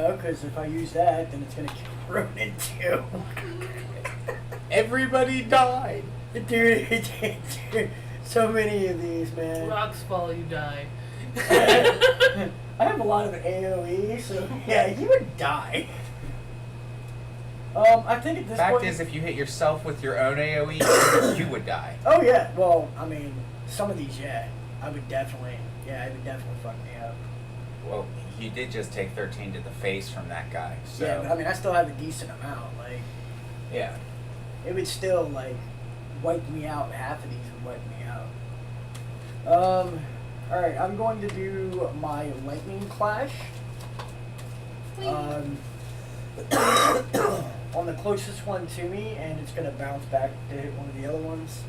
is. No, because if I use that, then it's gonna kill Ronan too. Everybody died! Dude, so many of these, man. Rocks fall, you die. I have a lot of AoE, so yeah, you would die. I think at this Fact point. is, if you hit yourself with your own AoE, you would die. Oh yeah, well, I mean, some of these, yeah, it would definitely fuck me up. Well, you did just take 13 to the face from that guy, so... Yeah, but I mean, I still have a decent amount. Like, Yeah. it would still like wipe me out. Half of these would wipe me out. All right, I'm going to do my lightning clash. On the closest one to me, and it's gonna bounce back to hit one of the other ones.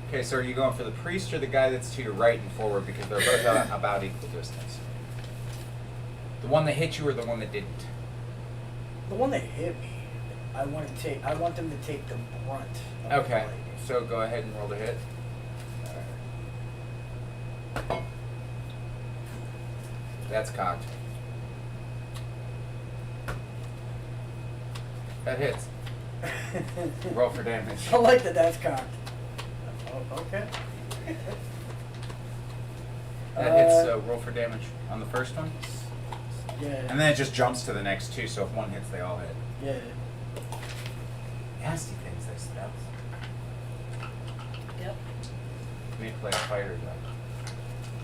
Okay, so are you going for the priest or the guy that's to your right and forward, because they're both about equal distance? The one that hit you or the one that didn't? The one that hit me, I want them to take the brunt. Of the Okay, lightning. so go ahead and roll the hit. That's cocked. That hits. Roll for damage. I like that. That's cocked. Oh, okay. That hits, so roll for damage on the first one. Yeah. And then it just jumps to the next two, so if one hits, they all hit. Yeah. Nasty things, those spells. Yep. We need to play a fighter though.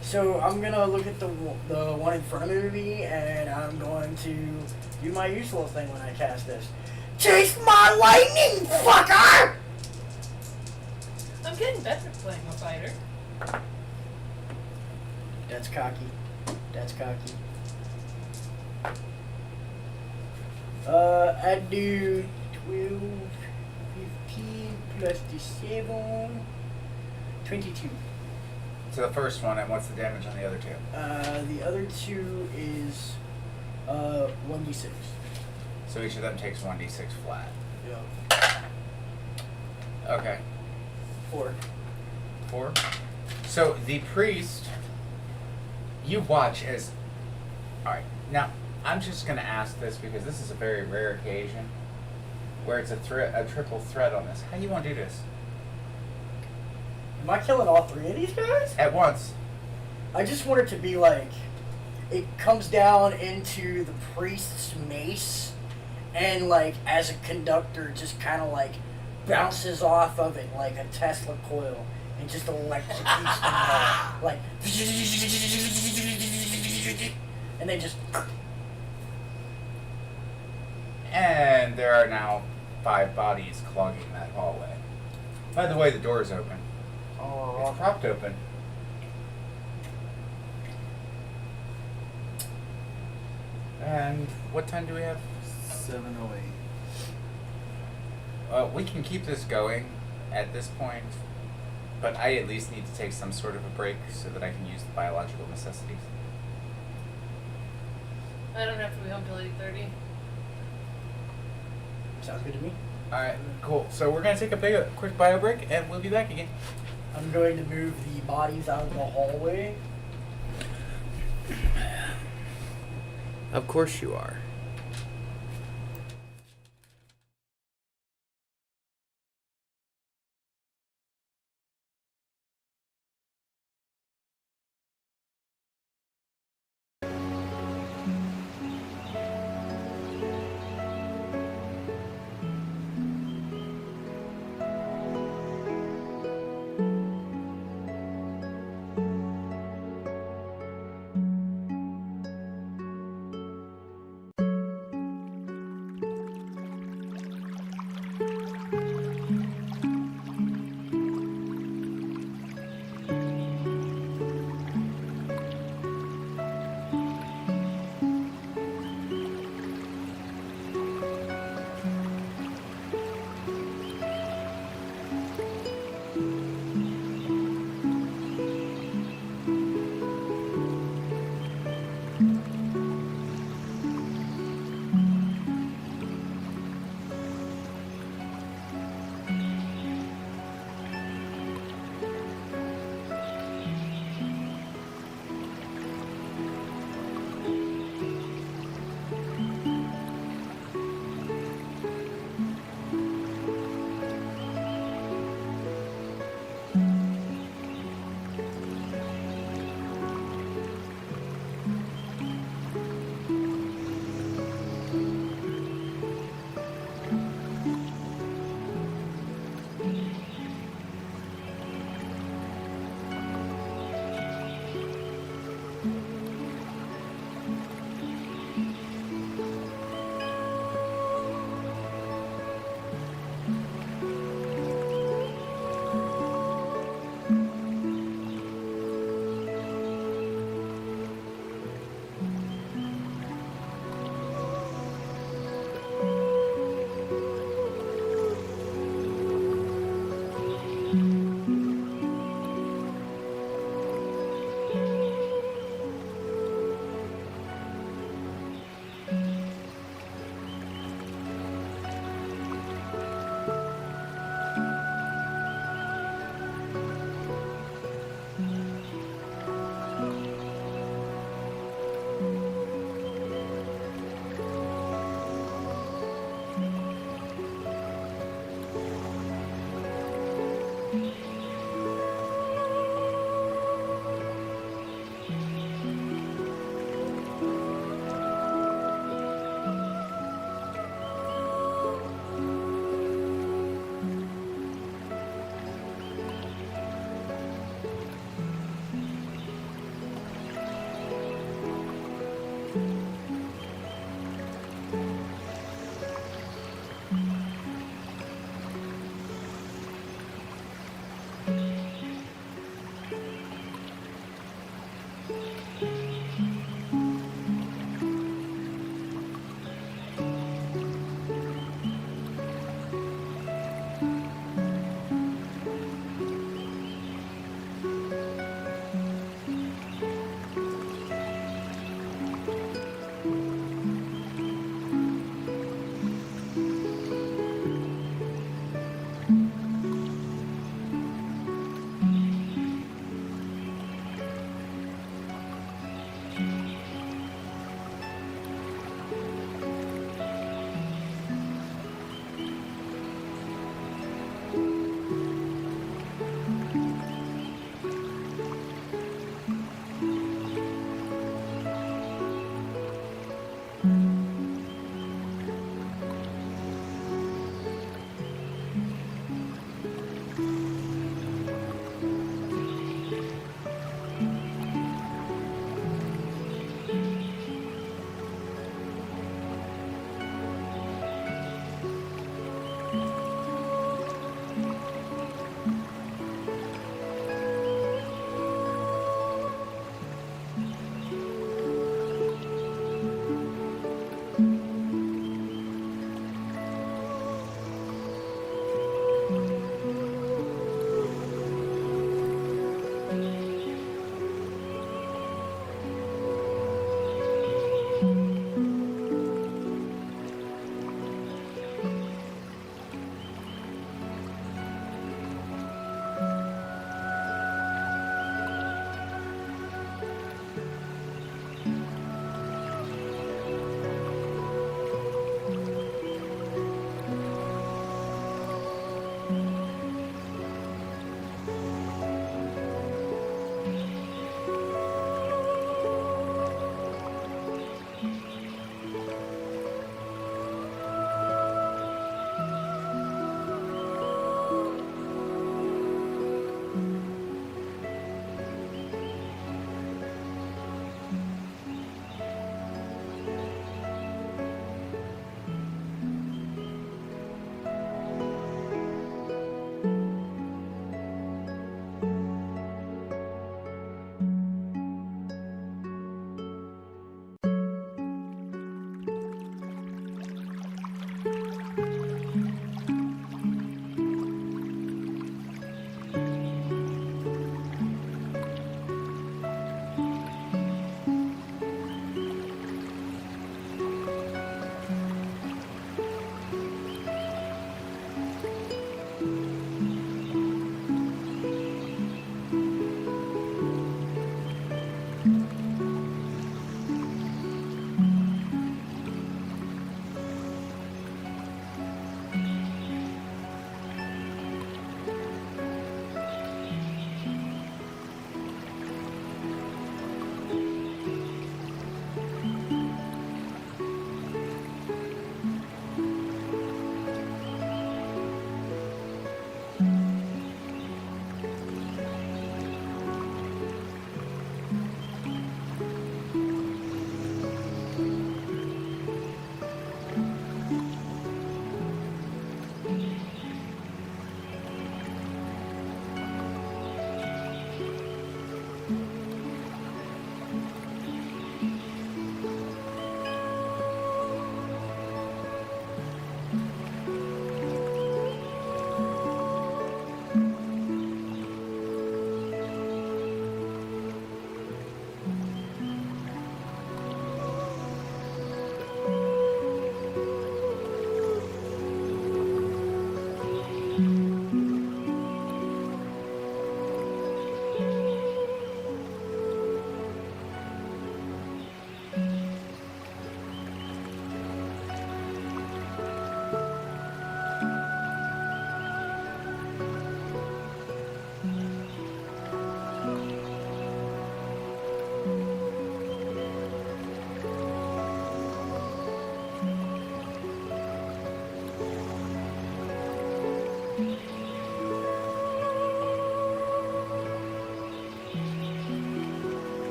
So I'm gonna look at the one in front of me, and I'm going to do my usual thing when I cast this. Chase my lightning, fucker! I'm getting better at playing a fighter. That's cocky. That's cocky. I do 12, 15 plus the 7, 22. So the first one, and what's the damage on the other two? The other two is 1d6. So each of them takes 1d6 flat. Yeah. Okay. 4. 4. So the priest, you watch as... Alright, now I'm just going to ask this because this is a very rare occasion where it's a triple threat on this. How do you want to do this? Am I killing all 3 of these guys? At once. I just want it to be like, it comes down into the priest's mace, and like as a conductor, just kind of like bounces off of it like a Tesla coil, and just electrocutes them all, like, and they just. And there are now 5 bodies clogging that hallway. By the way, the door is open. It's propped open. And what time do we have? 7:08. We can keep this going at this point, but I at least need to take some sort of a break so that I can use the biological necessities. I don't have to be home till 8:30. Sounds good to me. Alright, cool. So we're going to take a quick bio break, and we'll be back again. I'm going to move the bodies out of the hallway. Of course you are.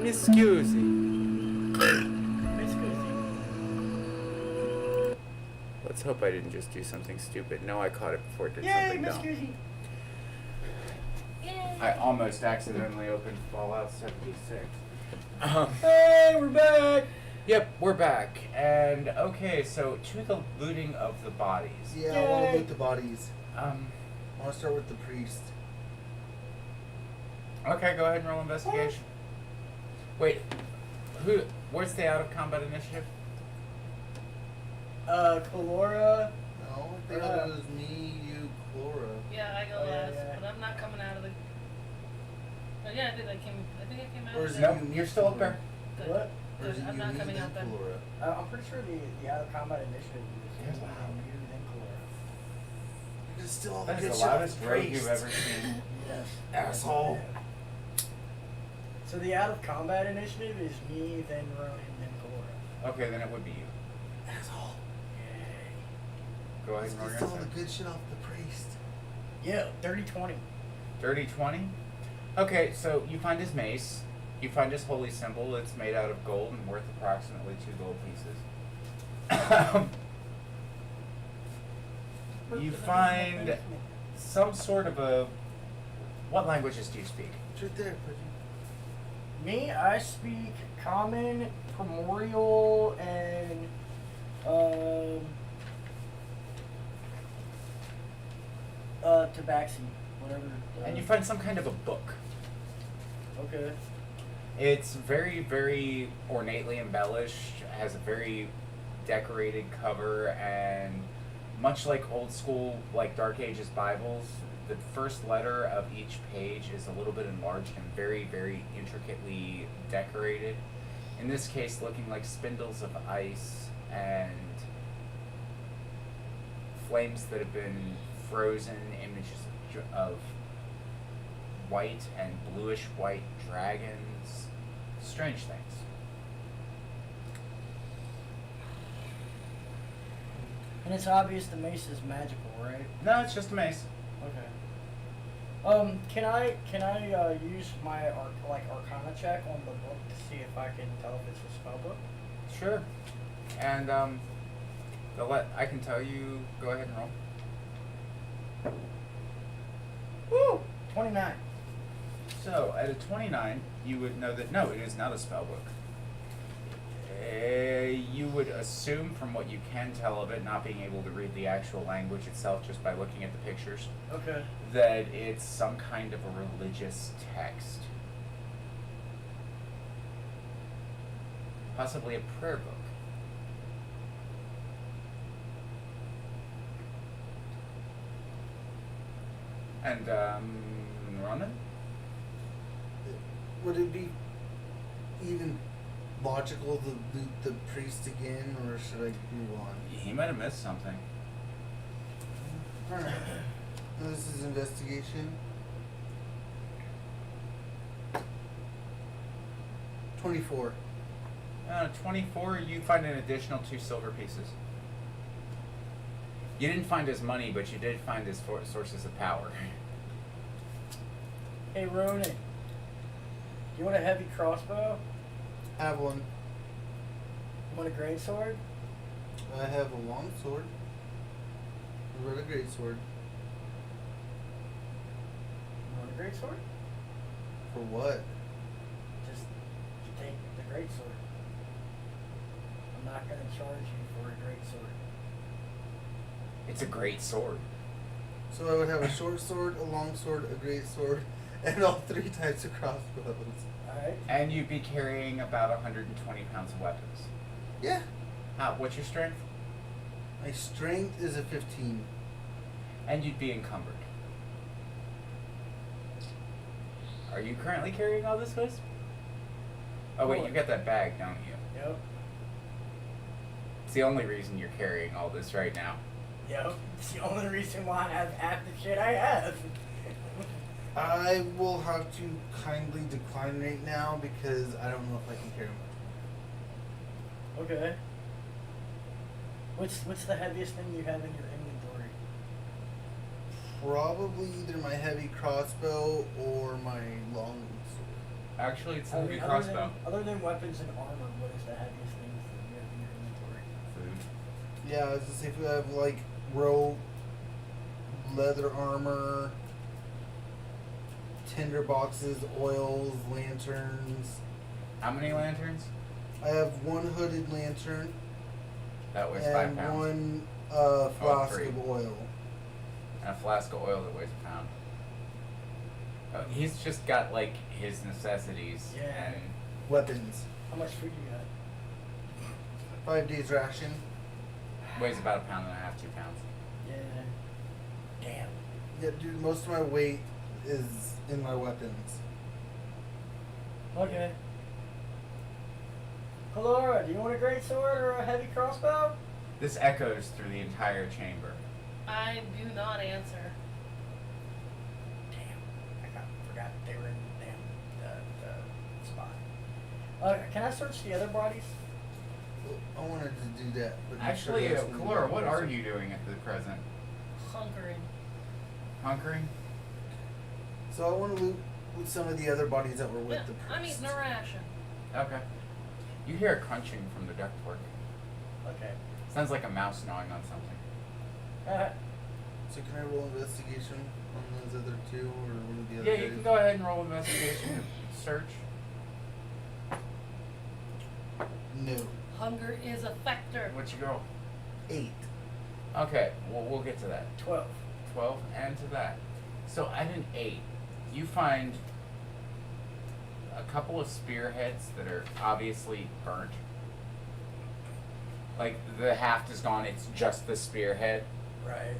Excuse me. Let's hope I didn't just do something stupid. No, I caught it before it did something dumb. I almost accidentally opened Fallout 76. Hey, we're back! Yep, we're back. And okay, so to the looting of the bodies. Yeah, I want to loot the bodies. I want to start with the priest. Okay, go ahead and roll investigation. Wait, where's the out of combat initiative? Calora. No, I think it was me, you, Chlora. Yeah, I go Oh, yeah, last, yeah. but I'm not coming out of the. Oh yeah, I did. I think I came out Or of is the. it Nope, you're still up there. Good. What? Or is Good. it I'm you, not me, coming then out then. Chlora? I'm pretty sure the out of combat initiative is That's loud. you then Calora. You can steal all the That good is the shit off loudest the rogue priest. you've ever seen. Yes. Asshole. So the out of combat initiative is me, then Ronan, then Calora. Okay, then it would be you. Asshole. Go ahead Let's and roll get your all the answer. good shit off the priest. Yeah, 30-20. Dirty 20? Okay, so you find his mace. You find his holy symbol. It's made out of gold and worth approximately 2 gold pieces. You find some sort of a... What languages do you speak? It's right there, Pudgy. Me, I speak Common, Primordial, and Tabaxi, whatever. And you find some kind of a book. Okay. It's very, very ornately embellished, has a very decorated cover, and much like old school, like Dark Ages Bibles, the first letter of each page is a little bit enlarged and very, very intricately decorated. In this case, looking like spindles of ice and flames that have been frozen, images of white and bluish white dragons, strange things. And it's obvious the mace is magical, right? No, it's just a mace. Okay. Can I use my Arcana check on the book to see if I can tell if it's a spell book? Sure. And I can tell you. Go ahead and roll. Woo! 29. So at a 29, you would know that no, it is not a spell book. You would assume from what you can tell of it, not being able to read the actual language itself just by looking at the pictures, Okay. that it's some kind of a religious text. Possibly a prayer book. And, Ronan? Would it be even logical to loot the priest again, or should I move on? He might have missed something. Alright. This is investigation. 24. 24, you find an additional 2 silver pieces. You didn't find his money, but you did find his sources of power. Hey, Ronan. Do you want a heavy crossbow? Have one. You want a great sword? I have a long sword. I read a great sword. You want a great sword? For what? Just take the great sword. I'm not going to charge you for a great sword. It's a great sword. So I would have a short sword, a long sword, a great sword, and all 3 types of crossbows. Alright? And you'd be carrying about 120 pounds of weapons. Yeah. What's your strength? My strength is a 15. And you'd be encumbered. Are you currently carrying all this wisp? Oh wait, you got that bag, don't you? Yep. It's the only reason you're carrying all this right now. Yep. It's the only reason why I have half the shit I have. I will have to kindly decline right now because I don't know if I can carry much. Okay. What's the heaviest thing you have in your inventory? Probably either my heavy crossbow or my long sword. Actually, it's a I heavy mean, crossbow. Other than weapons and armor, what is the heaviest things that you have in your inventory? Food. Yeah, I was gonna say if we have like rope, leather armor, tinder boxes, oils, lanterns. How many lanterns? I have one hooded lantern That weighs 5 and pounds. one flask 3. of oil. And a flask of oil that weighs a pound. He's just got like his necessities. Yeah. And Weapons. How much food you got? 5 days ration. weighs about a pound and a half, 2 pounds. Yeah. Damn. Yeah, dude, most of my weight is in my weapons. Okay. Kalora, do you want a great sword or a heavy crossbow? This echoes through the entire chamber. I do not answer. Damn. Forgot they were in the spot. Can I search the other bodies? I wanted to do that. But I'm Actually, sure that's gonna be Kalora, what are easy. you doing at the present? Hunkering. Hunkering? So I want to loot some of the other bodies that were with Yeah, the priest. I'm eating a ration. Okay. You hear a crunching from the ductwork. Okay. Sounds like a mouse gnawing on something. So can I roll investigation on those other 2 or one of the other Yeah, guys? you can go ahead and roll investigation. Search. No. Hunger is a factor. What'd you roll? 8. Okay, well, we'll get to that. 12. 12 and to that. So at an 8, you find a couple of spearheads that are obviously burnt. Like the haft is gone, it's just the spearhead. Right.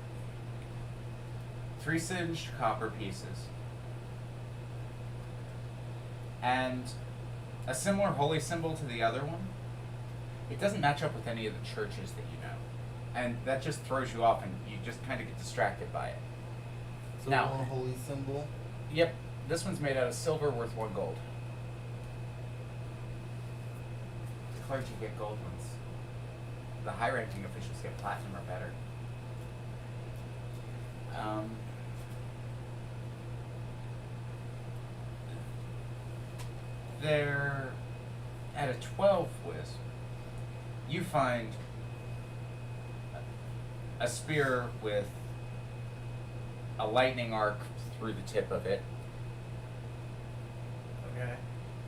3 singed copper pieces. And a similar holy symbol to the other one. It doesn't match up with any of the churches that you know. And that just throws you off and you just kind of get distracted by it. So Now- one holy symbol. Yep, this one's made out of silver worth 1 gold. The clergy get gold ones. The high-ranking officials get platinum or better. They're at a 12 wisp. You find a spear with a lightning arc through the tip of it. Okay.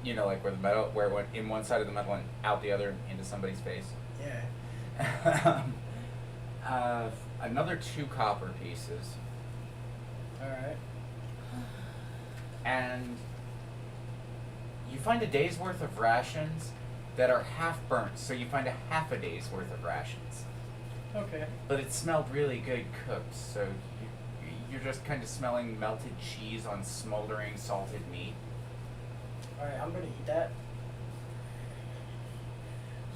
You know, like where the metal, where it went in one side of the metal and out the other into somebody's face. Yeah. Another 2 copper pieces, Alright. and you find a day's worth of rations that are half burnt. So you find a half a day's worth of rations, Okay. but it smelled really good cooked. So you're just kind of smelling melted cheese on smoldering salted meat. Alright, I'm gonna eat that.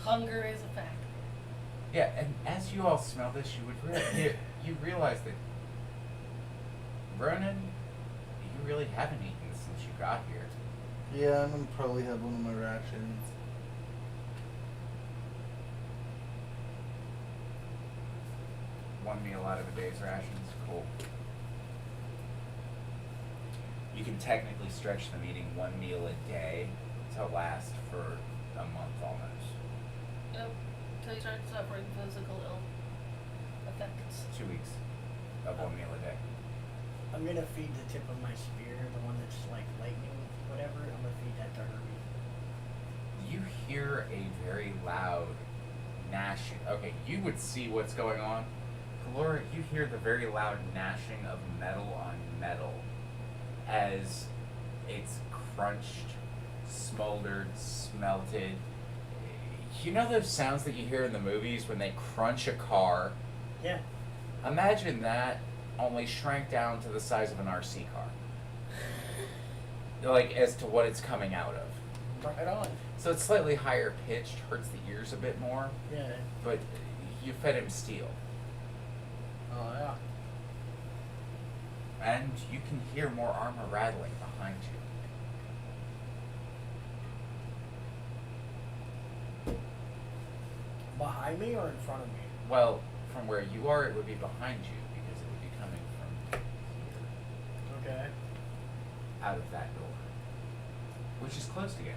Hunger is a factor. Yeah, and as you all smell this, you would you realize that Ronan, you really haven't eaten since you got here. Yeah, I'm gonna probably have one of my rations. One meal out of a day's rations. Cool. You can technically stretch them eating one meal a day to last for a month almost. Yep. Until you start suffering physical ill effects. 2 weeks of one meal a day. I'm gonna feed the tip of my spear, the one that's like lightning, whatever. I'm gonna feed that to Herbie. You hear a very loud gnashing. Okay, you would see what's going on. Laura, you hear the very loud gnashing of metal on metal as it's crunched, smoldered, smelted. You know those sounds that you hear in the movies when they crunch a car? Yeah. Imagine that, only shrank down to the size of an RC car. Like, as to what it's coming out of. Right on. So it's slightly higher pitched, hurts the ears a bit more, Yeah. but you fed him steel. Oh yeah. And you can hear more armor rattling behind you. Behind me or in front of me? Well, from where you are, it would be behind you because it would be coming from here, Okay. out of that door, which is closed again.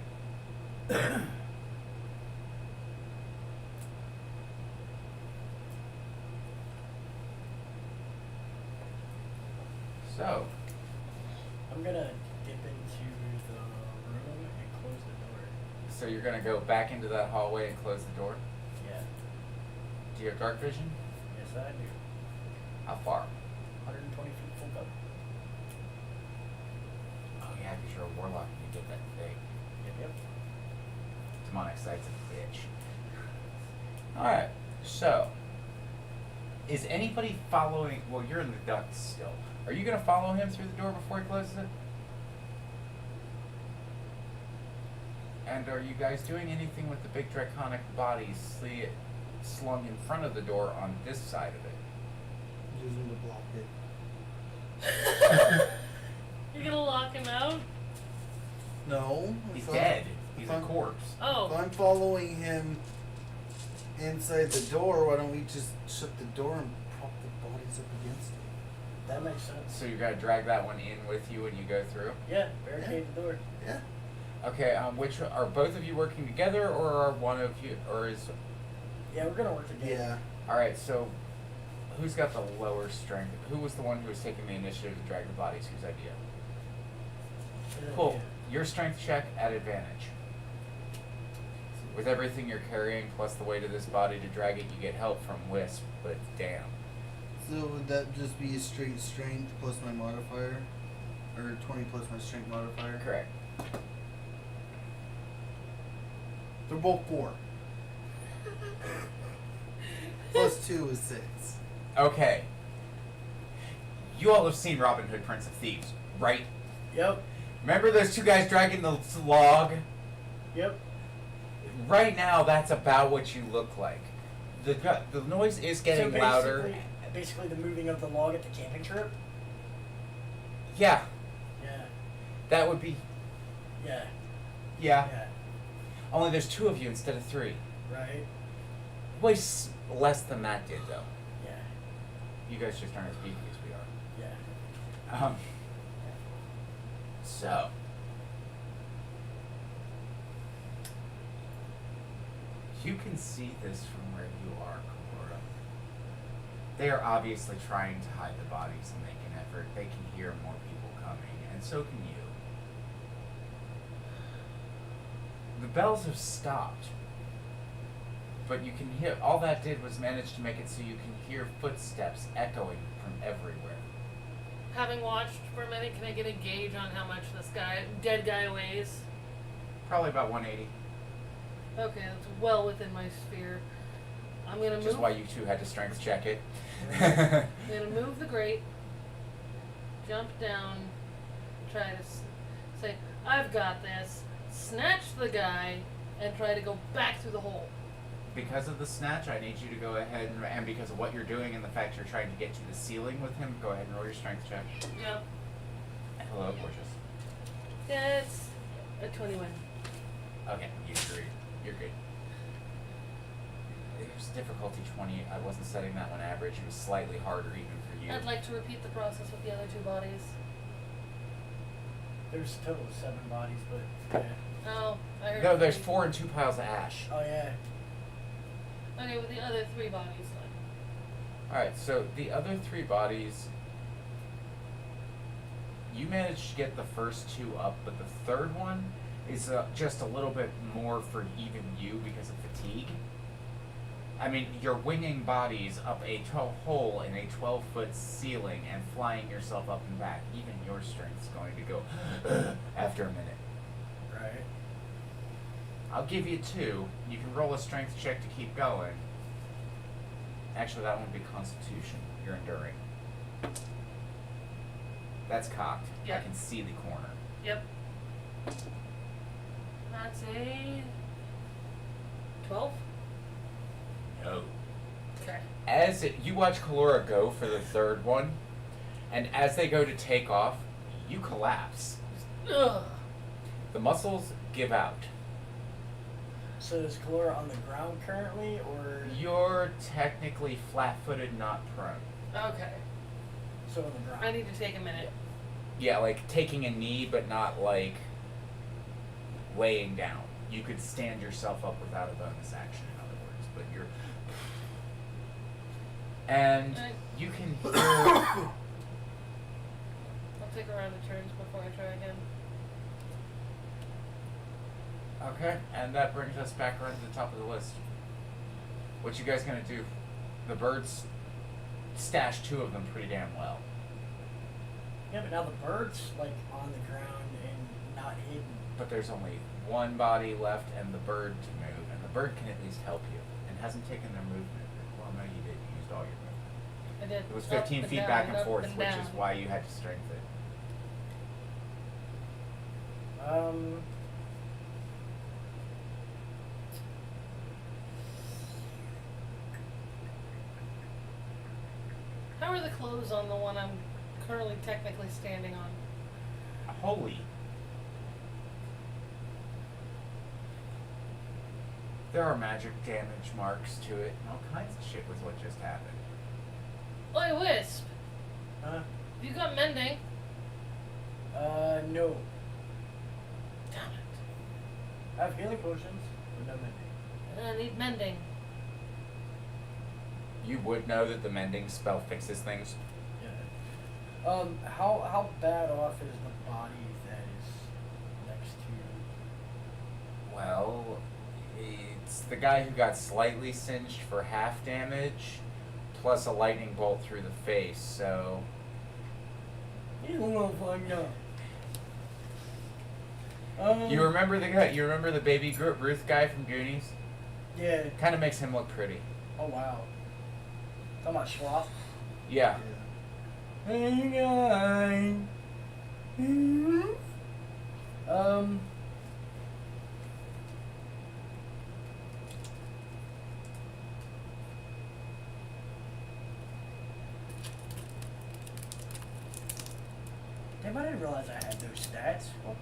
So, I'm gonna dip into the room and close the door. so you're gonna go back into that hallway and close the door? Yeah. Do you have dark vision? Yes, I do. How far? 120 feet full cover. Oh yeah, because you're a warlock and you get that thing. Yep. Demonic sight's a bitch. Alright, so is anybody following? Well, you're in the ducts still. Are you going to follow him through the door before he closes it? And are you guys doing anything with the big draconic bodies slung in front of the door on this side of it? Use them to block it. You're gonna lock him out? No. He's if I'm- dead. He's if a I'm- corpse. If Oh. I'm following him inside the door, why don't we just shut the door and prop the bodies up against it? That makes sense. So you got to drag that one in with you when you go through? Yeah, barricade the door. Yeah. Okay, which are both of you working together, or are one of you, or is... Yeah, we're gonna work together. Yeah. Alright, so who's got the lower strength? Who was the one who was taking the initiative to drag the bodies? Whose idea? Good Cool. idea. Your strength check at advantage. With everything you're carrying, plus the weight of this body to drag it, you get help from Wisp, but damn. So would that just be a straight strength plus my modifier? Or 20 plus my strength modifier? Correct. They're both 4. Plus 2 is 6. Okay. You all have seen Robin Hood, Prince of Thieves, right? Yep. Remember those two guys dragging the log? Yep. Right now, that's about what you look like. The noise is getting so louder. Basically the moving of the log at the camping trip. Yeah, Yeah. that would be... Yeah. Yeah. Yeah. Only there's 2 of you instead of 3. Right. Way less than that did, though. Yeah. You guys just aren't as beefy as we are. Yeah. So. You can see this from where you are, Cora. They are obviously trying to hide the bodies and make an effort. They can hear more people coming, and so can you. The bells have stopped. But you can hear, all that did was manage to make it so you can hear footsteps echoing from everywhere. Having watched for a minute, can I get a gauge on how much this dead guy weighs? Probably about 180. Okay, that's well within my sphere. I'm gonna Which is move. why you two had to strength check it. I'm gonna move the grate, jump down, try to say, "I've got this." Snatch the guy and try to go back through the hole. Because of the snatch, I need you to go ahead and because of what you're doing and the fact you're trying to get to the ceiling with him, go ahead and roll your strength check. Yep. Hello, gorgeous. It's A 21. Okay, you agree. You're good. It was difficulty 20. I wasn't setting that one average. It was slightly harder even for you. I'd like to repeat the process with the other 2 bodies. There's a total of 7 bodies, but yeah. Oh, I heard. No, there's 3. 4 and 2 piles of ash. Oh yeah. Okay, with the other 3 bodies then. Alright, so the other 3 bodies, you managed to get the first 2 up, but the third one is just a little bit more for even you because of fatigue. I mean, you're winging bodies up a hole in a 12-foot ceiling and flying yourself up and back. Even your strength's going to go after a minute. Right. I'll give you 2. You can roll a strength check to keep going. Actually, that won't be Constitution. You're enduring. That's cocked. Yeah. I can see the corner. Yep. That's a 12? No. Okay. You watch Kalora go for the third one, and as they go to take off, you collapse. Ugh. The muscles give out. So is Kalora on the ground currently, or You're technically flat-footed, not prone. Okay. so on the ground? I need to take a minute. Yeah, like taking a knee, but not like laying down. You could stand yourself up without a bonus action, in other words, but you're. And you can hear. I'll take a round of turns before I try again. Okay, and that brings us back around to the top of the list. What you guys gonna do? The birds stashed 2 of them pretty damn well. Yeah, but now the bird's like on the ground and not hidden. But there's only 1 body left and the bird to move, and the bird can at least help you, and hasn't taken their movement. Well, no, you did. You used all your movement. I did. It was Up 15 feet down, back and up forth, which down. is why you had to strength it. How are the clothes on the one I'm currently technically standing on? Holy. There are magic damage marks to it, and all kinds of shit with what just happened. Oi, Wisp! Huh? You got mending? No. Damn it. I have healing potions, but no mending. I need mending. You would know that the mending spell fixes things. Yeah. How bad off is the body that is next to? Well, it's the guy who got slightly singed for half damage, plus a lightning bolt through the face, so. He's a little fucked up. You remember the guy? You remember the baby Ruth guy from Goonies? Yeah. Kind of makes him look pretty. Oh wow. Talking about Schloss. Yeah. Hey guys. Damn, I didn't realize I had those stats. Oh.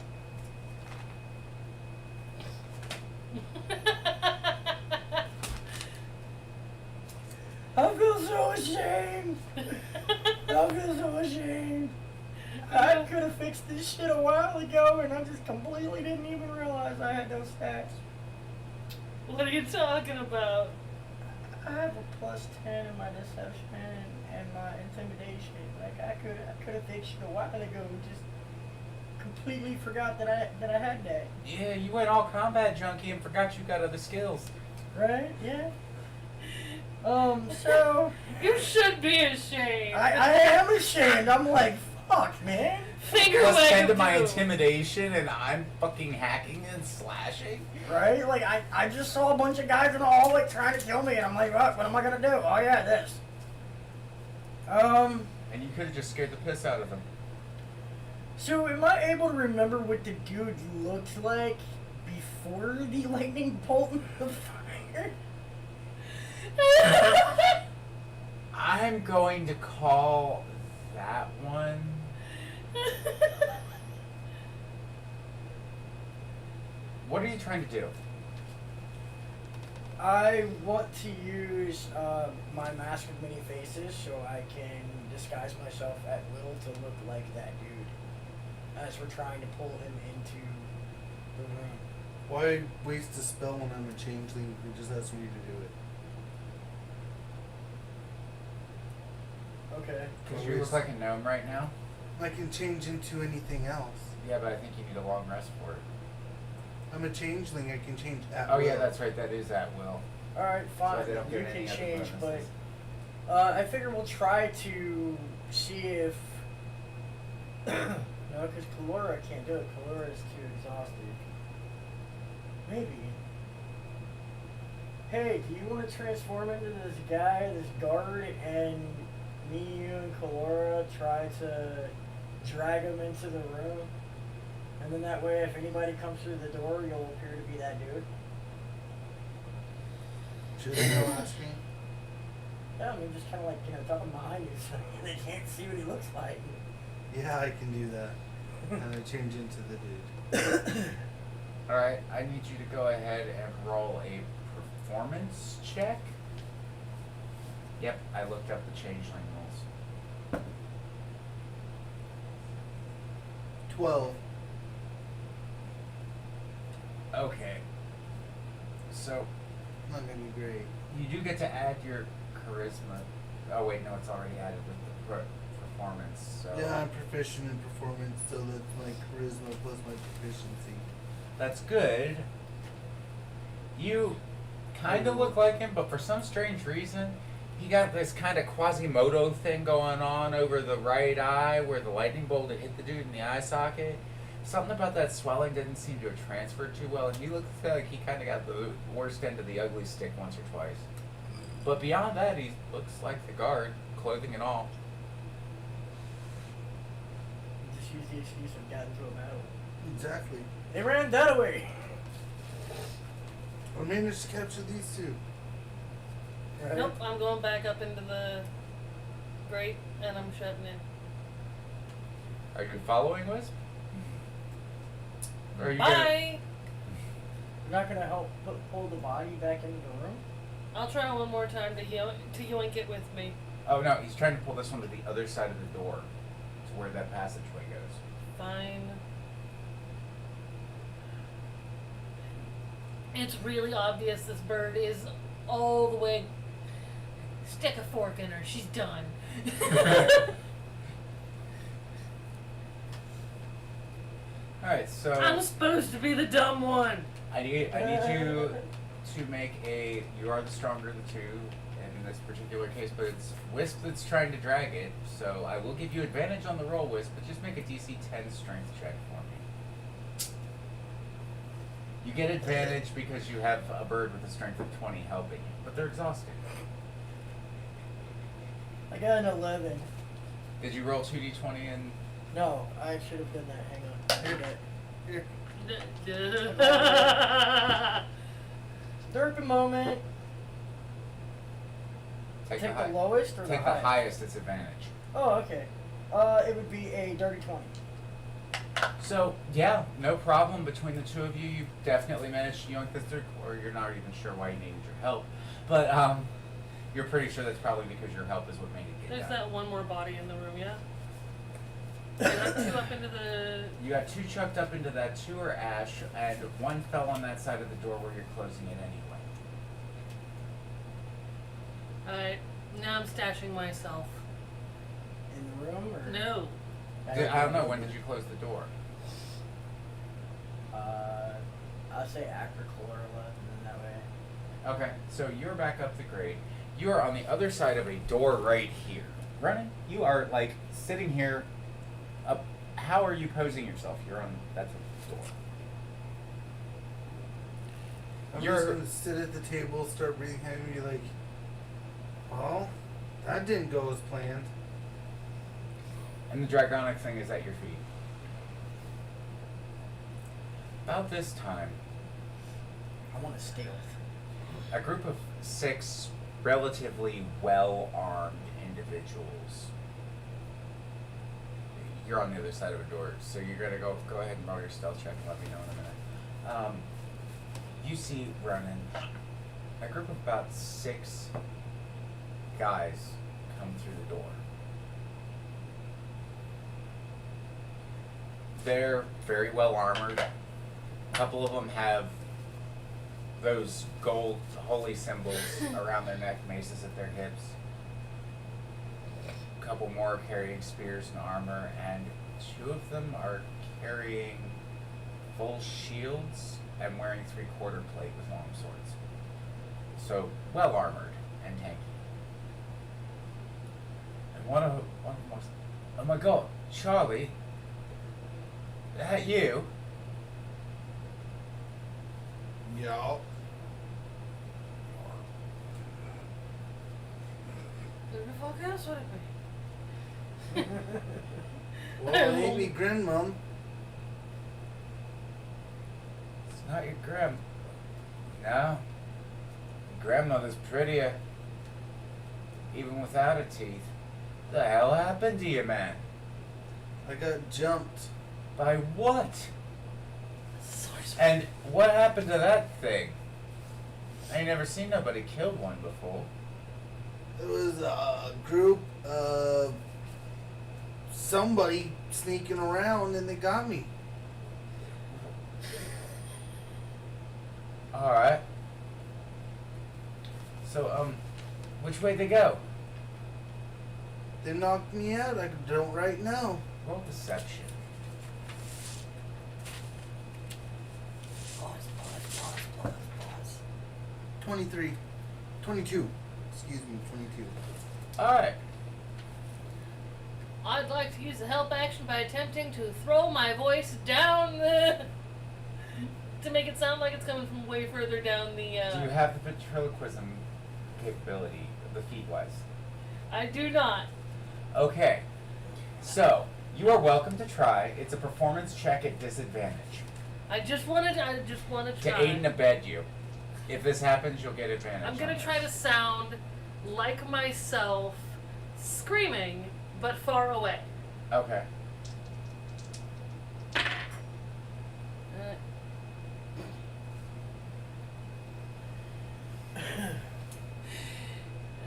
I feel so ashamed. I feel so ashamed. I could have fixed this shit a while ago, and I just completely didn't even realize I had those stats. What are you talking about? I have a +10 in my deception and my intimidation. Like I could have fixed it a while ago. Just completely forgot that I had that. Yeah, you went all combat junkie and forgot you got other skills. Right? Yeah. So You should be ashamed. I am ashamed. I'm like, fuck, man. Finger Plus wag 10 to of my doom. intimidation, and I'm fucking hacking and slashing. Right? Like I just saw a bunch of guys in the hallway trying to kill me, and I'm like, what am I gonna do? Oh yeah, this. And you could have just scared the piss out of them. So am I able to remember what the dude looked like before the lightning bolt and the fire? I'm going to call that one what are you trying to do? I want to use my mask of many faces so I can disguise myself at will to look like that dude as we're trying to pull him into the room. Why waste a spell when I'm a changeling who just asks me to do it? Okay. Because you look like a gnome right now. I can change into anything else. Yeah, but I think you need a long rest for it. I'm a changeling. I can change at Oh will. yeah, that's right. That is at will. Alright, fine. they don't You get can any other change, but bonuses. I figure we'll try to see if. No, because Kalora can't do it. Kalora is too exhausted. Maybe. Hey, do you want to transform into this guy, this guard, and me, you, and Kalora try to drag him into the room? And then that way, if anybody comes through the door, you'll appear to be that dude. Should I go asking? Yeah, I mean, just kind of like, tuck him behind you so they can't see what he looks like. Yeah, I can do that. And I change into the dude. Alright, I need you to go ahead and roll a performance check. Yep, I looked up the changeling rules. 12. Okay. So, Not gonna be great. you do get to add your charisma. Oh wait, no, it's already added with the performance. So Yeah, I'm proficient in performance, so that's my charisma plus my proficiency. that's good. You kind of look like him, but for some strange reason, he got this kind of Quasimodo thing going on over the right eye where the lightning bolt had hit the dude in the eye socket. Something about that swelling didn't seem to have transferred too well, and he looks like he kind of got the worst end of the ugly stick once or twice. But beyond that, he looks like the guard, clothing and all. Just use the excuse of got into a battle. Exactly. They ran that away. I managed to capture these two. Right? Nope, I'm going back up into the grate and I'm shutting in. Are you following Wisp? Or are you gonna- Bye! You're not gonna help pull the body back into the room? I'll try one more time to yoink it with me. Oh no, he's trying to pull this one to the other side of the door, to where that passageway goes. Fine. It's really obvious this bird is all the way. Stick a fork in her. She's done. All right, so I'm supposed to be the dumb one. I need you to make a. You are the stronger of the two in this particular case, but it's Wisp that's trying to drag it. So I will give you advantage on the roll, Wisp, but just make a DC 10 strength check for me. You get advantage because you have a bird with a strength of 20 helping you, but they're exhausted. I got an 11. Did you roll 2d20 and? No, I should have done that. Hang on. Here, Here. Derpy moment. Take the lowest or Take the the highest. It's advantage. Oh, okay. It would be a dirty 20. So yeah, no problem between the two of you. You definitely managed to yoink this through, or you're not even sure why you needed your help, but you're pretty sure that's probably because your help is what made it get There's done. that one more body in the room, yeah? I got two up into the. You got two chucked up into that, two are ash, and one fell on that side of the door where you're closing it anyway. Alright, now I'm stashing myself. In the room or? No. I don't know, when did you close the door? I'll say after Chlorella, and then that way. Okay, so you're back up the grate. You are on the other side of a door right here. Running? You are like sitting here. Up. How are you posing yourself? You're on. That's a door. I'm You're- just gonna sit at the table, start breathing heavy, and be like, well, that didn't go as planned. And the dragonic thing is at your feet. About this time, I want to stealth. a group of 6 relatively well-armed individuals. You're on the other side of a door, so you're gonna go ahead and roll your stealth check and let me know in a minute. you see Ronan, a group of about 6 guys come through the door. They're very well armored. A couple of them have those gold holy symbols around their neck, maces at their hips. A couple more are carrying spears and armor, and 2 of them are carrying full shields and wearing 3/4 plate with long swords. So well armored and tanky. And one of them was, "Oh my God, Charlie, is that you?" Yeah. Who the fuck else would it be? Well, maybe grandmom. It's not your No. Your grandmother's prettier. Even without her teeth. The hell happened to you, man? I got jumped. By what? Sorcerer. And what happened to that thing? I ain't never seen nobody kill one before. It was a group of somebody sneaking around and they got me. Alright. So, which way they go? They knocked me out. I don't right now. Roll deception. Pause. 23. 22. Excuse me, 22. Alright. I'd like to use the help action by attempting to throw my voice down the... to make it sound like it's coming from way further down the, Do you have the ventriloquism capability, the feat-wise? I do not. Okay. So, you are welcome to try. It's a performance check at disadvantage. I just want to try. To aid and abet you. If this happens, you'll get advantage. I'm gonna on try to this. sound like myself screaming, but far away. Okay.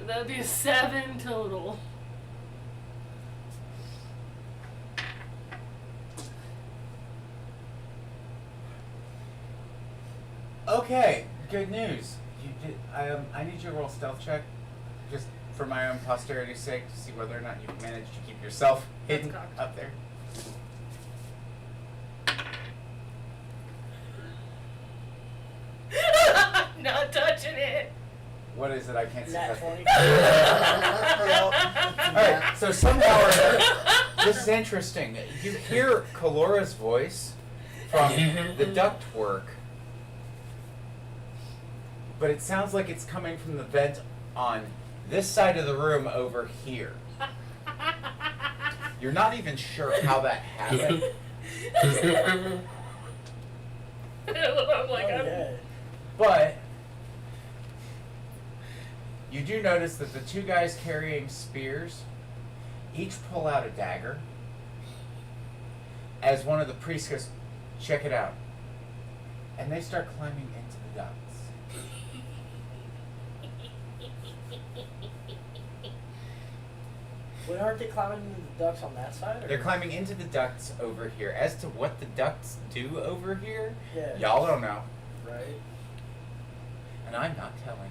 That'd be a 7 total. Okay. Good news. You did. I need you to roll stealth check, just for my own posterity's sake, to see whether or not you've managed to keep yourself hidden cocked. up there. Not touching it. What is it? I can't see. Nat that. 20. Alright, so somehow or other, this is interesting. You hear Kalora's voice from the ductwork, but it sounds like it's coming from the vent on this side of the room over here. You're not even sure how that happened. I'm like, Oh, I'm, yeah. But you do notice that the 2 guys carrying spears each pull out a dagger as one of the priests goes, "Check it out." And they start climbing into the ducts. Wait, aren't they climbing into the ducts on that side? Or? They're climbing into the ducts over here. As to what the ducts do over here, Yeah. y'all don't know. Right. And I'm not telling.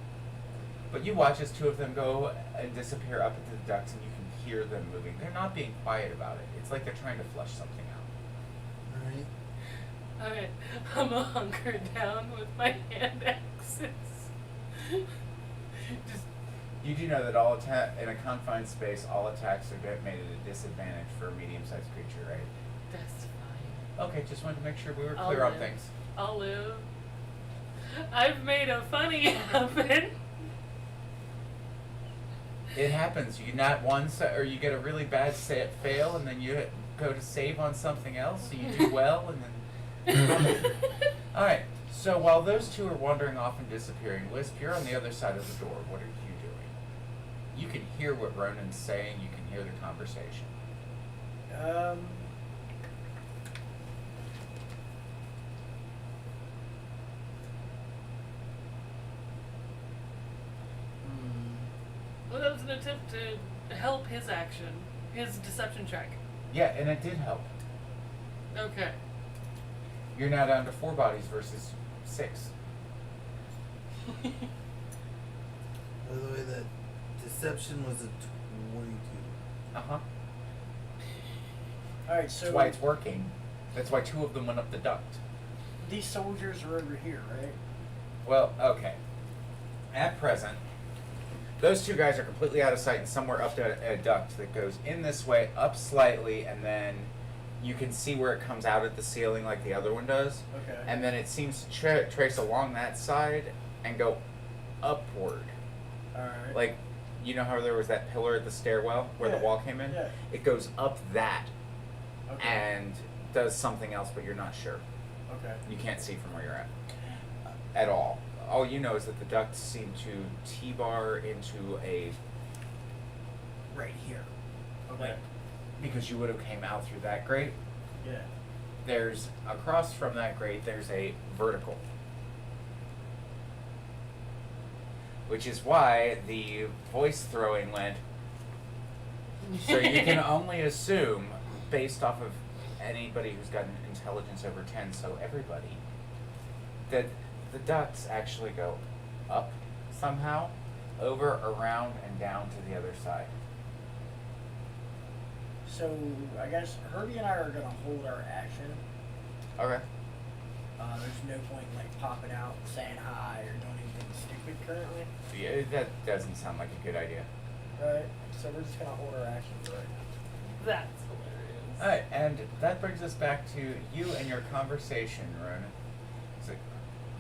But you watch as 2 of them go and disappear up into the ducts, and you can hear them moving. They're not being quiet about it. It's like they're trying to flush something out. Alright. alright, I'm gonna hunker down with my hand axes. Just, You do know that in a confined space, all attacks are made at a disadvantage for a medium-sized creature, right? that's fine. Okay, just wanted to make sure we were I'll clear on live. things. I'll live. I've made a funny happen. It happens. You not once, or you get a really bad fail, and then you go to save on something else, so you do well, and then... All right. So while those 2 are wandering off and disappearing, Wisp, you're on the other side of the door. What are you doing? You can hear what Ronan's saying. You can hear the conversation. an attempt to help his action, his deception check. Yeah, and it did help. Okay. You're now down to 4 bodies versus 6. By the way, that deception was a 22. Uh-huh. Alright, so That's why it's working. That's why 2 of them went up the duct. these soldiers are over here, right? Well, okay. At present, those 2 guys are completely out of sight and somewhere up a duct that goes in this way, up slightly, and then you can see where it comes out at the ceiling like the other one does. Okay. And then it seems to trace along that side and go upward. Alright. Like, you know how there was that pillar at the stairwell where the Yeah, wall came in? yeah. It goes up that Okay. and does something else, but you're not sure. Okay. You can't see from where you're at all. All you know is that the ducts seem to T-bar into a right here. Okay. Because you would have came out through that grate. Yeah. There's across from that grate there's a vertical. Which is why the voice throwing went. So you can only assume, based off of anybody who's got an intelligence over 10, so everybody, that the ducts actually go up somehow, over, around, and down to the other side. So I guess Herbie and I are gonna hold our action. Okay. There's no point in like popping out, saying hi, or doing anything stupid currently. Yeah, that doesn't sound like a good idea. Alright. So we're just gonna hold our action for right now. That's hilarious. Alright, and that brings us back to you and your conversation, Ronan. So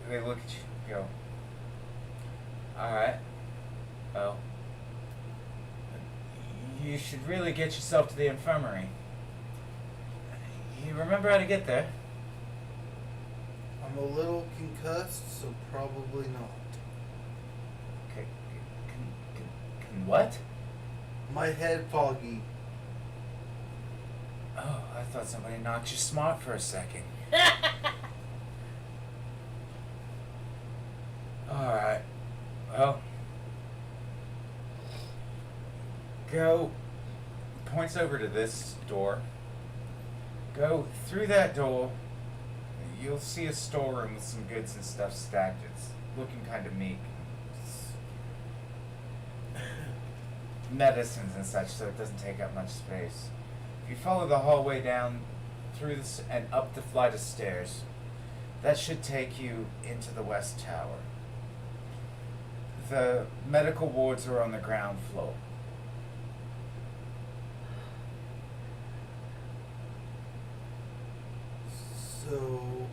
they look at you and go, alright, well, you should really get yourself to the infirmary. You remember how to get there? I'm a little concussed, so probably not. Okay, can what? My head foggy. Oh, I thought somebody knocked you smart for a second. Alright. Well. Go. Points over to this door. Go through that door. You'll see a storeroom with some goods and stuff stacked. It's looking kind of meek. It's medicines and such, so it doesn't take up much space. If you follow the hallway down through this and up the flight of stairs, that should take you into the West Tower. The medical wards are on the ground floor. So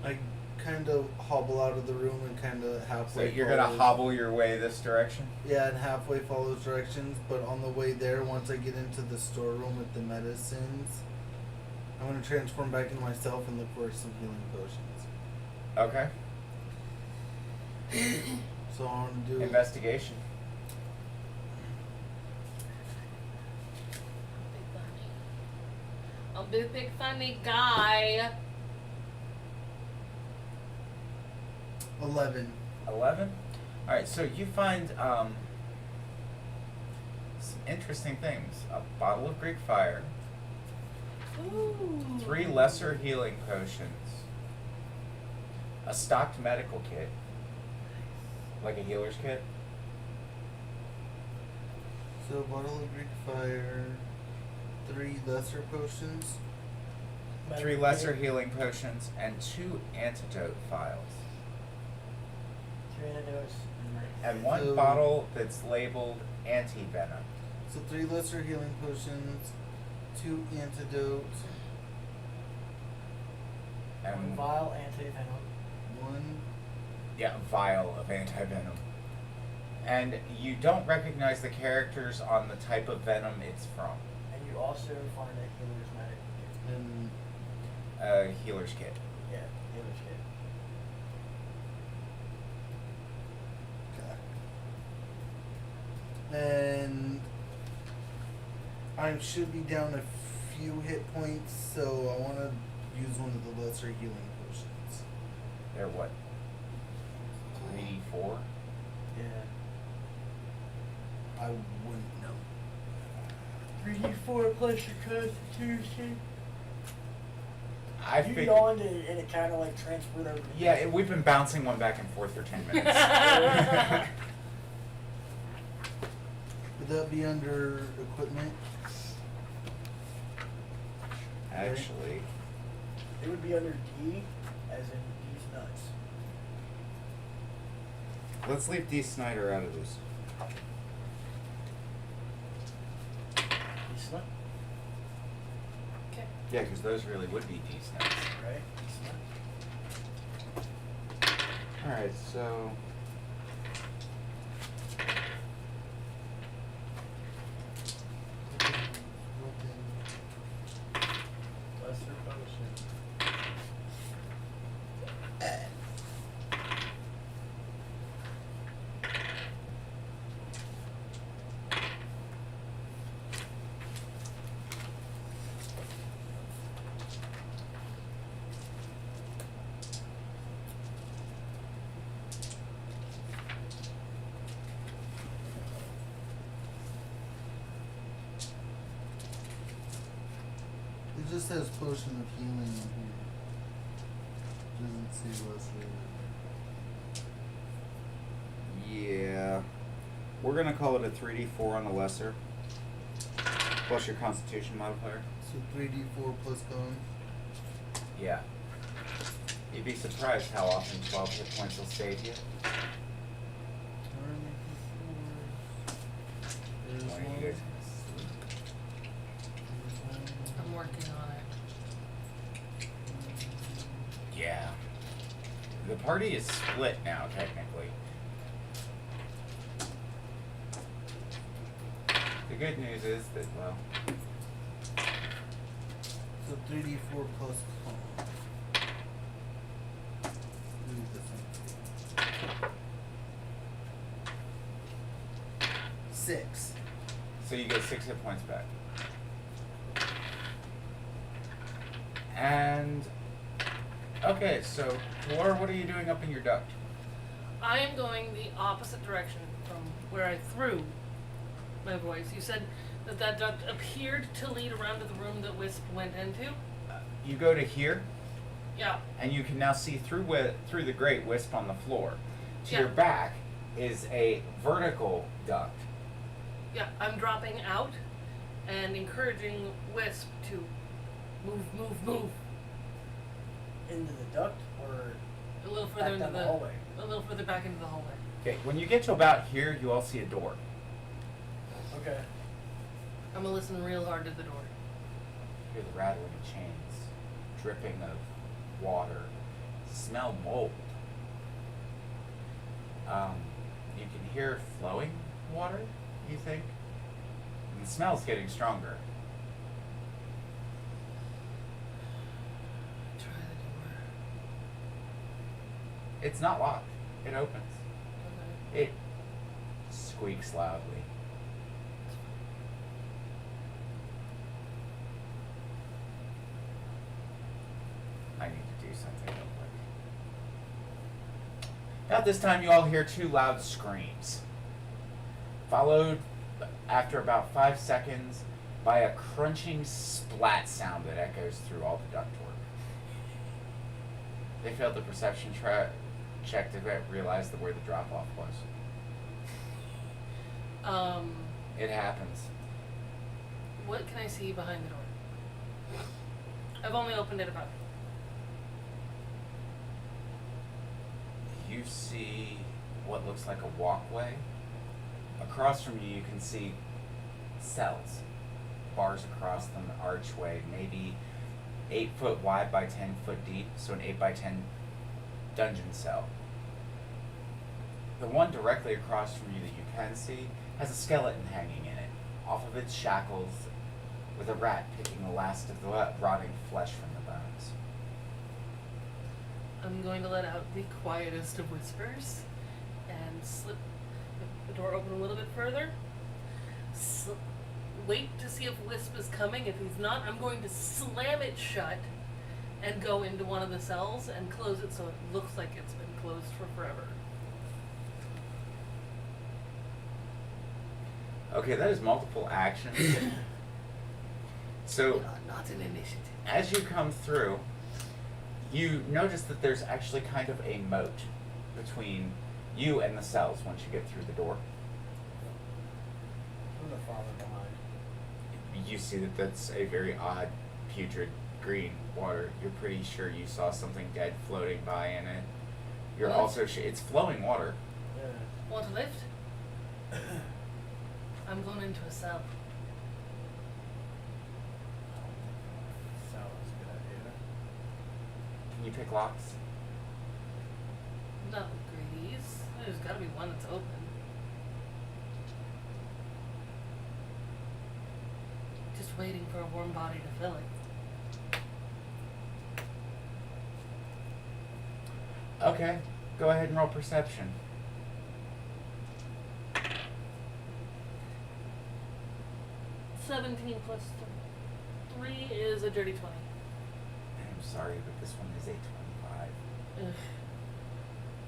I kind of hobble out of the room and kind of So halfway. you're gonna follow- hobble your way this direction? Yeah, and halfway follow those directions. But on the way there, once I get into the storeroom with the medicines, I'm gonna transform back into myself and look for some healing potions. Okay. So I want to do. Investigation. I'll be the big funny guy. 11. 11? Alright, so you find some interesting things. A bottle of Greek fire, Ooh. 3 lesser healing potions, a stocked medical kit, like a healer's kit, So bottle of Greek fire, 3 lesser potions. 3 lesser healing potions, and 2 antidote vials. 3 antidotes. And 1 So- bottle that's labeled anti-venom. So 3 lesser healing potions, 2 antidotes, One And vial anti-venom. 1. yeah, a vial of anti-venom. And you don't recognize the characters on the type of venom it's from. And you also find a healer's medic kit. And A healer's kit. Yeah, healer's kit. And I should be down a few hit points, so I want to use one of the lesser healing potions. They're what? 3, 4? Yeah. I wouldn't know. 3d4 plus your constitution. I You figured. yawned and it kind of like transferred over. to Yeah, me. we've been bouncing one back and forth for 10 minutes. Would that be under equipment? Actually, It would be under D, as in D's nuts. Let's leave D. Snyder out of this. D's nut, Okay. yeah, because those really would be D's nuts. right? D's nut. Alright, so. Lesser potion. It just says potion of healing in here. Doesn't say lesser. Yeah. We're gonna call it a 3d4 on the lesser. Plus your constitution modifier. So 3d4 plus con. Yeah. You'd be surprised how often 12 hit points will save you. There's Why are you one. guys- I'm working on it. Yeah. The party is split now, technically. The good news is that, well, So 3d4 plus con. Do the same. 6. so you get 6 hit points back. And, okay, so, Laura, what are you doing up in your duct? I am going the opposite direction from where I threw my voice. You said that that duct appeared to lead around to the room that Wisp went into. You go to here, Yeah. and you can now see through the grate Wisp on the floor. To Yeah. your back is a vertical duct. Yeah, I'm dropping out and encouraging Wisp to move Into the duct or a little back further into down the hallway? a little further back into the hallway. Okay, when you get to about here, you all see a door. Okay. I'm gonna listen real hard to the door. You hear the rattling of chains, dripping of water, smell mold. You can hear flowing water, you think? And the smell's getting stronger. Try the door. It's not locked. It opens. Okay. It squeaks loudly. I need to do something real quick. About this time, you all hear 2 loud screams, followed after about 5 seconds by a crunching splat sound that echoes through all the ductwork. They failed the perception check to realize where the drop off was. It happens. What can I see behind the door? I've only opened it about. You see what looks like a walkway. Across from you, you can see cells, bars across them, archway, maybe 8 foot wide by 10 foot deep, so an 8 by 10 dungeon cell. The one directly across from you that you can see has a skeleton hanging in it, off of its shackles, with a rat picking the last of the rotting flesh from the bones. I'm going to let out the quietest of whispers and slip the door open a little bit further. Wait to see if Wisp is coming. If he's not, I'm going to slam it shut and go into one of the cells and close it so it looks like it's been closed for forever. Okay, that is multiple actions. So, Not an initiative. as you come through, you notice that there's actually kind of a moat between you and the cells once you get through the door. I'm gonna follow behind. You see that that's a very odd, putrid green water. You're pretty sure you saw something dead floating by in it. You're What? also it's flowing water. Yeah. Want a lift? I'm going into a cell. Sounds a good idea. Can you pick locks? Not with greedies. There's gotta be one that's open. Just waiting for a warm body to fill it. Okay, go ahead and roll perception. 17 plus 3 is a dirty 20. I'm sorry, but this one is a 25. Ugh.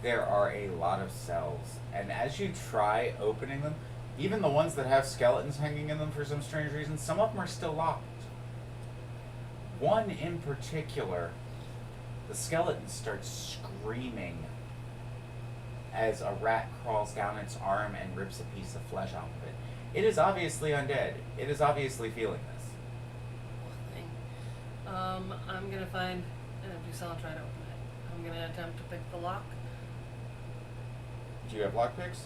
There are a lot of cells, and as you try opening them, even the ones that have skeletons hanging in them for some strange reason, some of them are still locked. One in particular, the skeleton starts screaming as a rat crawls down its arm and rips a piece of flesh off of it. It is obviously undead. It is obviously feeling this. Poor thing. I'm gonna find an empty cell and try to open it. I'm gonna attempt to pick the lock. Do you have lockpicks?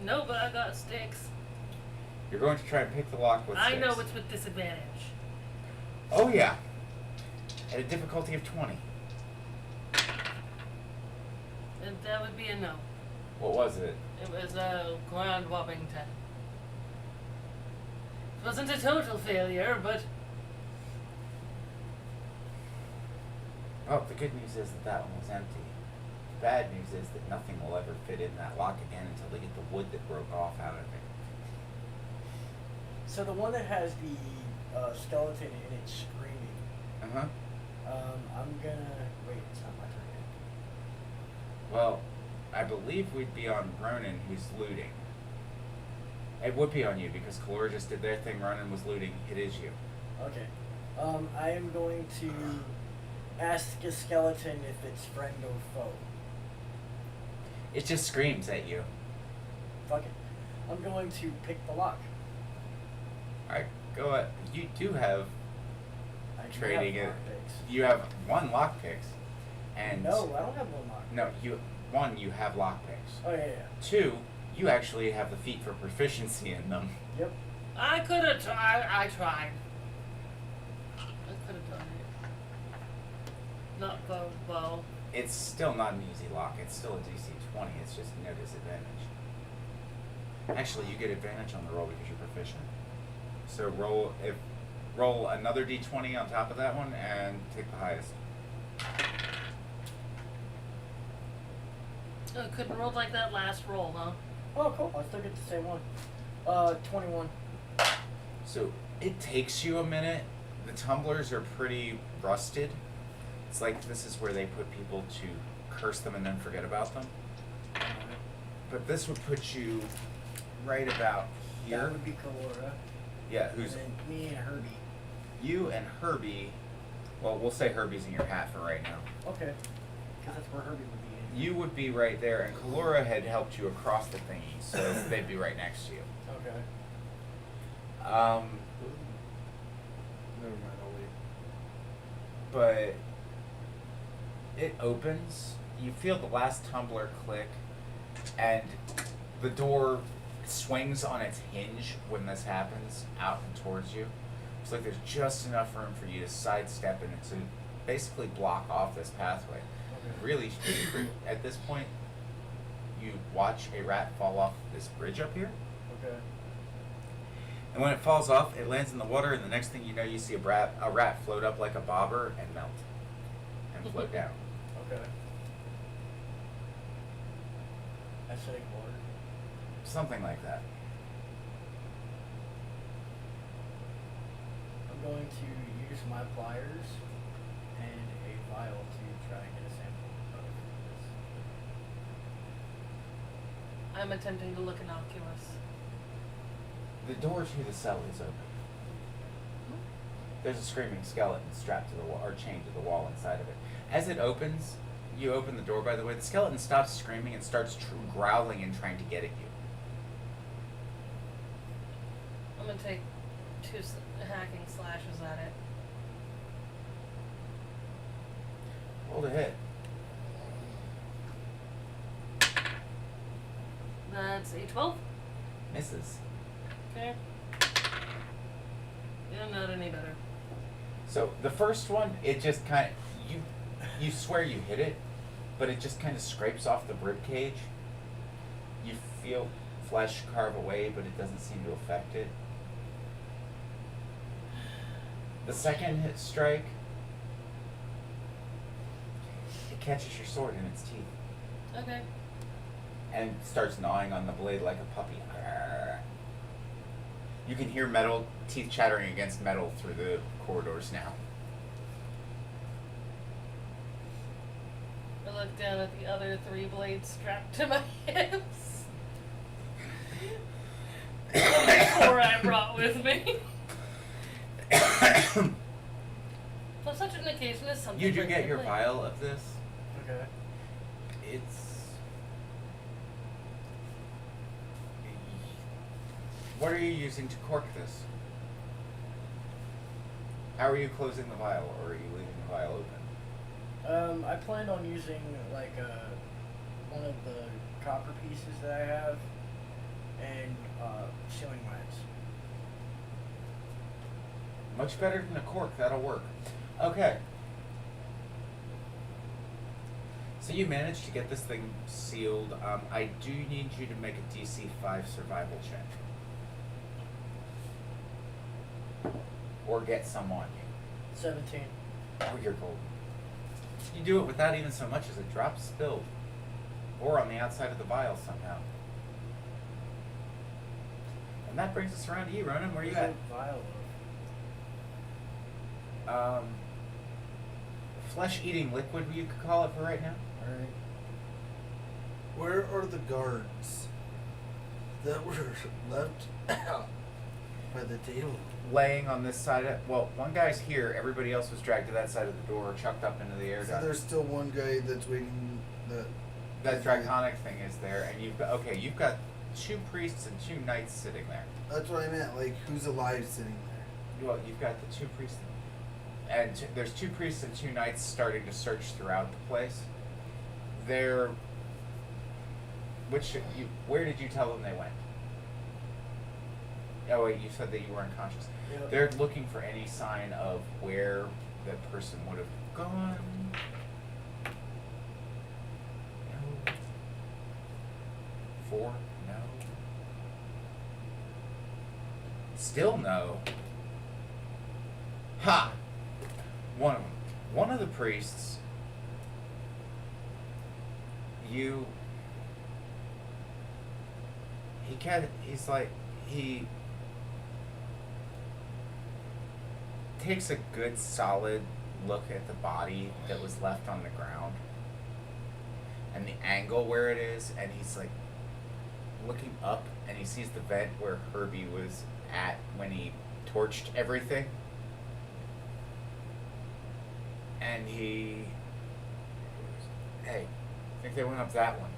No, but I got sticks. You're going to try and pick the lock with I sticks. know it's with disadvantage. Oh yeah. At a difficulty of 20. And that would be a no. What was it? It was a grand whopping 10. It wasn't a total failure, but Oh, the good news is that that one was empty. The bad news is that nothing will ever fit in that lock again until they get the wood that broke off out of it. So the one that has the skeleton in it screaming. Uh-huh. I'm gonna wait. It's not my turn yet. Well, I believe we'd be on Ronan, who's looting. It would be on you because Kalora just did their thing. Ronan was looting. It is you. Okay. I am going to ask a skeleton if it's friend or foe. It just screams at you. Fuck it. I'm going to pick the lock. Alright, go ahead. You do have I do trading have it. lockpicks. You have one lockpicks. And No, I don't have one lock. no, you have lockpicks. Oh yeah. 2, you actually have the feat for proficiency in them. Yep. I could have tried. I tried. I could have done it. Not go well. It's still not an easy lock. It's still a DC 20. It's just no disadvantage. Actually, you get advantage on the roll because you're proficient. So roll another D20 on top of that one and take the highest. I couldn't roll like that last roll, huh? Oh cool. I still get the same one. 21. So it takes you a minute. The tumblers are pretty rusted. It's like this is where they put people to curse them and then forget about them. But this would put you right about here. That would be Kalora. Yeah, who's And then me and Herbie. you and Herbie. Well, we'll say Herbie's in your hat for right now. Okay. Because that's where Herbie would be in. You would be right there, and Kalora had helped you across the thingy, so they'd be right next to you. Okay. Never mind, I'll leave. But it opens. You feel the last tumbler click, and the door swings on its hinge when this happens out and towards you. It's like there's just enough room for you to sidestep and to basically block off this pathway. Okay. Really, at this point, you watch a rat fall off this bridge up here. Okay. And when it falls off, it lands in the water, and the next thing you know, you see a rat float up like a bobber and melt and float down. Okay. Acidic water. Something like that. I'm going to use my pliers and a vial to try and get a sample of this. I'm attempting to look innocuous. The door to the cell is open. There's a screaming skeleton strapped to the wall, or chained to the wall inside of it. As it opens, you open the door, by the way, the skeleton stops screaming and starts growling and trying to get at you. I'm gonna take 2 hacking slashes at it. Roll to hit. That's a 12. Misses. Okay. Yeah, not any better. So the first one, it just kind of, you swear you hit it, but it just kind of scrapes off the rib cage. You feel flesh carve away, but it doesn't seem to affect it. The second hit strike, it catches your sword in its teeth Okay. and starts gnawing on the blade like a puppy. You can hear metal teeth chattering against metal through the corridors now. I look down at the other 3 blades strapped to my hips. The 4 I brought with me. On such an occasion as something. You do like get a your blade. vial of this. Okay. It's. What are you using to cork this? How are you closing the vial, or are you leaving the vial open? I planned on using like one of the copper pieces that I have and sealing wax. Much better than a cork, that'll work. Okay. So you managed to get this thing sealed. I do need you to make a DC 5 survival check. Or get some on you. 17. Oh, you're golden. You do it without even so much as a drop spilled. Or on the outside of the vial somehow. And that brings us around to you, Ronan. Where are you Where's at? the vial of? Flesh-eating liquid, you could call it for right now. Alright. Where are the guards that were left out by the table? Laying on this side of, well, one guy's here, everybody else was dragged to that side of the door, chucked up into the air So duct. there's still one guy that's waiting. That draconic thing is there, and you've got, okay, you've got 2 priests and 2 knights sitting there. That's what I meant. Like, who's alive sitting there? Well, you've got the 2 priests, and there's 2 priests and 2 knights starting to search throughout the place. They're, where did you tell them they went? Oh wait, you said that you were unconscious. Yep. They're looking for any sign of where that person would have gone. No. 4, no. Still no. Ha! One of them. One of the priests, he takes a good solid look at the body that was left on the ground and the angle where it is, and he's like looking up and he sees the vent where Herbie was at when he torched everything. And hey, I think they went up that one.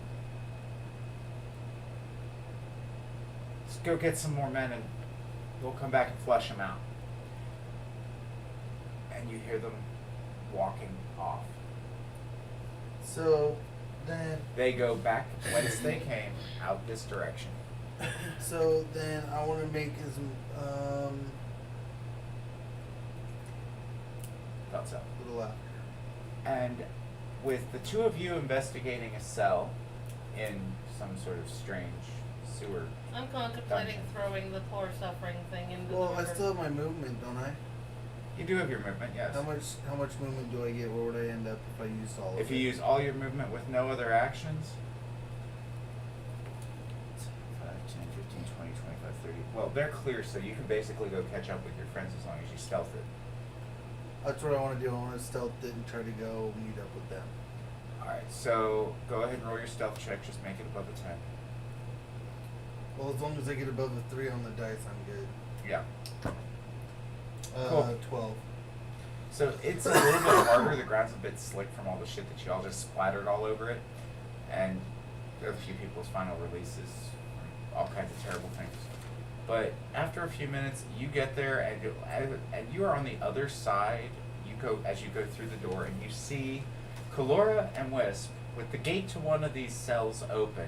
Let's go get some more men and we'll come back and flush them out. And you hear them walking off. So then, They go back whence they came, out this direction. I want to make his Thought so. little after. And with the 2 of you investigating a cell in some sort of strange sewer. I'm contemplating Dungeon. throwing the poor suffering thing into Well, the I river. still have my movement, don't I? You do have your movement, yes. How much movement do I get? Where would I end up if I used all of it? If you use all your movement with no other actions, 5, 10, 15, 20, 25, 30. Well, they're clear, so you can basically go catch up with your friends as long as you stealth it. That's what I want to do. I want to stealth it and try to go meet up with them. Alright, so go ahead and roll your stealth check, just make it above a 10. Well, as long as I get above a 3 on the dice, I'm good. Yeah. Cool. 12. So it's a little bit harder. The ground's a bit slick from all the shit that y'all just splattered all over it. And there are a few people's final releases, all kinds of terrible things. But after a few minutes, you get there, and you are on the other side. As you go through the door, and you see Kalora and Wisp with the gate to one of these cells open,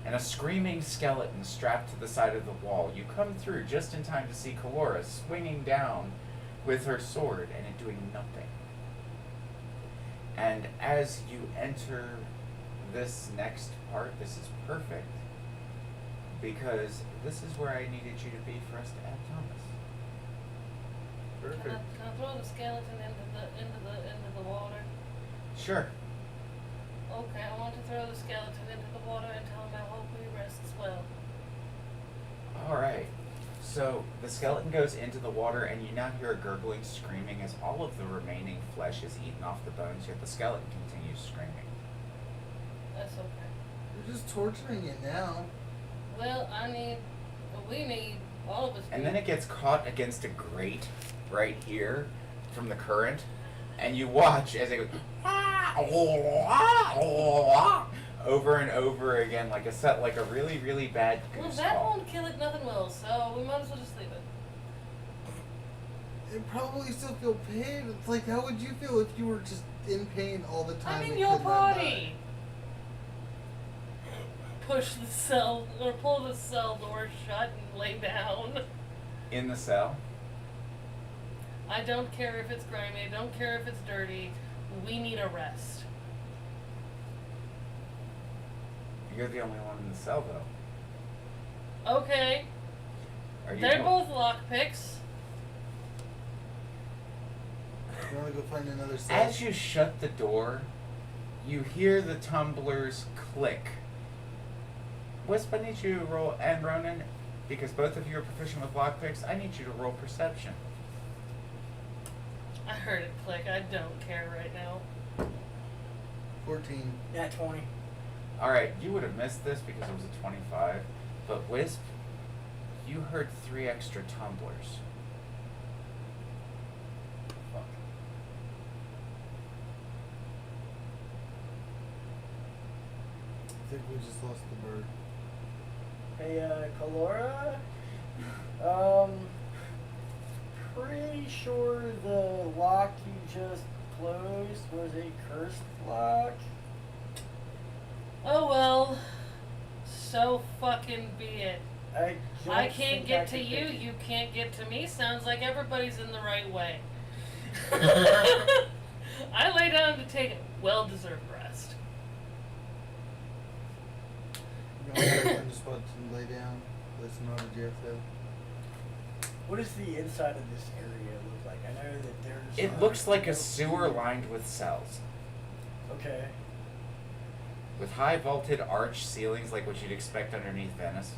and a screaming skeleton strapped to the side of the wall. You come through just in time to see Kalora swinging down with her sword, and it doing nothing. And as you enter this next part, this is perfect, because this is where I needed you to be for us to add Thomas. Can Perfect. I throw the skeleton into the water? Sure. Okay, I want to throw the skeleton into the water and tell him I hope he rests well. Alright. So the skeleton goes into the water, and you now hear a gurgling screaming as all of the remaining flesh is eaten off the bones, yet the skeleton continues screaming. That's okay. You're just torturing it now. Well, we need, all of us And need- then it gets caught against a grate right here from the current, and you watch as it goes over and over again, like a really, really bad Well, goose that call. won't kill it nothing will, so we might as well just leave it. It probably still feel pain. It's like, how would you feel if you were just in pain all the time? I'm in and your could not body. Push the cell, or pull the cell door shut and lay down. In the cell. I don't care if it's grimy, I don't care if it's dirty. We need a rest. You're the only one in the cell, though. Okay, Are you? they're both lockpicks. die? You want to go find another cell? As you shut the door, you hear the tumblers click. Wisp, I need you to roll, and Ronan, because both of you are proficient with lockpicks, I need you to roll perception. I heard it click, I don't care right now. 14. Yeah, 20. Alright, you would have missed this because it was a 25, but Wisp, you heard 3 extra tumblers. Fuck. I think we just lost the bird. Hey, Kalora? Pretty sure the lock you just closed was a cursed lock. Oh well, so fucking be it. I I can't get to can you, fix it. you can't get to me. Sounds like everybody's in the right way. I lay down to take a well-deserved rest. You want to find a spot to lay down? Listen on the JFL. What does the inside of this area look like? I know that there's. It looks like a sewer lined with cells, Okay. with high vaulted arch ceilings like what you'd expect underneath Venice.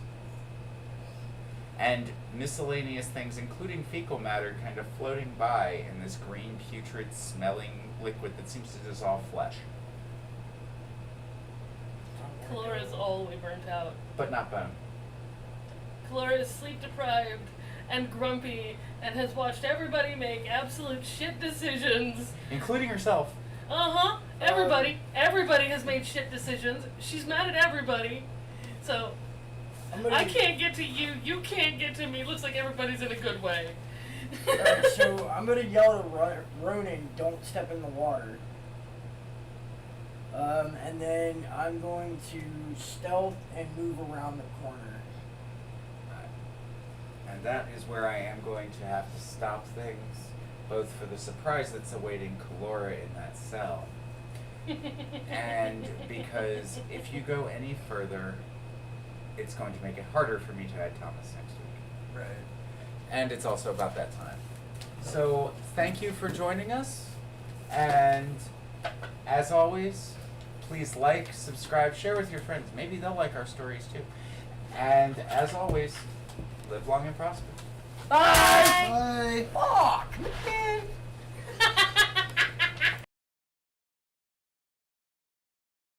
And miscellaneous things, including fecal matter, kind of floating by in this green, putrid smelling liquid that seems to dissolve flesh. Calora's all the way burnt out. But not bone. Calora is sleep deprived and grumpy and has watched everybody make absolute shit decisions. Including herself. Uh-huh. Everybody has made shit decisions. She's mad at everybody. So I can't get to you, you can't get to me. Looks like everybody's in a good way. Alright, so I'm gonna yell to Ronan, don't step in the water. And then I'm going to stealth and move around the corner. And that is where I am going to have to stop things, both for the surprise that's awaiting Kalora in that cell, and because if you go any further, it's going to make it harder for me to add Thomas next week. Right. And it's also about that time. So, thank you for joining us, and as always, please like, subscribe, share with your friends. Maybe they'll like our stories too. And as always, live long and prosper. Bye! Bye! Fuck! Man!